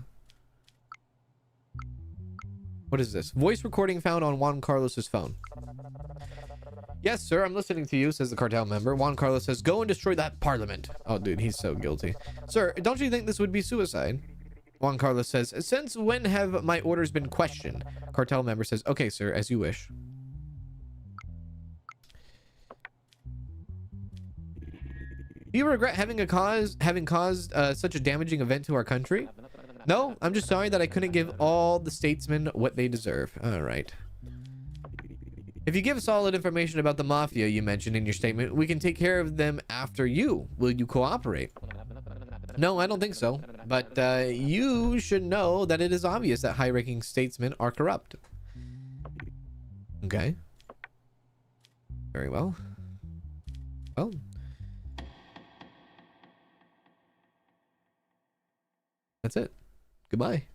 What is this? Voice recording found on Juan Carlos's phone. Yes, sir, I'm listening to you, says the cartel member. Juan Carlos says, go and destroy that parliament. Oh, dude, he's so guilty. Sir, don't you think this would be suicide? Juan Carlos says, since when have my orders been questioned? Cartel member says, okay, sir, as you wish. Do you regret having caused such a damaging event to our country? No, I'm just sorry that I couldn't give all the statesmen what they deserve. All right. If you give solid information about the mafia you mentioned in your statement, we can take care of them after you. Will you cooperate? No, I don't think so. But you should know that it is obvious that high-ranking statesmen are corrupt. Okay. Very well. Well. That's it. Goodbye.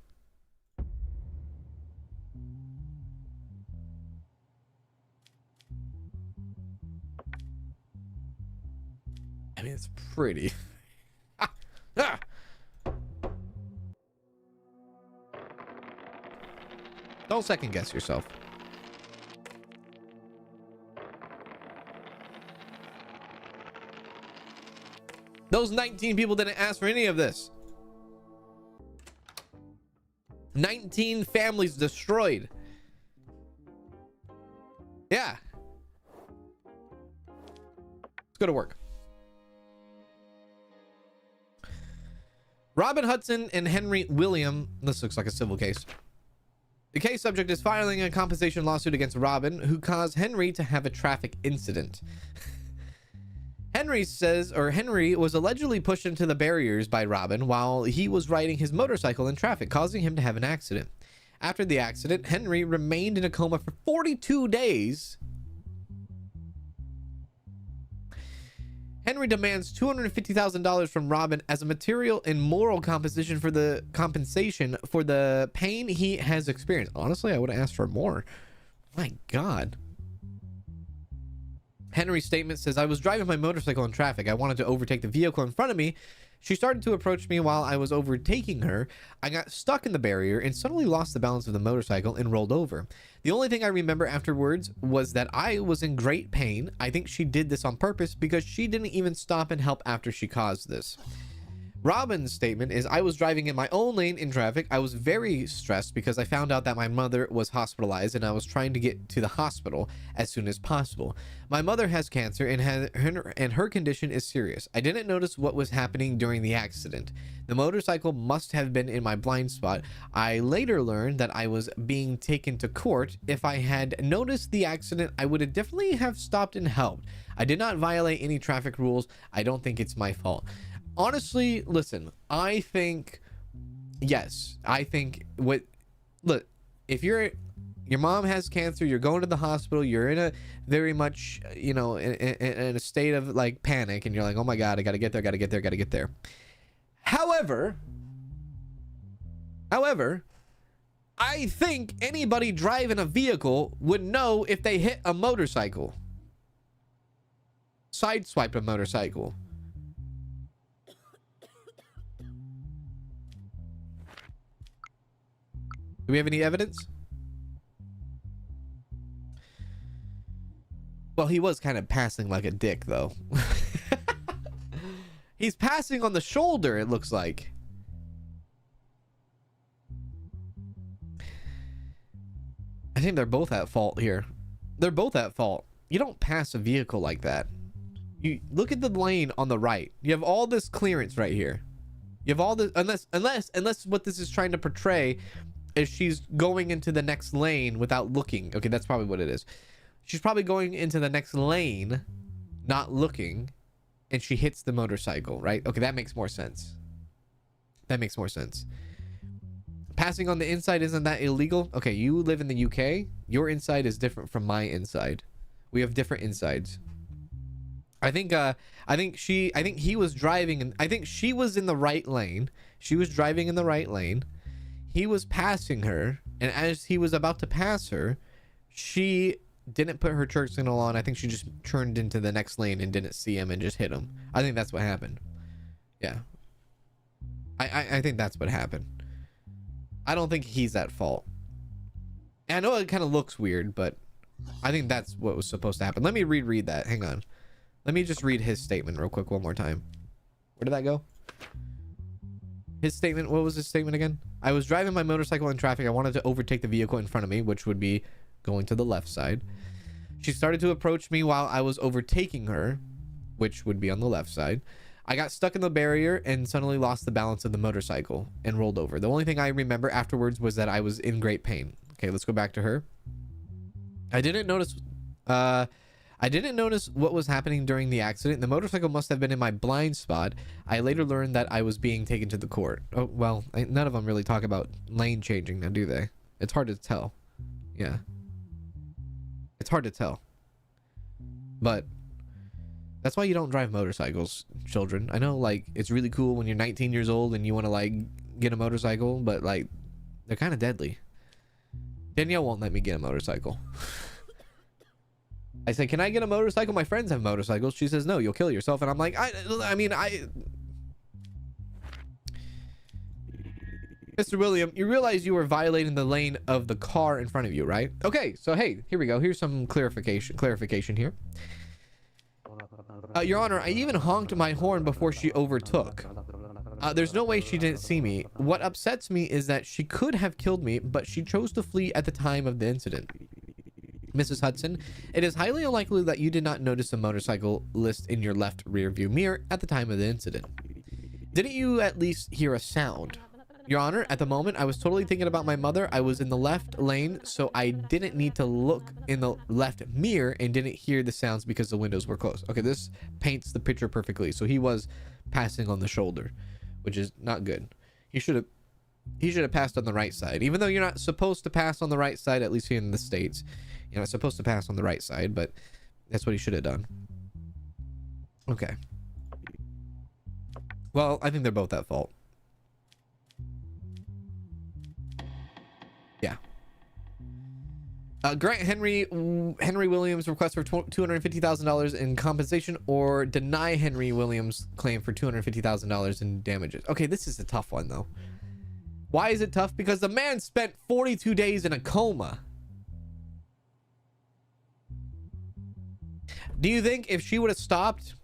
I mean, it's pretty. Ah! Don't second guess yourself. Those 19 people didn't ask for any of this. 19 families destroyed. Yeah. Let's go to work. Robin Hudson and Henry William. This looks like a civil case. The case subject is filing a compensation lawsuit against Robin, who caused Henry to have a traffic incident. Henry was allegedly pushed into the barriers by Robin while he was riding his motorcycle in traffic, causing him to have an accident. After the accident, Henry remained in a coma for 42 days. Henry demands $250,000 from Robin as a material and moral compensation for the pain he has experienced. Honestly, I would have asked for more. My God. Henry's statement says, I was driving my motorcycle in traffic. I wanted to overtake the vehicle in front of me. She started to approach me while I was overtaking her. I got stuck in the barrier and suddenly lost the balance of the motorcycle and rolled over. The only thing I remember afterwards was that I was in great pain. I think she did this on purpose because she didn't even stop and help after she caused this. Robin's statement is, I was driving in my own lane in traffic. I was very stressed because I found out that my mother was hospitalized and I was trying to get to the hospital as soon as possible. My mother has cancer and her condition is serious. I didn't notice what was happening during the accident. The motorcycle must have been in my blind spot. I later learned that I was being taken to court. If I had noticed the accident, I would have definitely have stopped and helped. I did not violate any traffic rules. I don't think it's my fault. Honestly, listen, I think, yes, I think look, if your mom has cancer, you're going to the hospital, you're in a very much, in a state of like panic, and you're like, oh my God, I gotta get there. However, I think anybody driving a vehicle would know if they hit a motorcycle, sideswiped a motorcycle. Do we have any evidence? Well, he was kind of passing like a dick, though. He's passing on the shoulder, it looks like. I think they're both at fault here. They're both at fault. You don't pass a vehicle like that. You look at the lane on the right. You have all this clearance right here. You have all this, unless what this is trying to portray is she's going into the next lane without looking. Okay, that's probably what it is. She's probably going into the next lane, not looking, and she hits the motorcycle, right? Okay, that makes more sense. That makes more sense. Passing on the inside, isn't that illegal? Okay, you live in the UK. Your inside is different from my inside. We have different insides. I think he was driving, and I think she was in the right lane. She was driving in the right lane. He was passing her, and as he was about to pass her, she didn't put her turn signal on. I think she just turned into the next lane and didn't see him and just hit him. I think that's what happened. Yeah. I think that's what happened. I don't think he's at fault. And I know it kind of looks weird, but I think that's what was supposed to happen. Let me reread that. Hang on. Let me just read his statement real quick one more time. Where did that go? His statement, what was his statement again? I was driving my motorcycle in traffic. I wanted to overtake the vehicle in front of me, which would be going to the left side. She started to approach me while I was overtaking her, which would be on the left side. I got stuck in the barrier and suddenly lost the balance of the motorcycle and rolled over. The only thing I remember afterwards was that I was in great pain. Okay, let's go back to her. I didn't notice what was happening during the accident. The motorcycle must have been in my blind spot. I later learned that I was being taken to the court. Oh, well, none of them really talk about lane changing now, do they? It's hard to tell. Yeah. It's hard to tell. But that's why you don't drive motorcycles, children. I know, like, it's really cool when you're 19 years old and you want to, like, get a motorcycle, but, like, they're kind of deadly. Danielle won't let me get a motorcycle. I said, can I get a motorcycle? My friends have motorcycles. She says, no, you'll kill yourself. And I'm like, Mr. William, you realize you were violating the lane of the car in front of you, right? Okay, so hey, here we go. Here's some clarification here. Your Honor, I even honked my horn before she overtook. There's no way she didn't see me. What upsets me is that she could have killed me, but she chose to flee at the time of the incident. Mrs. Hudson, it is highly unlikely that you did not notice a motorcycle list in your left rear view mirror at the time of the incident. Didn't you at least hear a sound? Your Honor, at the moment, I was totally thinking about my mother. I was in the left lane, so I didn't need to look in the left mirror and didn't hear the sounds because the windows were closed. Okay, this paints the picture perfectly. So he was passing on the shoulder, which is not good. He should have passed on the right side. Even though you're not supposed to pass on the right side, at least here in the States. You're not supposed to pass on the right side, but that's what he should have done. Okay. Well, I think they're both at fault. Yeah. Grant Henry Williams' request for $250,000 in compensation, or deny Henry Williams' claim for $250,000 in damages. Okay, this is a tough one though. Why is it tough? Because the man spent 42 days in a coma. Do you think if she would have stopped,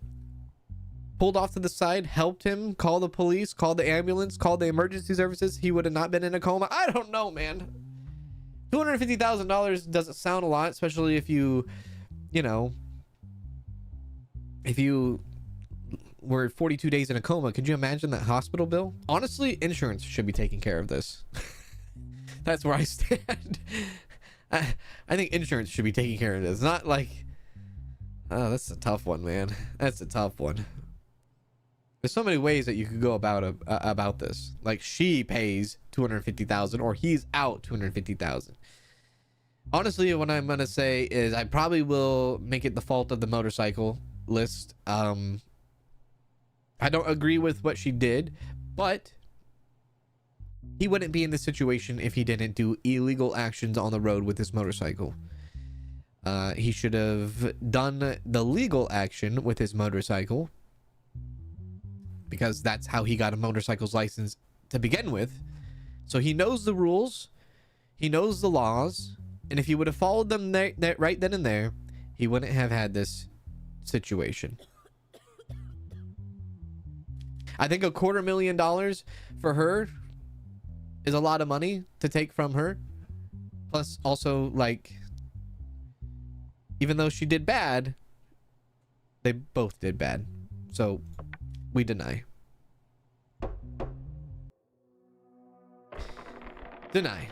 pulled off to the side, helped him, called the police, called the ambulance, called the emergency services, he would have not been in a coma? I don't know, man. $250,000 doesn't sound a lot, especially if you know, if you were 42 days in a coma. Could you imagine that hospital bill? Honestly, insurance should be taking care of this. That's where I stand. I think insurance should be taking care of this. Not like, oh, that's a tough one, man. That's a tough one. There's so many ways that you could go about this. Like, she pays $250,000 or he's out $250,000. Honestly, what I'm gonna say is I probably will make it the fault of the motorcycle list. I don't agree with what she did, but he wouldn't be in this situation if he didn't do illegal actions on the road with his motorcycle. He should have done the legal action with his motorcycle, because that's how he got a motorcycle's license to begin with. So he knows the rules, he knows the laws, and if he would have followed them right then and there, he wouldn't have had this situation. I think $250,000 for her is a lot of money to take from her. Plus, also, like, even though she did bad, they both did bad. So we deny. Deny.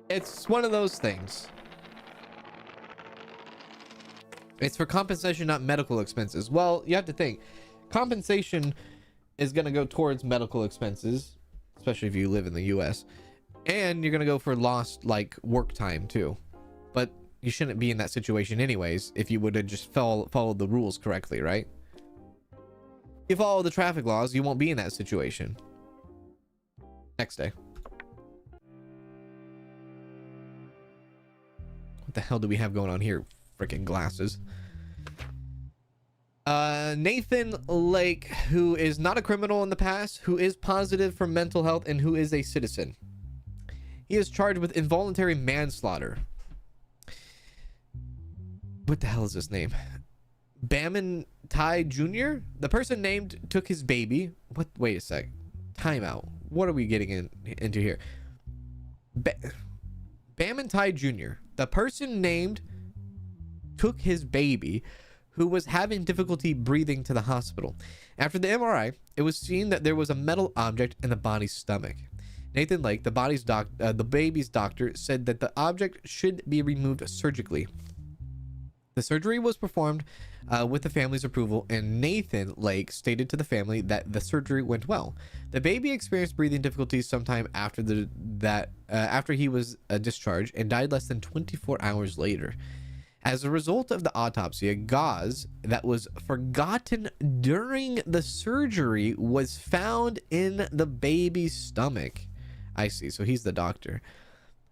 It's one of those things. It's for compensation, not medical expenses. Well, you have to think. Compensation is going to go towards medical expenses, especially if you live in the US. And you're going to go for lost, like, work time, too. But you shouldn't be in that situation anyways if you would have just followed the rules correctly, right? If you follow the traffic laws, you won't be in that situation. Next day. What the hell do we have going on here? Freaking glasses. Nathan Lake, who is not a criminal in the past, who is positive for mental health, and who is a citizen. He is charged with involuntary manslaughter. What the hell is his name? Baman Tai Jr.? The person named took his baby. What? Wait a sec. Timeout. What are we getting into here? Baman Tai Jr. The person named took his baby who was having difficulty breathing to the hospital. After the MRI, it was seen that there was a metal object in the body's stomach. Nathan Lake, the baby's doctor, said that the object should be removed surgically. The surgery was performed with the family's approval, and Nathan Lake stated to the family that the surgery went well. The baby experienced breathing difficulties sometime after after he was discharged, and died less than 24 hours later. As a result of the autopsy, a gauze that was forgotten during the surgery was found in the baby's stomach. I see. So he's the doctor.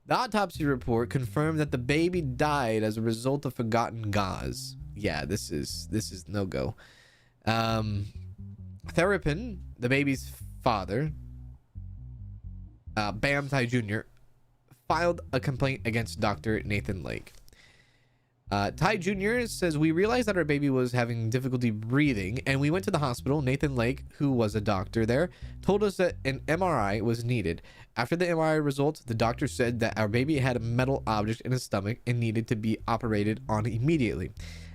The autopsy report confirmed that the baby died as a result of forgotten gauze. Yeah, this is no go. Therapin, the baby's father, Bam Tai Jr., filed a complaint against Dr. Nathan Lake. Tai Jr. says, we realized that our baby was having difficulty breathing, and we went to the hospital. Nathan Lake, who was a doctor there, told us that an MRI was needed. After the MRI results, the doctor said that our baby had a metal object in his stomach and needed to be operated on immediately.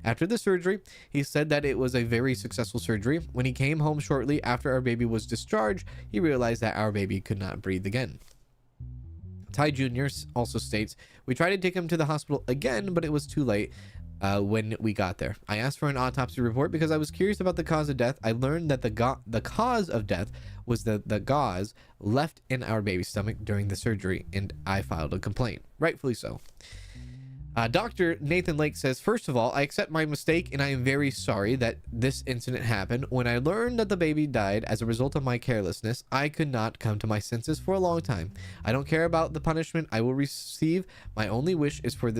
After the surgery, he said that it was a very successful surgery. When he came home shortly after our baby was discharged, he realized that our baby could not breathe again. Ty Jr. also states, we tried to take him to the hospital again, but it was too late when we got there. I asked for an autopsy report because I was curious about the cause of death. I learned that the cause of death was the gauze left in our baby's stomach during the surgery, and I filed a complaint. Rightfully so. Dr. Nathan Lake says, first of all, I accept my mistake and I am very sorry that this incident happened. When I learned that the baby died as a result of my carelessness, I could not come to my senses for a long time. I don't care about the punishment I will receive. My only wish is for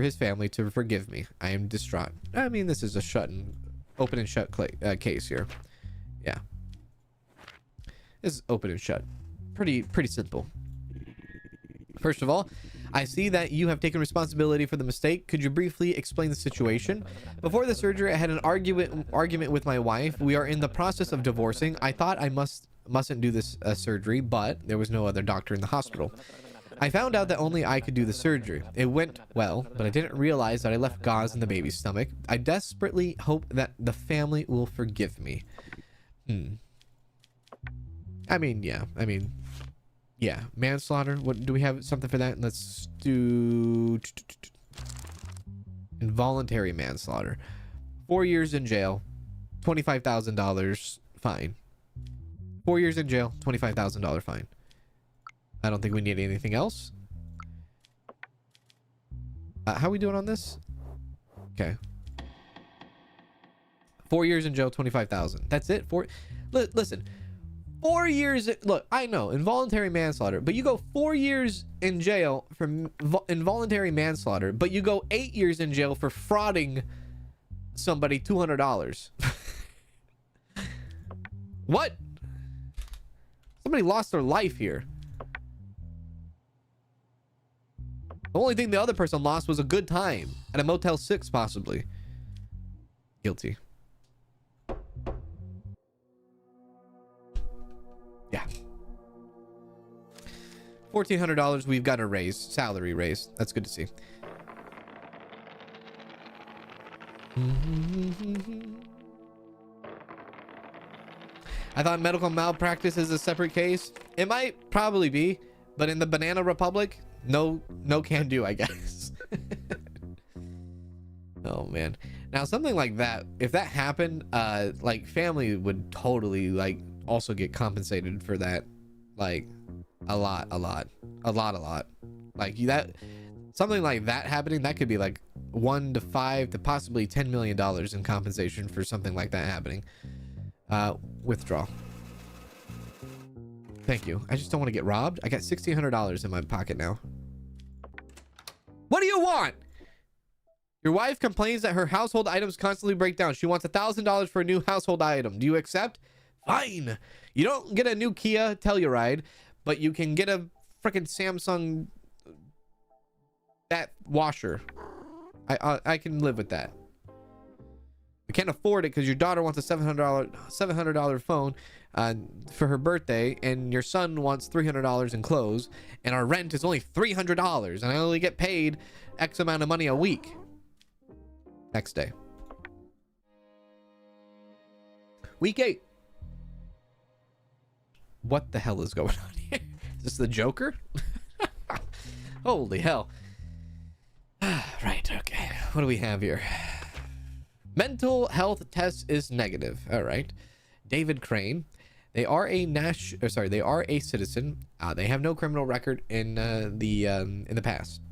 his family to forgive me. I am distraught. I mean, this is a open and shut case here. Yeah. This is open and shut. Pretty simple. First of all, I see that you have taken responsibility for the mistake. Could you briefly explain the situation? Before the surgery, I had an argument with my wife. We are in the process of divorcing. I thought I mustn't do this surgery, but there was no other doctor in the hospital. I found out that only I could do the surgery. It went well, but I didn't realize that I left gauze in the baby's stomach. I desperately hope that the family will forgive me. Yeah, manslaughter. What do we have? Something for that? Let's do involuntary manslaughter. 4 years in jail, $25,000 fine. 4 years in jail, $25,000 fine. I don't think we need anything else. How are we doing on this? Okay. 4 years in jail, $25,000. That's it. Listen. 4 years. Look, I know involuntary manslaughter, but you go 4 years in jail for involuntary manslaughter, but you go 8 years in jail for frauding somebody $200. What? Somebody lost their life here. The only thing the other person lost was a good time at a Motel 6, possibly. Guilty. Yeah. $1,400. We've got a raise, salary raise. That's good to see. I thought medical malpractice is a separate case. It might probably be, but in the Banana Republic, no can do, I guess. Oh man. Now something like that, if that happened, like family would totally like also get compensated for that, like a lot. Like that, something like that happening, that could be like $1 to $5 to possibly $10 million in compensation for something like that happening. Withdraw. Thank you. I just don't want to get robbed. I got $1,600 in my pocket now. What do you want? Your wife complains that her household items constantly break down. She wants $1,000 for a new household item. Do you accept? Fine. You don't get a new Kia Telluride, but you can get a freaking Samsung that washer. I can live with that. I can't afford it because your daughter wants a $700 phone for her birthday, and your son wants $300 in clothes, and our rent is only $300, and I only get paid X amount of money a week. Next day. Week 8. What the hell is going on here? Is this the Joker? Holy hell. Right, okay. What do we have here? Mental health test is negative. All right. David Crane. They are a citizen. They have no criminal record in the past.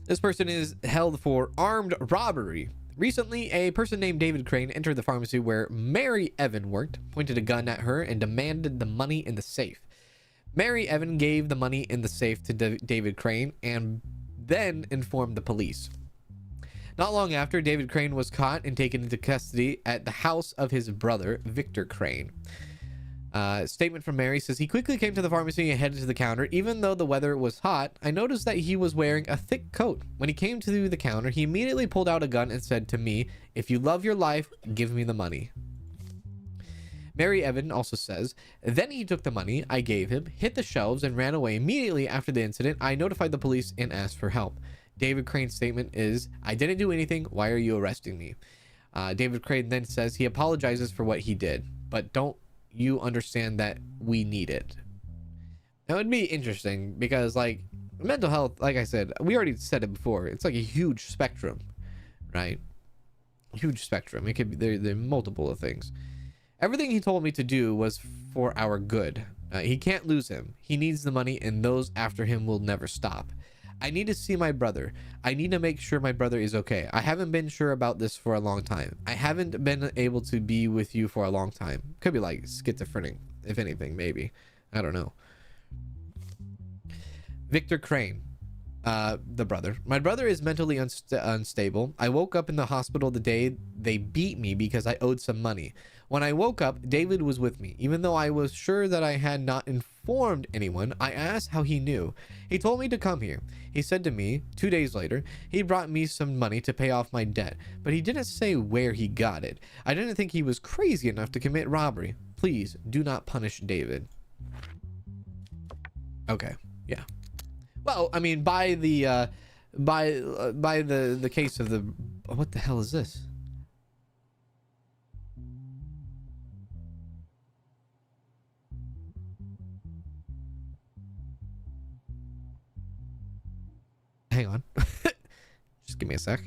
This person is held for armed robbery. Recently, a person named David Crane entered the pharmacy where Mary Evan worked, pointed a gun at her, and demanded the money in the safe. Mary Evan gave the money in the safe to David Crane and then informed the police. Not long after, David Crane was caught and taken into custody at the house of his brother, Victor Crane. Statement from Mary says, he quickly came to the pharmacy and headed to the counter. Even though the weather was hot, I noticed that he was wearing a thick coat. When he came to the counter, he immediately pulled out a gun and said to me, if you love your life, give me the money. Mary Evan also says, then he took the money I gave him, hit the shelves, and ran away. Immediately after the incident, I notified the police and asked for help. David Crane's statement is, I didn't do anything. Why are you arresting me? David Crane then says he apologizes for what he did, but don't you understand that we need it? That would be interesting because, like, mental health, like I said, we already said it before, it's like a huge spectrum, right? Huge spectrum. It could be there are multiple of things. Everything he told me to do was for our good. He can't lose him. He needs the money, and those after him will never stop. I need to see my brother. I need to make sure my brother is okay. I haven't been sure about this for a long time. I haven't been able to be with you for a long time. Could be like schizophrenic, if anything, maybe. I don't know. Victor Crane, the brother. My brother is mentally unstable. I woke up in the hospital the day they beat me because I owed some money. When I woke up, David was with me. Even though I was sure that I had not informed anyone, I asked how he knew. He told me to come here. He said to me 2 days later, he brought me some money to pay off my debt, but he didn't say where he got it. I didn't think he was crazy enough to commit robbery. Please do not punish David. Okay, yeah. Well, I mean, by the case of the, what the hell is this? Hang on. Just give me a sec.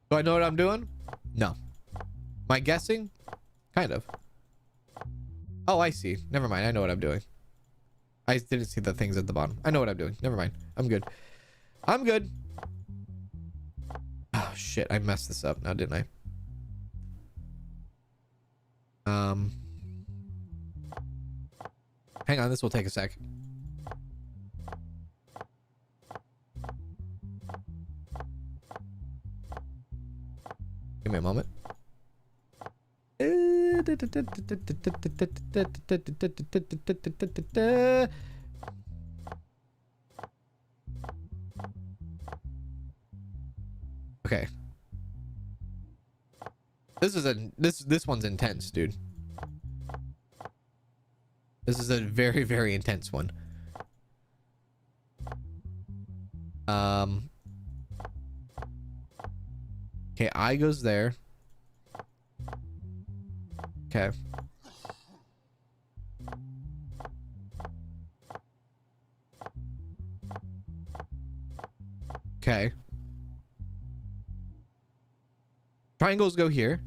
Do I know what I'm doing? No. Am I guessing? Kind of. Oh, I see. Never mind. I know what I'm doing. I didn't see the things at the bottom. I know what I'm doing. Never mind. I'm good. I'm good. Oh, shit. I messed this up now, didn't I? Hang on. This will take a sec. Give me a moment. Okay. This one's intense, dude. This is a very, very intense one. Okay, I goes there. Okay. Okay. Triangles go here.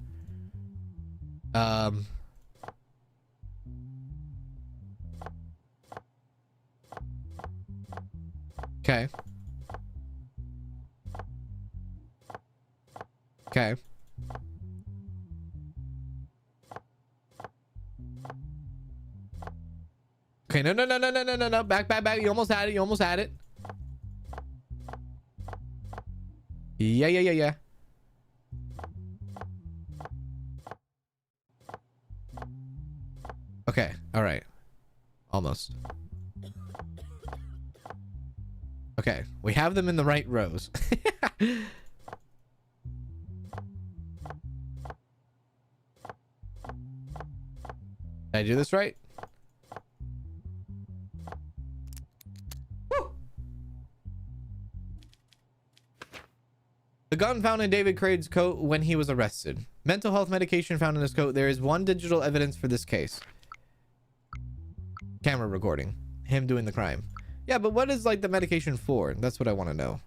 Okay. Okay. Okay, no. Back. You almost had it. Yeah. Okay, all right. Almost. Okay, we have them in the right rows. Did I do this right? Woo! The gun found in David Crane's coat when he was arrested. Mental health medication found in his coat. There is one digital evidence for this case. Camera recording. Him doing the crime. Yeah, but what is like the medication for? That's what I want to know.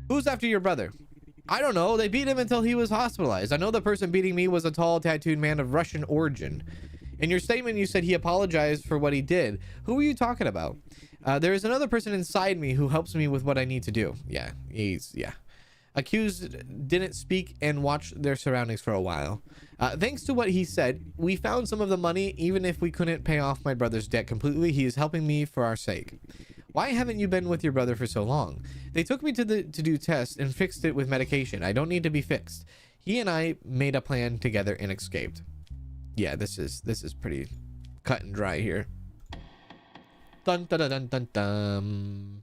Who's after your brother? I don't know. They beat him until he was hospitalized. I know the person beating me was a tall, tattooed man of Russian origin. In your statement, you said he apologized for what he did. Who are you talking about? There is another person inside me who helps me with what I need to do. Yeah, yeah. Accused didn't speak and watched their surroundings for a while. Thanks to what he said, we found some of the money. Even if we couldn't pay off my brother's debt completely, he is helping me for our sake. Why haven't you been with your brother for so long? They took me to do tests and fixed it with medication. I don't need to be fixed. He and I made a plan together and escaped. Yeah, this is pretty cut and dry here. Dun dun dun dun dun.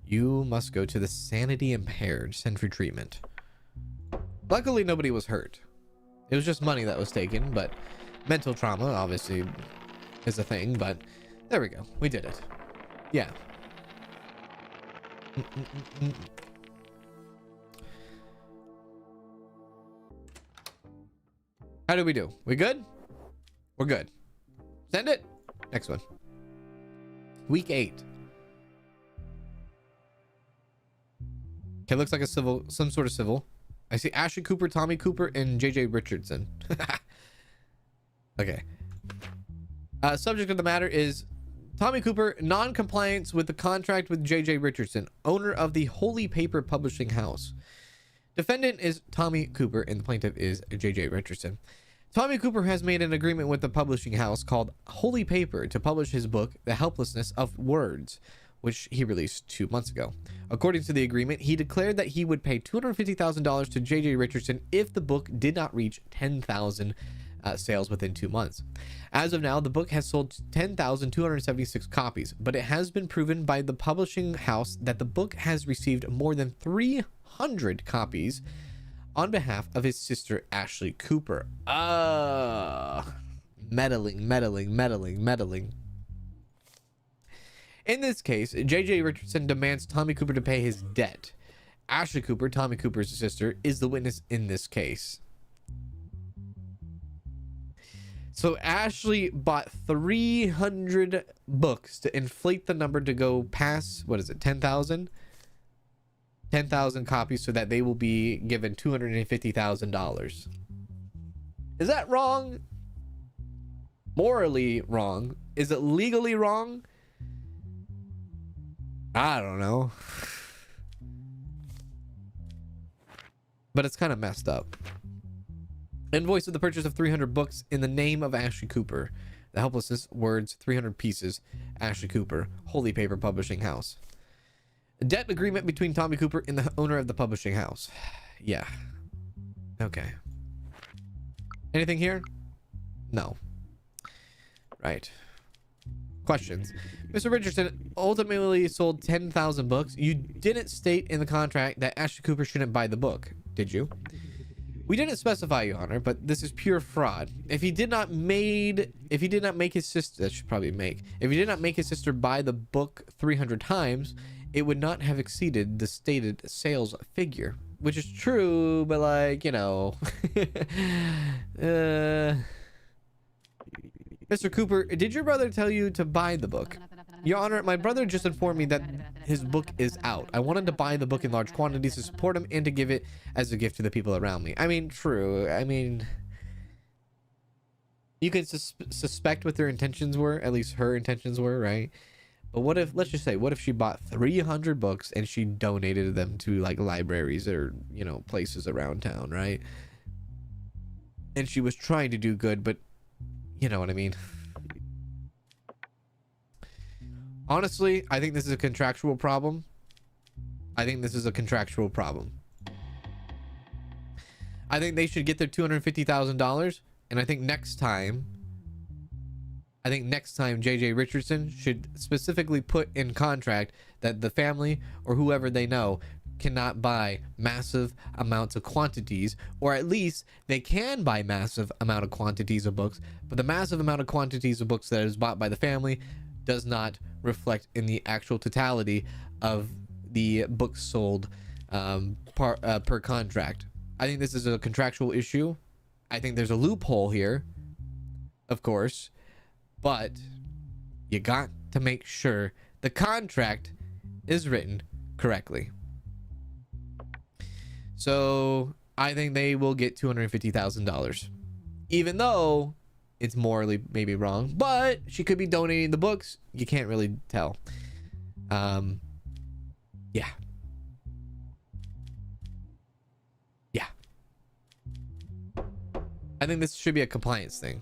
You must go to the sanity impaired century treatment. Luckily, nobody was hurt. It was just money that was taken, but mental trauma obviously is a thing, but there we go. We did it. Yeah. How did we do? We good? We're good. Send it. Next one. Week 8. Okay, looks like a civil, some sort of civil. I see Ashley Cooper, Tommy Cooper, and JJ Richardson. Okay. Subject of the matter is Tommy Cooper, non-compliance with the contract with JJ Richardson, owner of the Holy Paper Publishing House. Defendant is Tommy Cooper and the plaintiff is JJ Richardson. Tommy Cooper has made an agreement with the publishing house called Holy Paper to publish his book, The Helplessness of Words, which he released 2 months ago. According to the agreement, he declared that he would pay $250,000 to J.J. Richardson if the book did not reach 10,000 sales within 2 months. As of now, the book has sold 10,276 copies, but it has been proven by the publishing house that the book has received more than 300 copies on behalf of his sister, Ashley Cooper. Meddling. In this case, J.J. Richardson demands Tommy Cooper to pay his debt. Ashley Cooper, Tommy Cooper's sister, is the witness in this case. So Ashley bought 300 books to inflate the number to go past, what is it, 10,000? 10,000 copies so that they will be given $250,000. Is that wrong? Morally wrong? Is it legally wrong? I don't know. But it's kind of messed up. Invoice of the purchase of 300 books in the name of Ashley Cooper. The Helplessness Words, 300 pieces. Ashley Cooper, Holy Paper Publishing House. A debt agreement between Tommy Cooper and the owner of the publishing house. Yeah. Okay. Anything here? No. Right. Questions. Mr. Richardson ultimately sold 10,000 books. You didn't state in the contract that Ashley Cooper shouldn't buy the book, did you? We didn't specify, Your Honor, but this is pure fraud. If he did not make his sister, that should probably make. If he did not make his sister buy the book 300 times, it would not have exceeded the stated sales figure, which is true, but like, you know, Mr. Cooper, did your brother tell you to buy the book? Your Honor, my brother just informed me that his book is out. I wanted to buy the book in large quantities to support him and to give it as a gift to the people around me. I mean, true. I mean, you could suspect what their intentions were. At least her intentions were, right? But what if, let's just say, what if she bought 300 books and she donated them to like libraries or, you know, places around town, right? And she was trying to do good, but you know what I mean? Honestly, I think this is a contractual problem. I think they should get their $250,000. And I think next time JJ Richardson should specifically put in contract that the family or whoever they know cannot buy massive amounts of quantities, or at least they can buy massive amount of quantities of books, but the massive amount of quantities of books that is bought by the family does not reflect in the actual totality of the books sold per contract. I think this is a contractual issue. I think there's a loophole here, of course, but you got to make sure the contract is written correctly. So I think they will get $250,000, even though it's morally maybe wrong, but she could be donating the books. You can't really tell. Yeah. I think this should be a compliance thing.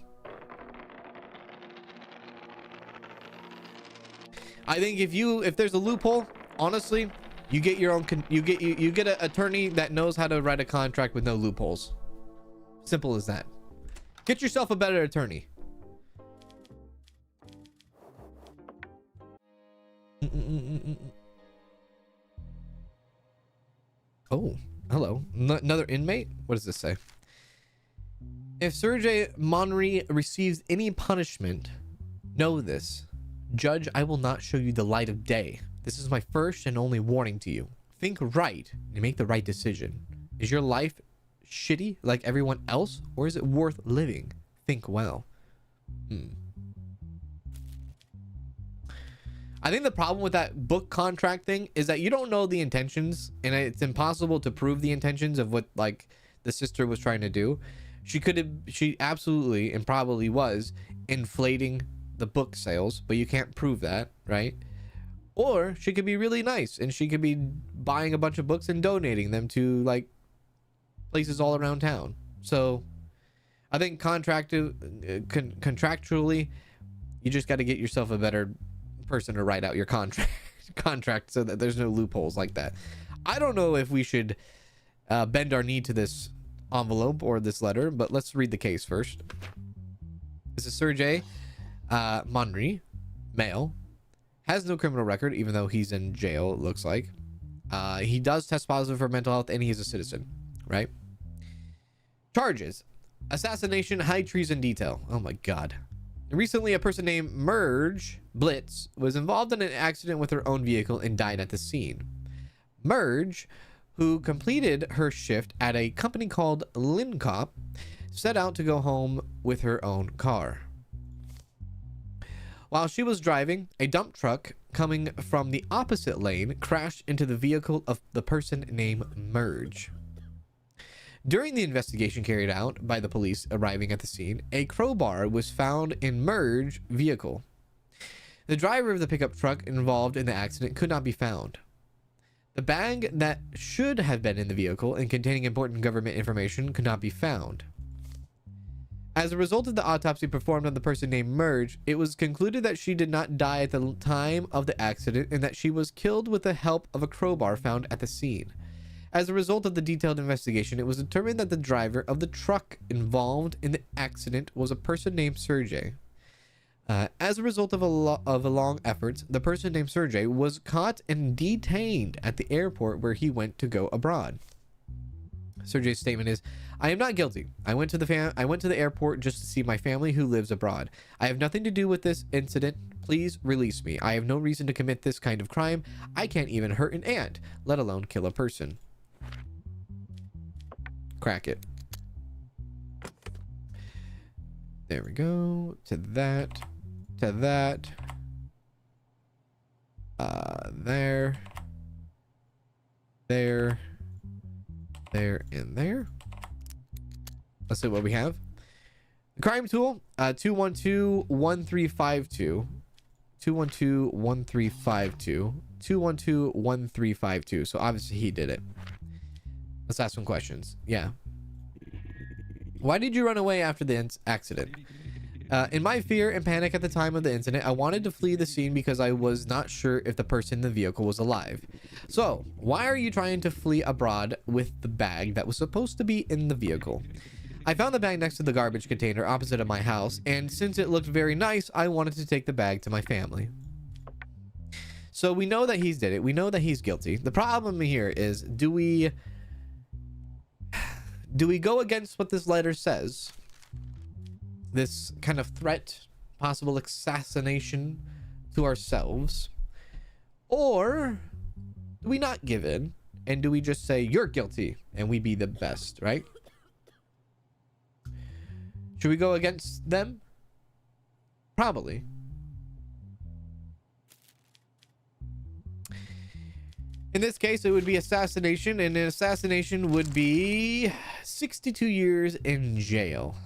I think if there's a loophole, honestly, you get your own you get an attorney that knows how to write a contract with no loopholes. Simple as that. Get yourself a better attorney. Oh, hello. Another inmate? What does this say? If Sergey Monry receives any punishment, know this. Judge, I will not show you the light of day. This is my first and only warning to you. Think right and make the right decision. Is your life shitty like everyone else, or is it worth living? Think well. I think the problem with that book contract thing is that you don't know the intentions, and it's impossible to prove the intentions of what like the sister was trying to do. She absolutely and probably was inflating the book sales, but you can't prove that, right? Or she could be really nice and she could be buying a bunch of books and donating them to like places all around town. So I think contractually, you just got to get yourself a better person to write out your contract so that there's no loopholes like that. I don't know if we should bend our knee to this envelope or this letter, but let's read the case first. This is Sergey Monry, male, has no criminal record, even though he's in jail, it looks like. He does test positive for mental health, and he is a citizen, right? Charges: assassination, high treason detail. Oh my god. Recently, a person named Merge Blitz was involved in an accident with her own vehicle and died at the scene. Merge, who completed her shift at a company called Lincop, set out to go home with her own car. While she was driving, a dump truck coming from the opposite lane crashed into the vehicle of the person named Merge. During the investigation carried out by the police arriving at the scene, a crowbar was found in Merge's vehicle. The driver of the pickup truck involved in the accident could not be found. The bag that should have been in the vehicle and containing important government information could not be found. As a result of the autopsy performed on the person named Merge, it was concluded that she did not die at the time of the accident and that she was killed with the help of a crowbar found at the scene. As a result of the detailed investigation, it was determined that the driver of the truck involved in the accident was a person named Sergey. As a result of a long efforts, the person named Sergey was caught and detained at the airport where he went to go abroad. Sergey's statement is, "I am not guilty. I went to the airport just to see my family who lives abroad. I have nothing to do with this incident. Please release me. I have no reason to commit this kind of crime. I can't even hurt an ant, let alone kill a person." Crack it. There we go. To that. To that. There. There. There and there. Let's see what we have. The crime tool, 212-1352. 212-1352. 212-1352. So obviously he did it. Let's ask some questions. Yeah. Why did you run away after the accident? In my fear and panic at the time of the incident, I wanted to flee the scene because I was not sure if the person in the vehicle was alive. So, why are you trying to flee abroad with the bag that was supposed to be in the vehicle? I found the bag next to the garbage container opposite of my house, and since it looked very nice, I wanted to take the bag to my family. So we know that he's did it. We know that he's guilty. The problem here is, do we go against what this letter says? This kind of threat, possible assassination to ourselves? Or do we not give in? And do we just say, you're guilty, and we be the best, right? Should we go against them? Probably. In this case, it would be assassination, and an assassination would be 62 years in jail.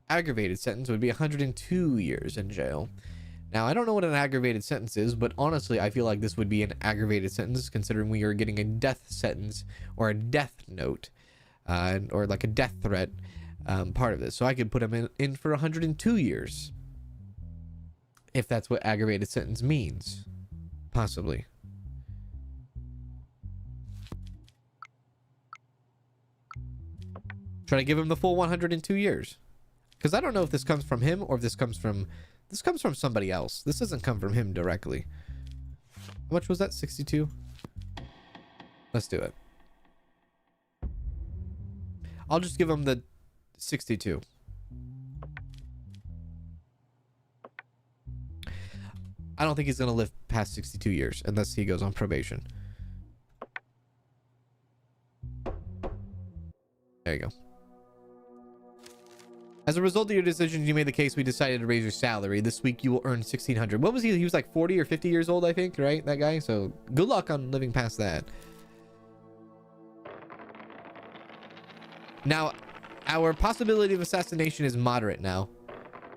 Aggravated sentence would be 102 years in jail. Now, I don't know what an aggravated sentence is, but honestly, I feel like this would be an aggravated sentence considering we are getting a death sentence or a death note, or like a death threat part of this. So I could put him in for 102 years. If that's what aggravated sentence means. Possibly. Try to give him the full 102 years. Because I don't know if this comes from him or if this comes from somebody else. This doesn't come from him directly. How much was that? 62? Let's do it. I'll just give him the 62. I don't think he's going to live past 62 years unless he goes on probation. There you go. As a result of your decisions, you made the case. We decided to raise your salary. This week you will earn 1,600. What was he? He was like 40 or 50 years old, I think, right? That guy. So good luck on living past that. Now, our possibility of assassination is moderate now.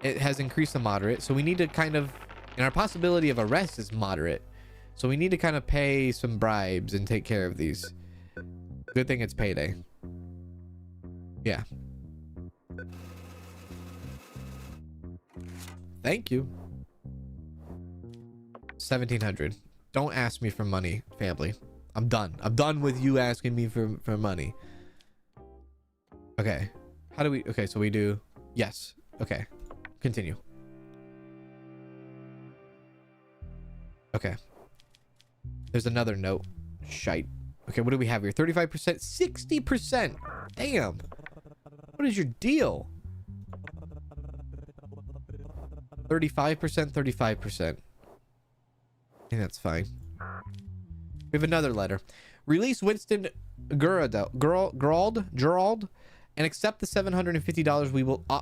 It has increased to moderate. So we need to kind of... And our possibility of arrest is moderate. So we need to kind of pay some bribes and take care of these. Good thing it's payday. Yeah. Thank you. 1,700. Don't ask me for money, family. I'm done. I'm done with you asking me for money. Okay. How do we... Okay, so we do... Yes. Okay. Continue. Okay. There's another note. Shite. Okay, what do we have here? 35%? 60%! Damn! What is your deal? 35%, 35%. I think that's fine. We have another letter. Release Winston Gerald and accept the $750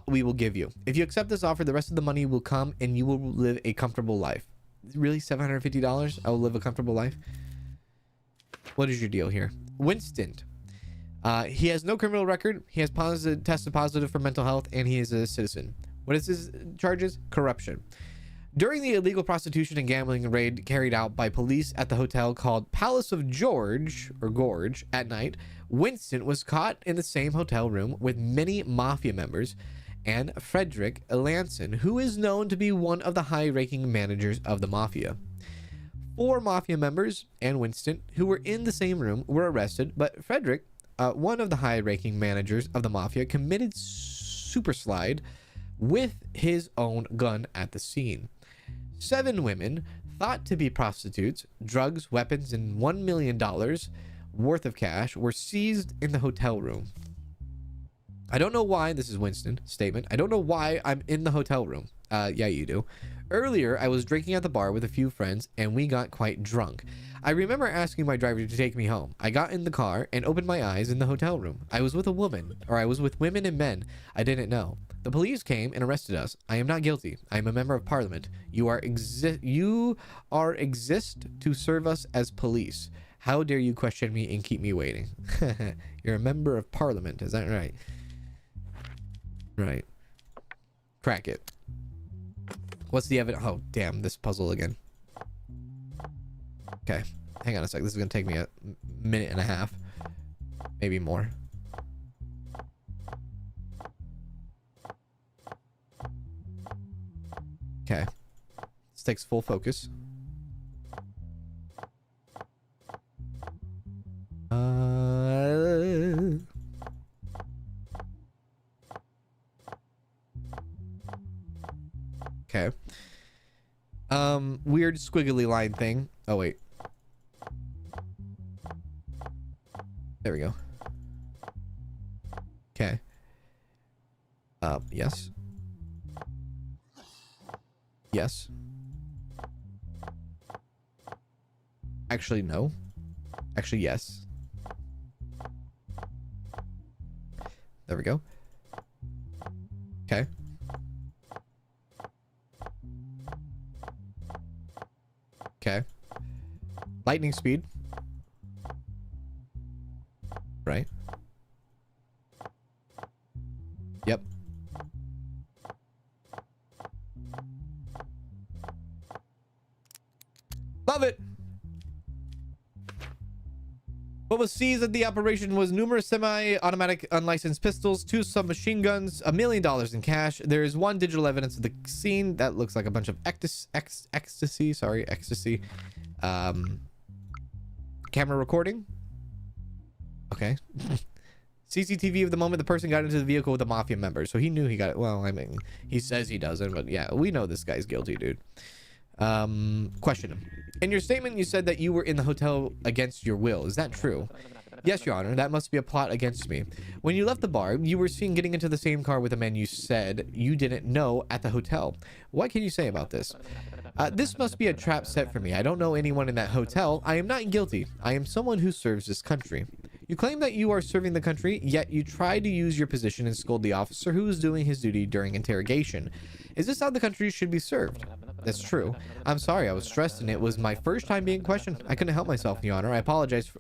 we will give you. If you accept this offer, the rest of the money will come and you will live a comfortable life. Really? $750? I will live a comfortable life? What is your deal here? Winston. He has no criminal record. He has tested positive for mental health, and he is a citizen. What is his charges? Corruption. During the illegal prostitution and gambling raid carried out by police at the hotel called Palace of Gorge at night, Winston was caught in the same hotel room with many mafia members and Frederick Lanson, who is known to be one of the high-ranking managers of the mafia. 4 mafia members and Winston, who were in the same room, were arrested, but Frederick, one of the high-ranking managers of the mafia, committed superslide with his own gun at the scene. 7 women, thought to be prostitutes, drugs, weapons, and $1 million worth of cash were seized in the hotel room. I don't know why, this is Winston's statement, I don't know why I'm in the hotel room. Yeah, you do. Earlier, I was drinking at the bar with a few friends, and we got quite drunk. I remember asking my driver to take me home. I got in the car and opened my eyes in the hotel room. I was with a woman, or I was with women and men I didn't know. The police came and arrested us. I am not guilty. I am a member of parliament. You are exist to serve us as police. How dare you question me and keep me waiting? You're a member of parliament, is that right? Right. Crack it. What's the evidence? Oh, damn, this puzzle again. Okay, hang on a sec. This is gonna take me a minute and a half, maybe more. Okay, this takes full focus. Okay. Weird squiggly line thing. Oh wait. There we go. Okay. Yes. Yes. Actually, no. Actually, yes. There we go. Okay. Okay. Lightning speed. Right. Yep. Love it. What was seized at the operation was numerous semi-automatic unlicensed pistols, 2 submachine guns, $1 million in cash. There is 1 digital evidence of the scene that looks like a bunch of ecstasy. Camera recording. Okay. CCTV of the moment the person got into the vehicle with a mafia member. So he knew he got it. Well, I mean, he says he doesn't, but yeah, we know this guy's guilty, dude. Question him. In your statement, you said that you were in the hotel against your will. Is that true? Yes, Your Honor. That must be a plot against me. When you left the bar, you were seen getting into the same car with a man you said you didn't know at the hotel. What can you say about this? This must be a trap set for me. I don't know anyone in that hotel. I am not guilty. I am someone who serves this country. You claim that you are serving the country, yet you try to use your position and scold the officer who is doing his duty during interrogation. Is this how the country should be served? That's true. I'm sorry, I was stressed and it was my first time being questioned. I couldn't help myself, Your Honor. I apologize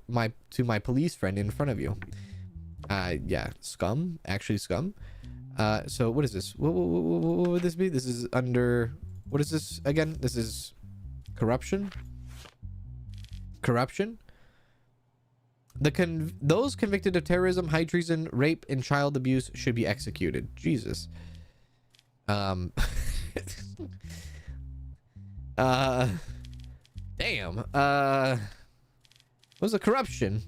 to my police friend in front of you. Yeah, scum? Actually scum? So what is this? What would this be? This is under... What is this again? This is corruption? Corruption? Those convicted of terrorism, high treason, rape, and child abuse should be executed. Jesus. Damn. What was the corruption?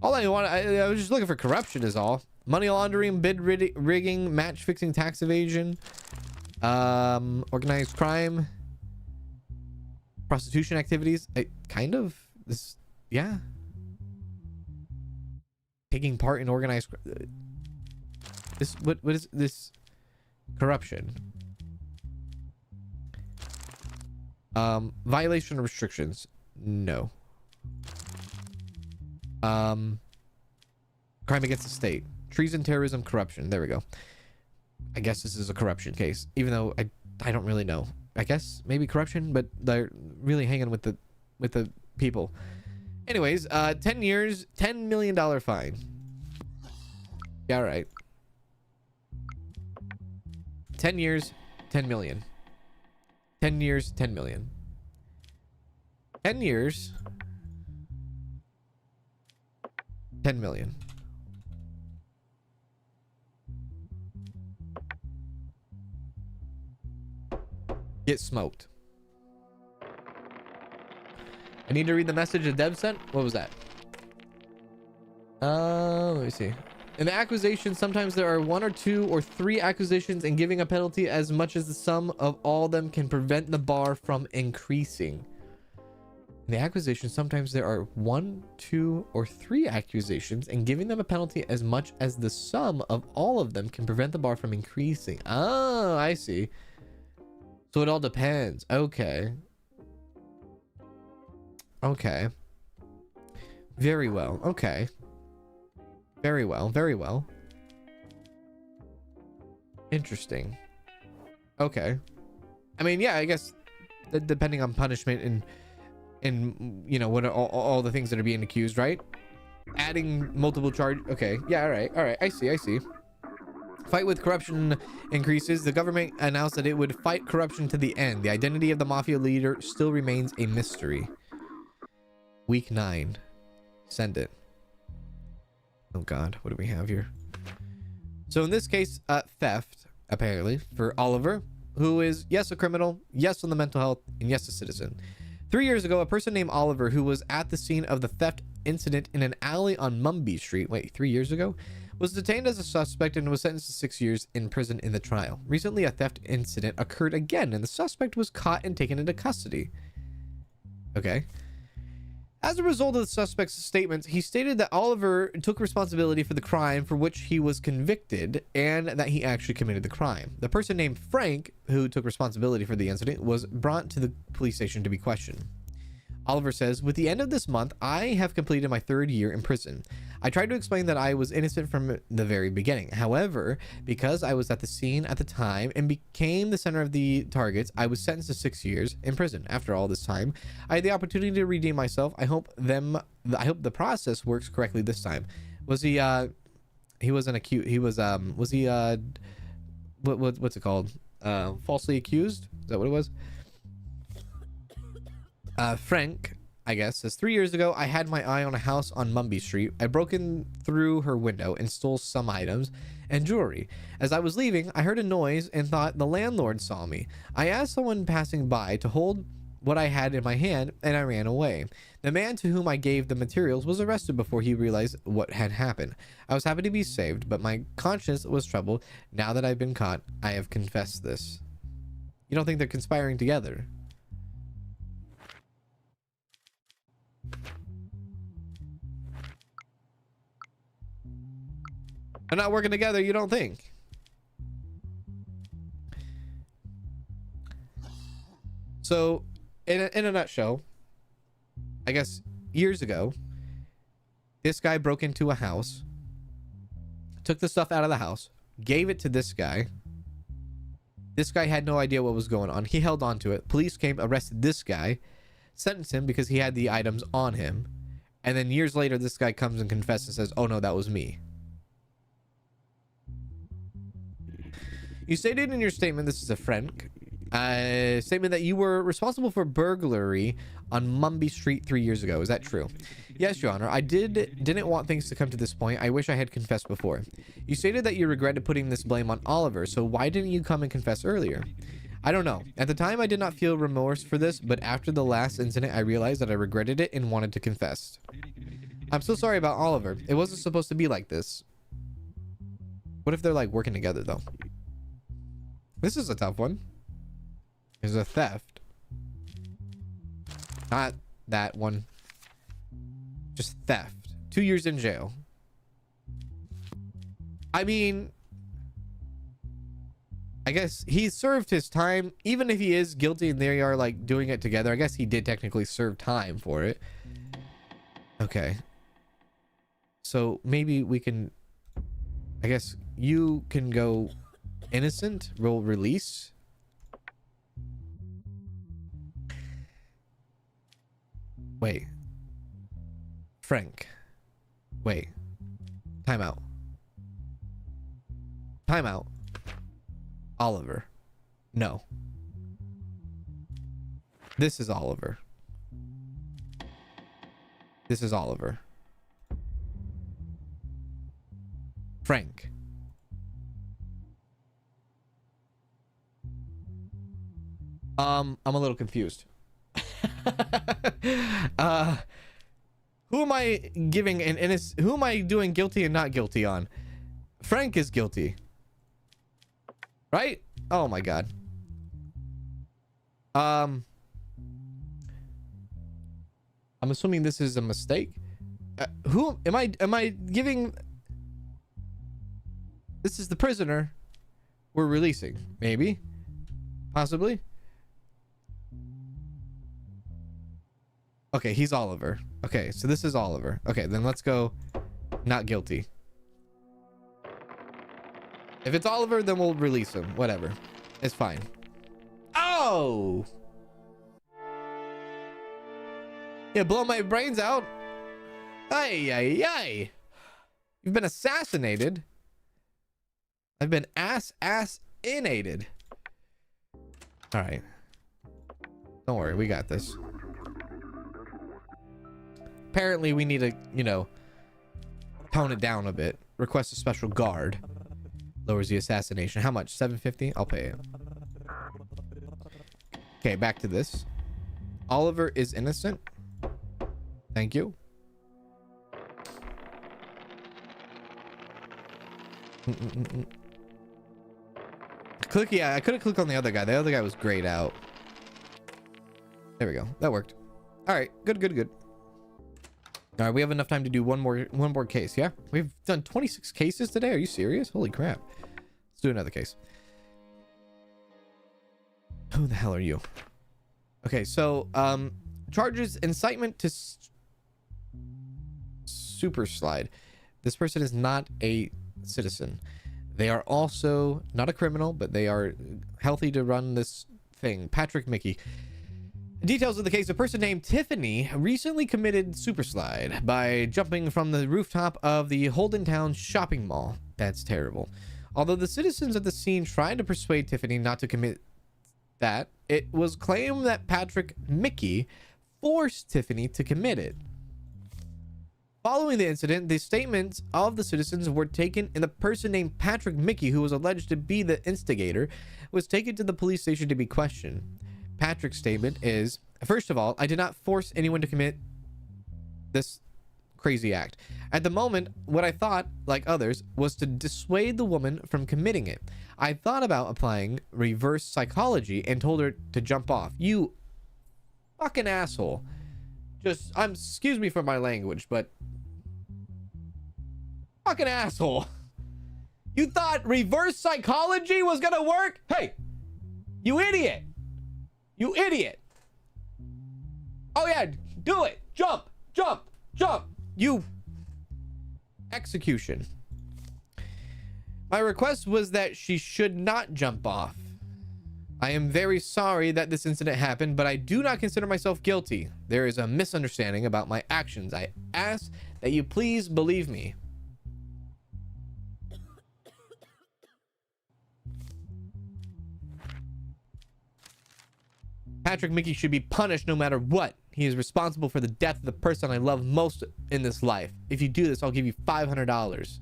All I want, I was just looking for corruption is all. Money laundering, bid rigging, match fixing, tax evasion, organized crime, prostitution activities. Kind of this, yeah. Taking part in organized. This what is this? Corruption. Violation of restrictions. No. Crime against the state. Treason, terrorism, corruption. There we go. I guess this is a corruption case, even though I don't really know. I guess maybe corruption, but they're really hanging with the people. Anyways, 10 years, $10 million fine. Yeah, all right. 10 years, 10 million. 10 years, 10 million. 10 years, 10 million. Get smoked. I need to read the message that Deb sent. What was that? Let me see. In the accusation, sometimes there are 1 or 2 or 3 accusations, and giving a penalty as much as the sum of all of them can prevent the bar from increasing. In the accusation, sometimes there are 1, 2, or 3 accusations, and giving them a penalty as much as the sum of all of them can prevent the bar from increasing. Oh, I see. So it all depends. Okay. Okay. Very well. Okay. Very well. Very well. Interesting. Okay. I mean, yeah, I guess depending on punishment and you know, what are all the things that are being accused, right? Adding multiple charge. Okay. Yeah. All right. All right. I see. I see. Fight with corruption increases. The government announced that it would fight corruption to the end. The identity of the mafia leader still remains a mystery. Week 9. Send it. Oh God, what do we have here? So in this case, theft, apparently, for Oliver, who is, yes, a criminal, yes, on the mental health, and yes, a citizen. 3 years ago, a person named Oliver, who was at the scene of the theft incident in an alley on Mumby Street, wait, 3 years ago, was detained as a suspect and was sentenced to 6 years in prison in the trial. Recently, a theft incident occurred again, and the suspect was caught and taken into custody. Okay. As a result of the suspect's statements, he stated that Oliver took responsibility for the crime for which he was convicted and that he actually committed the crime. The person named Frank, who took responsibility for the incident, was brought to the police station to be questioned. Oliver says, "With the end of this month, I have completed my 3rd year in prison. I tried to explain that I was innocent from the very beginning. However, because I was at the scene at the time and became the center of the targets, I was sentenced to 6 years in prison. After all this time, I had the opportunity to redeem myself. I hope the process works correctly this time." Was he he wasn't accused, he was he what's it called? Falsely accused? Is that what it was? Frank I guess, says 3 years ago, I had my eye on a house on Mumby Street. I broke in through her window and stole some items and jewelry. As I was leaving, I heard a noise and thought the landlord saw me. I asked someone passing by to hold what I had in my hand, and I ran away. The man to whom I gave the materials was arrested before he realized what had happened. I was happy to be saved, but my conscience was troubled. Now that I've been caught, I have confessed this. You don't think they're conspiring together? They're not working together, you don't think? So, in a nutshell, I guess years ago, this guy broke into a house, took the stuff out of the house, gave it to this guy. This guy had no idea what was going on. He held on to it. Police came, arrested this guy, sentenced him because he had the items on him. And then years later, this guy comes and confesses and says, oh no, that was me. You stated in your statement, this is a Frank, statement that you were responsible for burglary on Mumby Street 3 years ago. Is that true? Yes, Your Honor. I didn't want things to come to this point. I wish I had confessed before. You stated that you regretted putting this blame on Oliver, so why didn't you come and confess earlier? I don't know. At the time, I did not feel remorse for this, but after the last incident, I realized that I regretted it and wanted to confess. I'm so sorry about Oliver. It wasn't supposed to be like this. What if they're like working together though? This is a tough one. There's a theft. Not that one. Just theft. 2 years in jail. I mean, I guess he served his time. Even if he is guilty and they are like doing it together, I guess he did technically serve time for it. Okay. So maybe we can, I guess you can go innocent, roll release. Wait. Frank. Wait. Timeout. Timeout. Oliver. No. This is Oliver. This is Oliver. Frank. I'm a little confused. Who am I giving an innocent? Who am I doing guilty and not guilty on? Frank is guilty, right? Oh my god. I'm assuming this is a mistake. Who am I? Am I giving? This is the prisoner we're releasing. Maybe, possibly. Okay, he's Oliver. Okay, so this is Oliver. Okay, then let's go not guilty. If it's Oliver, then we'll release him. Whatever. It's fine. Oh! Yeah, blow my brains out. Ay, ay, ay. You've been assassinated. I've been ass-inated. All right. Don't worry, we got this. Apparently, we need to, you know, tone it down a bit. Request a special guard. Lowers the assassination. How much? $750? I'll pay it. Okay, back to this. Oliver is innocent. Thank you. Click, yeah, I could have clicked on the other guy. The other guy was grayed out. There we go. That worked. All right, good, good, good. All right, we have enough time to do one more case. Yeah, we've done 26 cases today. Are you serious? Holy crap. Let's do another case. Who the hell are you? Okay, so charges incitement to super slide. This person is not a citizen. They are also not a criminal, but they are healthy to run this thing. Patrick Mickey. Details of the case: a person named Tiffany recently committed superslide by jumping from the rooftop of the Holdentown shopping mall. That's terrible. Although the citizens at the scene tried to persuade Tiffany not to commit that, it was claimed that Patrick Mickey force Tiffany to commit it. Following the incident, the statements of the citizens were taken, and the person named Patrick Mickey, who was alleged to be the instigator, was taken to the police station to be questioned. Patrick's statement is, first of all, I did not force anyone to commit this crazy act. At the moment, what I thought, like others, was to dissuade the woman from committing it. I thought about applying reverse psychology and told her to jump off. You fucking asshole. Excuse me for my language, but fucking asshole. You thought reverse psychology was gonna work? Hey, you idiot. You idiot. Oh yeah, do it. Jump, jump, jump. You execution. My request was that she should not jump off. I am very sorry that this incident happened, but I do not consider myself guilty. There is a misunderstanding about my actions. I ask that you please believe me. Patrick Mickey should be punished no matter what. He is responsible for the death of the person I love most in this life. If you do this, I'll give you $500.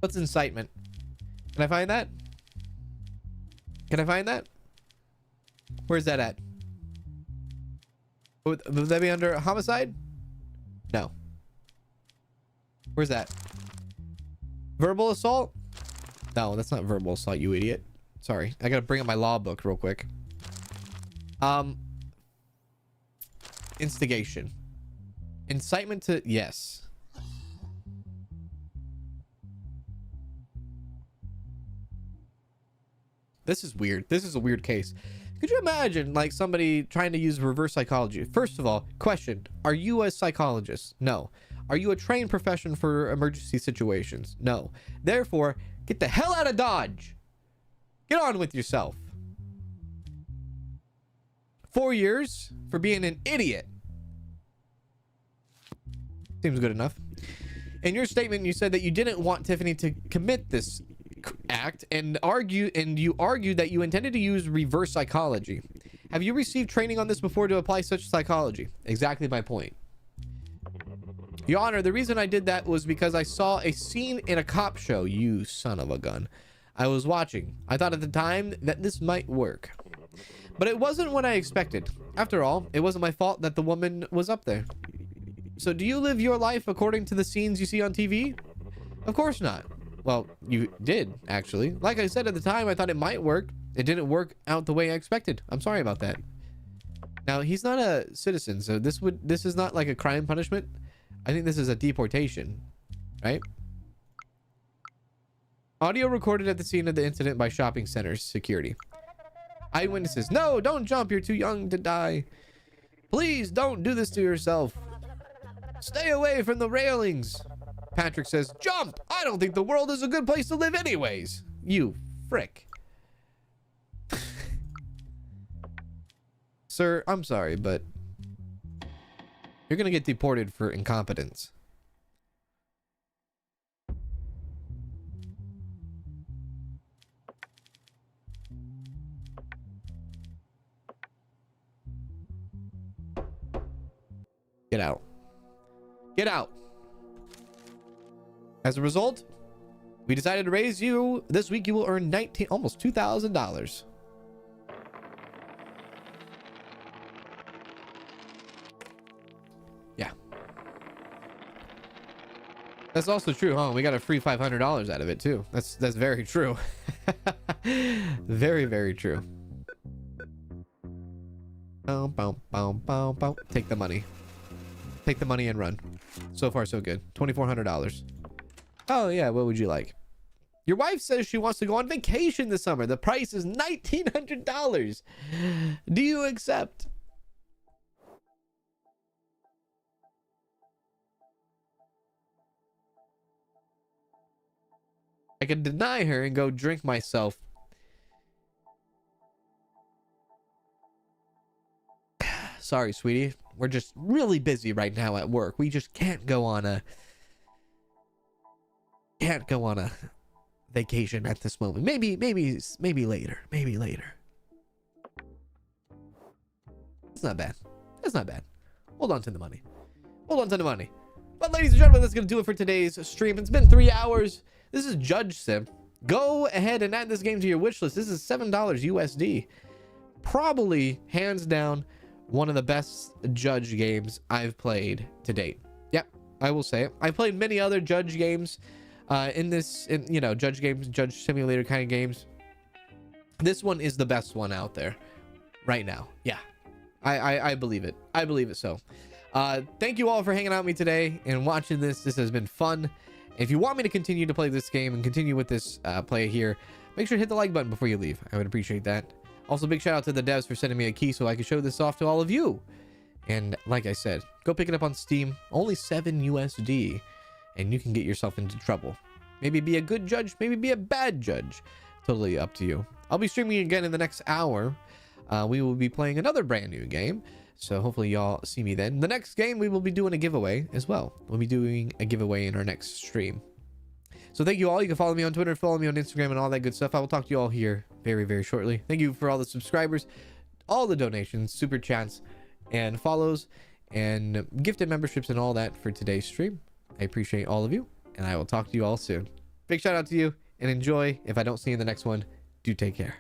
What's incitement? Can I find that? Can I find that? Where's that at? Would that be under homicide? No. Where's that? Verbal assault? No, that's not verbal assault, you idiot. Sorry. I gotta bring up my law book real quick. Instigation. Incitement to... Yes. This is weird. This is a weird case. Could you imagine, like, somebody trying to use reverse psychology? First of all, question. Are you a psychologist? No. Are you a trained profession for emergency situations? No. Therefore, get the hell out of Dodge. Get on with yourself. 4 years for being an idiot. Seems good enough. In your statement, you said that you didn't want Tiffany to commit this act and you argued that you intended to use reverse psychology. Have you received training on this before to apply such psychology? Exactly my point. Your Honor, the reason I did that was because I saw a scene in a cop show. You son of a gun. I was watching. I thought at the time that this might work. But it wasn't what I expected. After all, it wasn't my fault that the woman was up there. So do you live your life according to the scenes you see on TV? Of course not. Well, you did, actually. Like I said at the time, I thought it might work. It didn't work out the way I expected. I'm sorry about that. Now, he's not a citizen, so this is not like a crime punishment. I think this is a deportation, right? Audio recorded at the scene of the incident by shopping center security. Eyewitnesses. No, don't jump. You're too young to die. Please don't do this to yourself. Stay away from the railings. Patrick says, jump! I don't think the world is a good place to live anyways. You frick. Sir, I'm sorry, but you're gonna get deported for incompetence. Get out. Get out. As a result, we decided to raise you. This week you will earn almost $2,000. Yeah. That's also true, huh? We got a free $500 out of it too. That's very true. Very, very true. Take the money. Take the money and run. So far, so good. $2,400. Oh, yeah. What would you like? Your wife says she wants to go on vacation this summer. The price is $1,900. Do you accept? I can deny her and go drink myself. Sorry, sweetie. We're just really busy right now at work. We just can't go on a can't go on a vacation at this moment. Maybe later. Maybe later. It's not bad. It's not bad. Hold on to the money. Hold on to the money. But ladies and gentlemen, that's going to do it for today's stream. It's been 3 hours. This is JudgeSim. Go ahead and add this game to your wish list. This is $7 USD. Probably, hands down, one of the best Judge games I've played to date. Yep, I will say it. I've played many other Judge games you know, Judge games, Judge Simulator kind of games. This one is the best one out there right now. Yeah, I believe it. I believe it so. Thank you all for hanging out with me today and watching this. This has been fun. If you want me to continue to play this game and continue with this play here, make sure to hit the like button before you leave. I would appreciate that. Also, big shout out to the devs for sending me a key so I can show this off to all of you. And like I said, go pick it up on Steam. Only $7 USD. And you can get yourself into trouble. Maybe be a good judge, maybe be a bad judge. Totally up to you. I'll be streaming again in the next hour. We will be playing another brand new game. So hopefully y'all see me then. The next game, we will be doing a giveaway as well. We'll be doing a giveaway in our next stream. So thank you all. You can follow me on Twitter, follow me on Instagram, and all that good stuff. I will talk to you all here very, very shortly. Thank you for all the subscribers, all the donations, super chats, and follows, and gifted memberships, and all that for today's stream. I appreciate all of you, and I will talk to you all soon. Big shout out to you, and enjoy. If I don't see you in the next one, do take care.